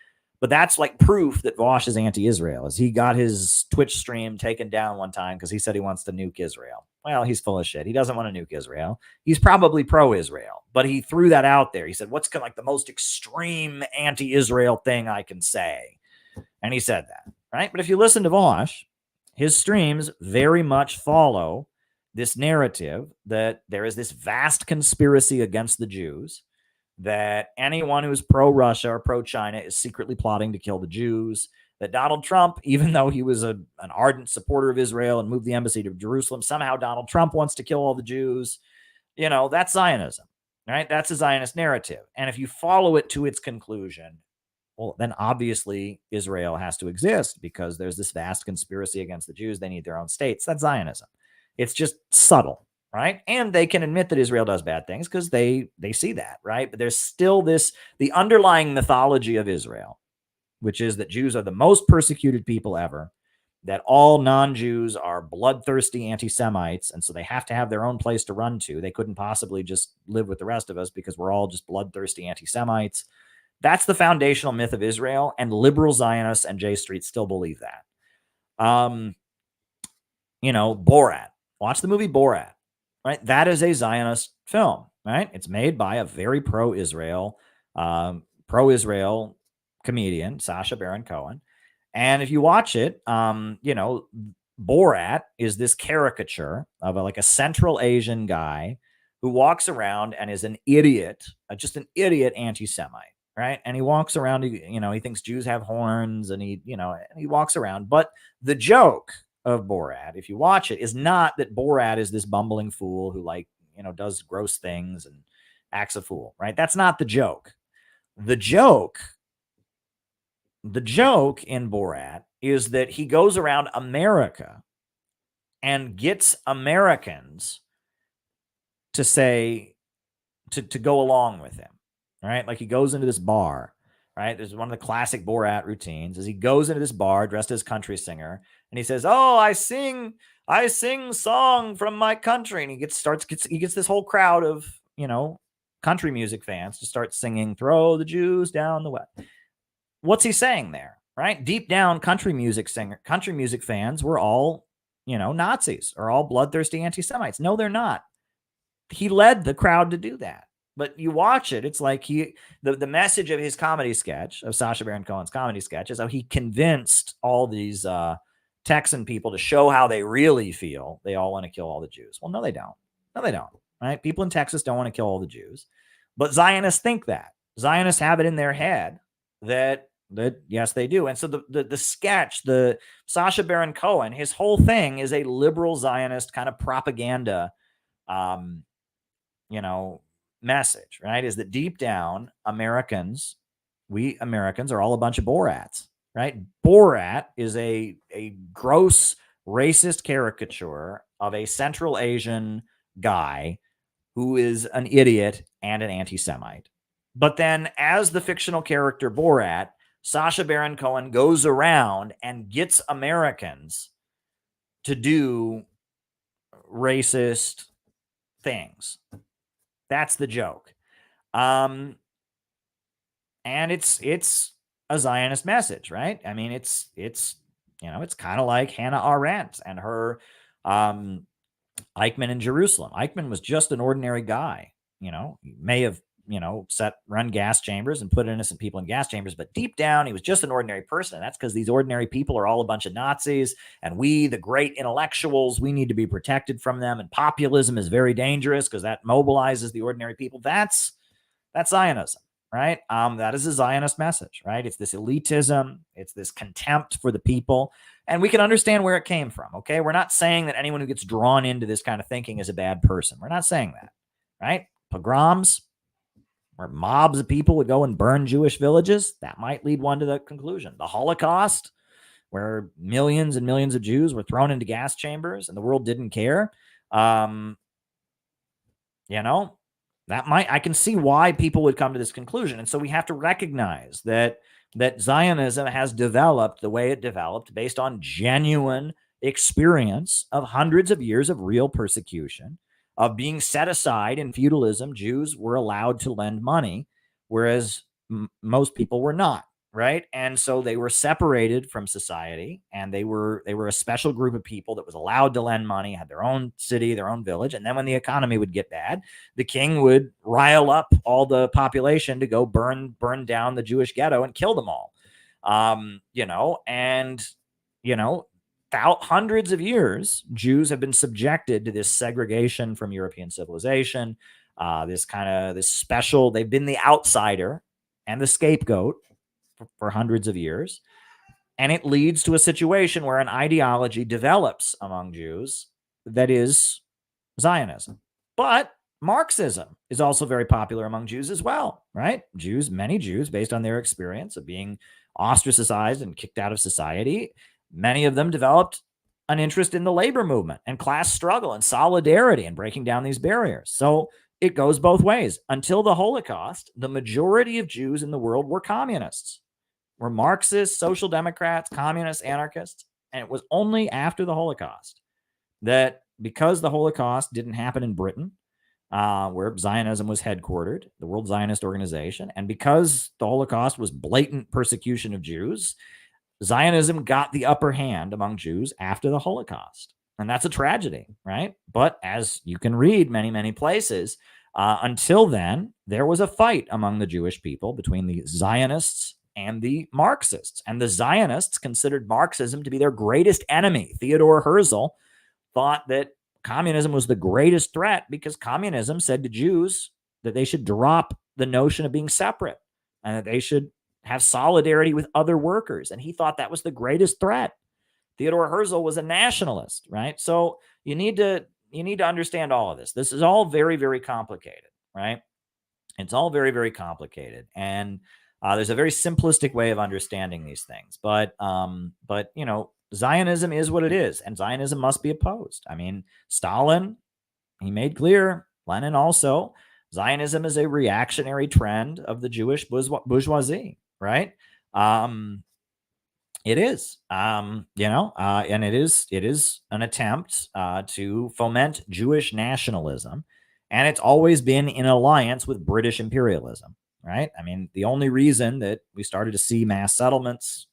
But that's like proof that Vosh is anti-Israel, as he got his Twitch stream taken down one time because he said he wants to nuke Israel. Well, he's full of shit. He doesn't want to nuke Israel. He's probably pro-Israel, but he threw that out there. He said, what's like the most extreme anti-Israel thing I can say? And he said that, right? But if you listen to Vosh, his streams very much follow this narrative that there is this vast conspiracy against the Jews, that anyone who's pro-Russia or pro-China is secretly plotting to kill the Jews, that Donald Trump, even though he was an ardent supporter of Israel and moved the embassy to Jerusalem, somehow Donald Trump wants to kill all the Jews. That's Zionism, right? That's a Zionist narrative. And if you follow it to its conclusion, well, then obviously Israel has to exist because there's this vast conspiracy against the Jews. They need their own states. That's Zionism. It's just subtle. Right. And they can admit that Israel does bad things because they see that. Right. But there's still the underlying mythology of Israel, which is that Jews are the most persecuted people ever. that all non-Jews are bloodthirsty anti-Semites, and so they have to have their own place to run to. They couldn't possibly just live with the rest of us because we're all just bloodthirsty anti-Semites. That's the foundational myth of Israel, and liberal Zionists and J Street still believe that. Borat. Watch the movie Borat, right? That is a Zionist film, right? It's made by a very pro-Israel comedian, Sacha Baron Cohen. And if you watch it, Borat is this caricature of a Central Asian guy who walks around and is an idiot, just an idiot anti-Semite, right? And he walks around, he thinks Jews have horns, and he walks around. But the joke of Borat, if you watch it, is not that Borat is this bumbling fool who does gross things and acts a fool, right? That's not the joke. The joke in Borat is that he goes around America and gets Americans to say, to go along with him, right? Like he goes into this bar, right? There's one of the classic Borat routines is he goes into this bar dressed as country singer and he says, "Oh, I sing song from my country." And he gets this whole crowd of, country music fans to start singing, "Throw the Jews down the well." What's he saying there, right? Deep down, country music fans were all, Nazis or all bloodthirsty anti-Semites. No, they're not. He led the crowd to do that. But you watch it, it's like the message of his comedy sketch, of Sacha Baron Cohen's comedy sketch, is how he convinced all these Texan people to show how they really feel. They all want to kill all the Jews. Well, no, they don't. No, they don't. Right? People in Texas don't want to kill all the Jews. But Zionists think that. Zionists have it in their head that yes, they do. And so the sketch, the Sacha Baron Cohen, his whole thing is a liberal Zionist kind of propaganda, message, right? Is that deep down, we Americans are all a bunch of Borats, right? Borat is a gross racist caricature of a Central Asian guy who is an idiot and an anti-Semite. But then as the fictional character Borat, Sacha Baron Cohen goes around and gets Americans to do racist things. That's the joke. And it's a Zionist message, right? I mean, it's kind of like Hannah Arendt and her Eichmann in Jerusalem. Eichmann was just an ordinary guy. He may have run gas chambers and put innocent people in gas chambers, but deep down, he was just an ordinary person. And that's because these ordinary people are all a bunch of Nazis, and we, the great intellectuals, we need to be protected from them. And populism is very dangerous because that mobilizes the ordinary people. That's Zionism, right? That is a Zionist message, right? It's this elitism. It's this contempt for the people. And we can understand where it came from, okay? We're not saying that anyone who gets drawn into this kind of thinking is a bad person. We're not saying that, right? Pogroms, where mobs of people would go and burn Jewish villages, that might lead one to the conclusion. The Holocaust, where millions and millions of Jews were thrown into gas chambers and the world didn't care. I can see why people would come to this conclusion. And so we have to recognize that Zionism has developed the way it developed based on genuine experience of hundreds of years of real persecution, of being set aside. In feudalism, Jews were allowed to lend money, whereas most people were not, right? And so they were separated from society, and they were a special group of people that was allowed to lend money, had their own city, their own village. And then when the economy would get bad, the king would rile up all the population to go burn down the Jewish ghetto and kill them all. Hundreds of years, Jews have been subjected to this segregation from European civilization, this special, they've been the outsider and the scapegoat for hundreds of years. And it leads to a situation where an ideology develops among Jews that is Zionism. But Marxism is also very popular among Jews as well, right? Many Jews, based on their experience of being ostracized and kicked out of society, many of them developed an interest in the labor movement and class struggle and solidarity and breaking down these barriers. So it goes both ways. Until the Holocaust, the majority of Jews in the world were communists, were Marxists, social democrats, communists, anarchists. And it was only after the Holocaust that, because the Holocaust didn't happen in Britain, where Zionism was headquartered, the World Zionist Organization, and because the Holocaust was blatant persecution of Jews, Zionism got the upper hand among Jews after the Holocaust. And that's a tragedy, right? But as you can read many, many places, until then, there was a fight among the Jewish people between the Zionists and the Marxists. And the Zionists considered Marxism to be their greatest enemy. Theodor Herzl thought that communism was the greatest threat because communism said to Jews that they should drop the notion of being separate and that they should have solidarity with other workers. And he thought that was the greatest threat. Theodor Herzl was a nationalist, right? So you need to understand all of this. This is all very, very complicated, right? It's all very, very complicated. And there's a very simplistic way of understanding these things. But you know, Zionism is what it is, and Zionism must be opposed. I mean, Stalin, he made clear, Lenin also, Zionism is a reactionary trend of the Jewish bourgeoisie, right? It is, you know, and it is an attempt to foment Jewish nationalism, and it's always been in alliance with British imperialism, right? I mean, the only reason that we started to see mass settlements,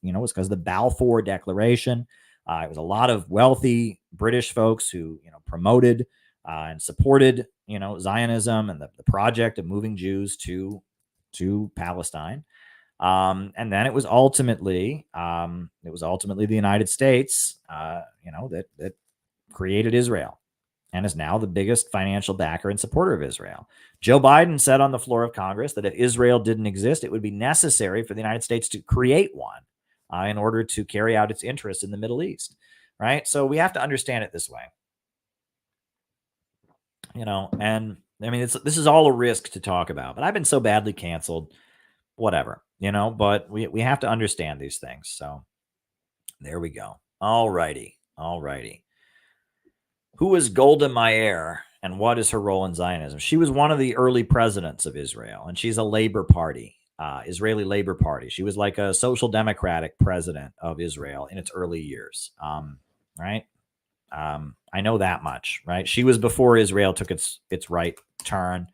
you know, was because of the Balfour Declaration. It was a lot of wealthy British folks who, you know, promoted and supported, you know, Zionism and the project of moving Jews to Palestine. And then it was ultimately the United States, you know, that created Israel and is now the biggest financial backer and supporter of Israel. Joe Biden said on the floor of Congress that if Israel didn't exist, it would be necessary for the United States to create one in order to carry out its interests in the Middle East, right? So we have to understand it this way, you know, and I mean, this is all a risk to talk about, but I've been so badly canceled, whatever, you know, but we have to understand these things. So there we go. All righty. Who is Golda Meir and what is her role in Zionism? She was one of the early presidents of Israel, and she's a Labor Party, Israeli Labor Party. She was like a social democratic president of Israel in its early years, right? I know that much, right? She was before Israel took its right turn.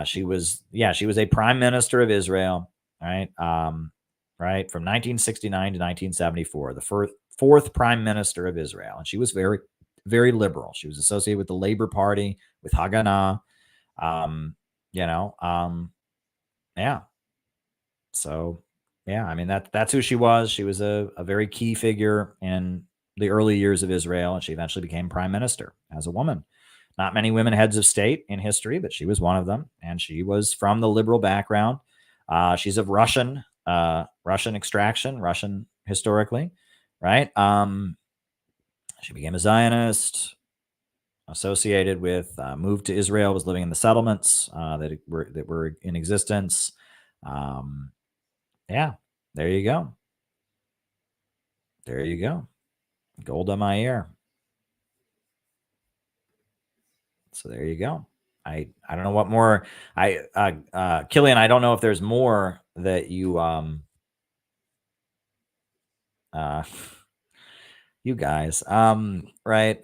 She was a prime minister of Israel, right? Right, from 1969 to 1974, the fourth prime minister of Israel, and she was very, very liberal. She was associated with the Labor Party, with Haganah, you know, yeah. So, yeah, I mean, that's who she was. She was a very key figure in the early years of Israel, and she eventually became prime minister as a woman. Not many women heads of state in history, but she was one of them, and she was from the liberal background. She's of Russian extraction, Russian historically, right? She became a Zionist, associated with, moved to Israel, was living in the settlements that were in existence. Yeah, there you go. There you go. Golda Meir. So there you go. I don't know what more Killian, I don't know if there's more that you you guys right,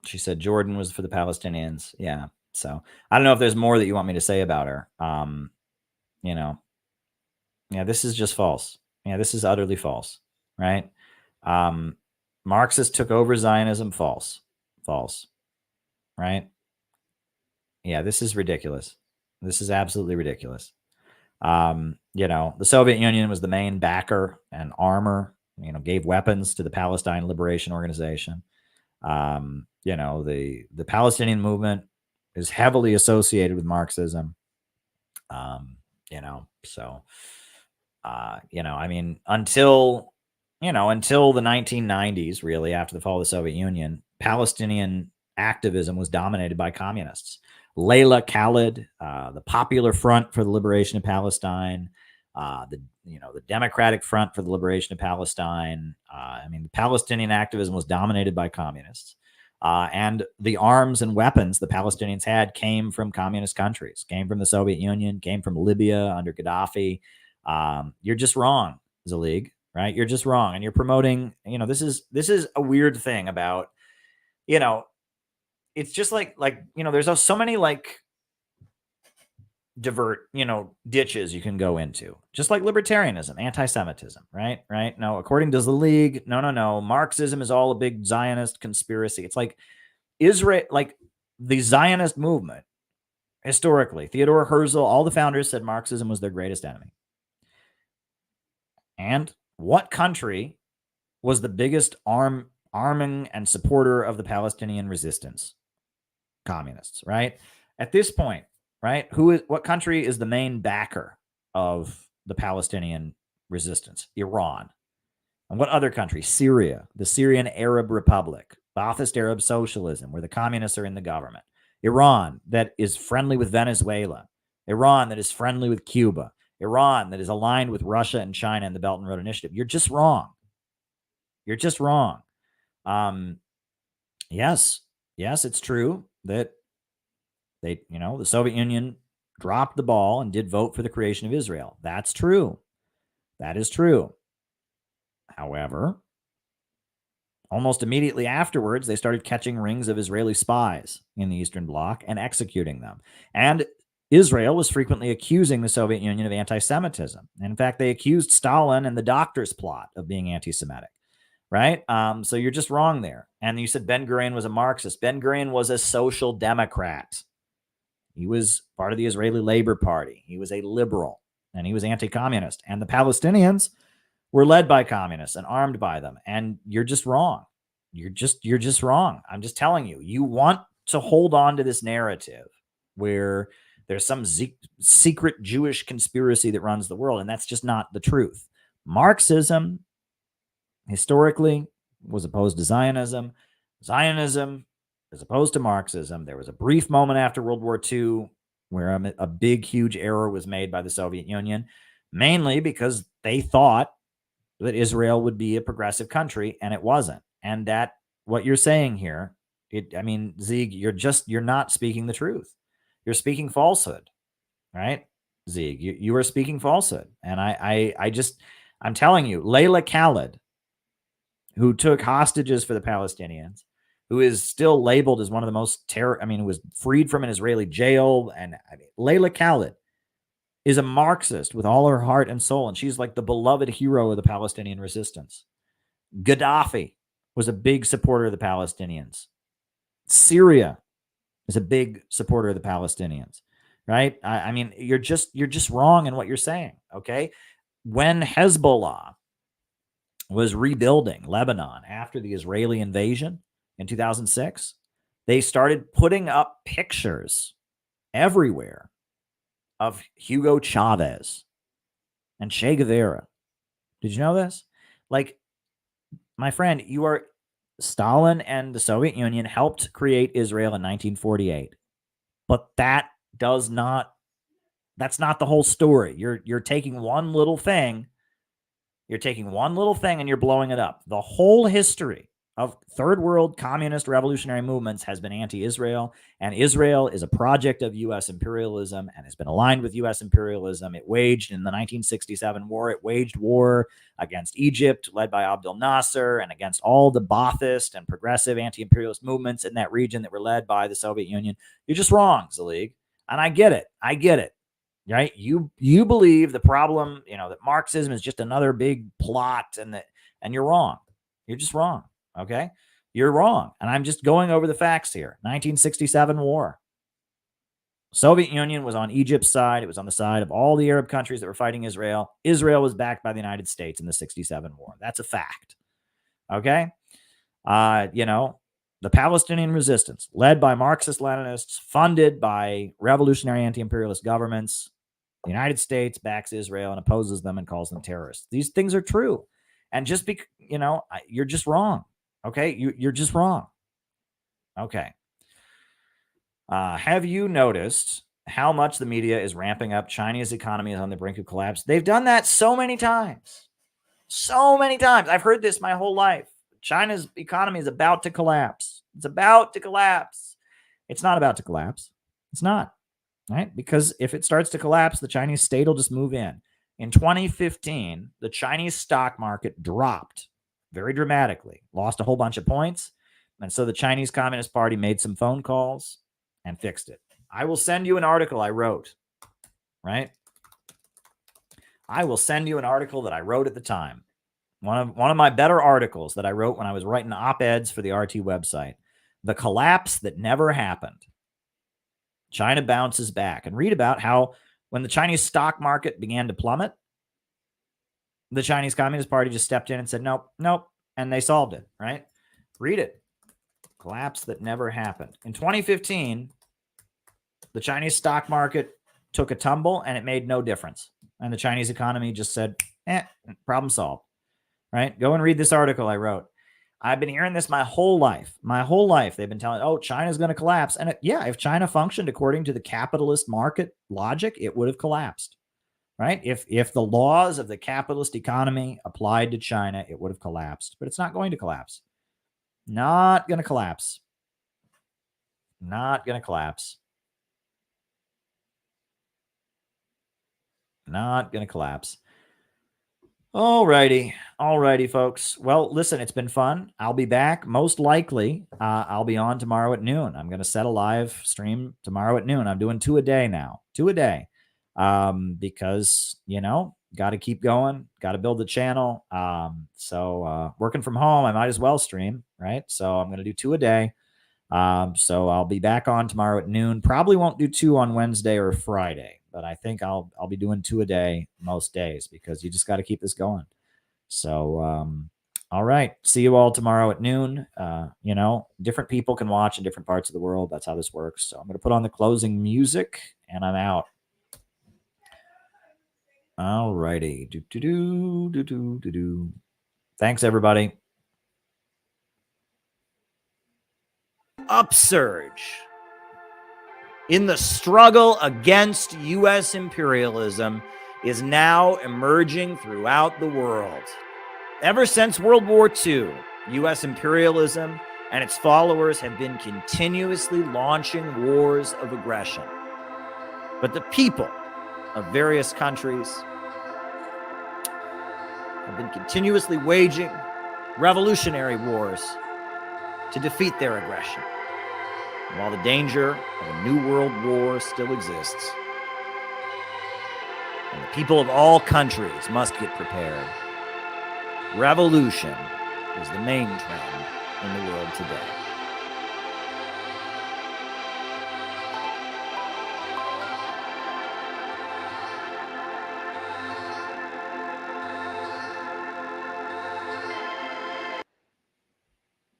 she said Jordan was for the Palestinians. Yeah, so I don't know if there's more that you want me to say about her. You know, yeah, this is just false. Yeah, this is utterly false, right? Marxists took over Zionism. False, right? Yeah, this is ridiculous. This is absolutely ridiculous. You know, the Soviet Union was the main backer and armor, you know, gave weapons to the Palestine Liberation Organization. You know, the Palestinian movement is heavily associated with Marxism. You know, so, you know, I mean, until the 1990s, really, after the fall of the Soviet Union, Palestinian activism was dominated by communists. Layla Khalid, the Popular Front for the Liberation of Palestine, the Democratic Front for the Liberation of Palestine. I mean, the Palestinian activism was dominated by communists, and the arms and weapons the Palestinians had came from communist countries, came from the Soviet Union, came from Libya under Gaddafi. You're just wrong, Zalig. right? You're just wrong. And you're promoting, this is a weird thing about, it's just like, there's so many ditches you can go into, just like libertarianism, anti-Semitism, right? No, according to the League, no. Marxism is all a big Zionist conspiracy. It's like Israel, like the Zionist movement, historically, Theodore Herzl, all the founders said Marxism was their greatest enemy. And what country was the biggest arming and supporter of the Palestinian resistance? Communists, right? At this point, right? What country is the main backer of the Palestinian resistance? Iran. And what other country? Syria, the Syrian Arab Republic, Ba'athist Arab socialism, where the communists are in the government. Iran, that is friendly with Venezuela. Iran, that is friendly with Cuba. Iran, that is aligned with Russia and China and the Belt and Road Initiative. You're just wrong. You're just wrong. Yes, it's true that the Soviet Union dropped the ball and did vote for the creation of Israel. That's true. That is true. However, almost immediately afterwards, they started catching rings of Israeli spies in the Eastern Bloc and executing them. And Israel was frequently accusing the Soviet Union of anti-Semitism. In fact, they accused Stalin and the Doctor's Plot of being anti-Semitic, right? So you're just wrong there. And you said Ben-Gurion was a Marxist. Ben-Gurion was a social democrat. He was part of the Israeli Labor Party. He was a liberal, and he was anti-communist. And the Palestinians were led by communists and armed by them. And you're just wrong. You're just wrong. I'm just telling you. You want to hold on to this narrative where there's some secret Jewish conspiracy that runs the world, and that's just not the truth. Marxism, historically, was opposed to Zionism. Zionism is opposed to Marxism. There was a brief moment after World War II where a big, huge error was made by the Soviet Union, mainly because they thought that Israel would be a progressive country, and it wasn't. And that what you're saying here, Zieg, you're not speaking the truth. You're speaking falsehood, right? Zieg, you are speaking falsehood. And I'm telling you, Layla Khaled, who took hostages for the Palestinians, who is still labeled as one of the most who was freed from an Israeli jail. And Layla Khaled is a Marxist with all her heart and soul, and she's like the beloved hero of the Palestinian resistance. Gaddafi was a big supporter of the Palestinians. Syria is a big supporter of the Palestinians, right? You're just wrong in what you're saying, okay? When Hezbollah was rebuilding Lebanon after the Israeli invasion in 2006, they started putting up pictures everywhere of Hugo Chavez and Che Guevara. Did you know this? Like, my friend, Stalin and the Soviet Union helped create Israel in 1948. But that's not the whole story. You're taking one little thing. You're taking one little thing and you're blowing it up. The whole history of third world communist revolutionary movements has been anti-Israel, and Israel is a project of U.S. imperialism and has been aligned with U.S. imperialism. It waged in the 1967 war. It waged war against Egypt, led by Abdel Nasser, and against all the Ba'athist and progressive anti-imperialist movements in that region that were led by the Soviet Union. You're just wrong, Zalig. And I get it. Right? You believe the problem, that Marxism is just another big plot, and you're wrong. You're just wrong. Okay, you're wrong. And I'm just going over the facts here. 1967 war. Soviet Union was on Egypt's side. It was on the side of all the Arab countries that were fighting Israel. Israel was backed by the United States in the 67 war. That's a fact. Okay. The Palestinian resistance, led by Marxist-Leninists, funded by revolutionary anti-imperialist governments. The United States backs Israel and opposes them and calls them terrorists. These things are true. And just because, you're just wrong. Okay, you're just wrong. Okay. Have you noticed how much the media is ramping up China's economy is on the brink of collapse? They've done that so many times. So many times. I've heard this my whole life. China's economy is about to collapse. It's about to collapse. It's not about to collapse. It's not. Right? Because if it starts to collapse, the Chinese state will just move in. In 2015, the Chinese stock market dropped very dramatically, lost a whole bunch of points. And so the Chinese Communist Party made some phone calls and fixed it. I will send you an article I wrote, right? I will send you an article that I wrote at the time. One of my better articles that I wrote when I was writing op-eds for the RT website. The collapse that never happened. China bounces back. And read about how when the Chinese stock market began to plummet, the Chinese Communist Party just stepped in and said, nope, nope. And they solved it, right? Read it. Collapse that never happened. In 2015, the Chinese stock market took a tumble and it made no difference. And the Chinese economy just said, problem solved, right? Go and read this article I wrote. I've been hearing this my whole life. My whole life, they've been telling, oh, China's going to collapse. And if China functioned according to the capitalist market logic, it would have collapsed, right? If the laws of the capitalist economy applied to China, it would have collapsed. But it's not going to collapse. Not going to collapse. Not going to collapse. Not going to collapse. All righty, folks. Well, listen, it's been fun. I'll be back. Most likely, I'll be on tomorrow at noon. I'm going to set a live stream tomorrow at noon. I'm doing 2 a day now. 2 a day. Because, got to keep going. Got to build the channel. So working from home, I might as well stream, right? So I'm going to do 2 a day. So I'll be back on tomorrow at noon. Probably won't do 2 on Wednesday or Friday. But I think I'll be doing 2 a day most days because you just got to keep this going. So, all right. See you all tomorrow at noon. Different people can watch in different parts of the world. That's how this works. So I'm going to put on the closing music and I'm out. All righty. Thanks, everybody. Upsurge. In the struggle against U.S. imperialism is now emerging throughout the world. Ever since World War II, U.S. imperialism and its followers have been continuously launching wars of aggression. But the people of various countries have been continuously waging revolutionary wars to defeat their aggression. While the danger of a new world war still exists, and the people of all countries must get prepared, revolution is the main trend in the world today.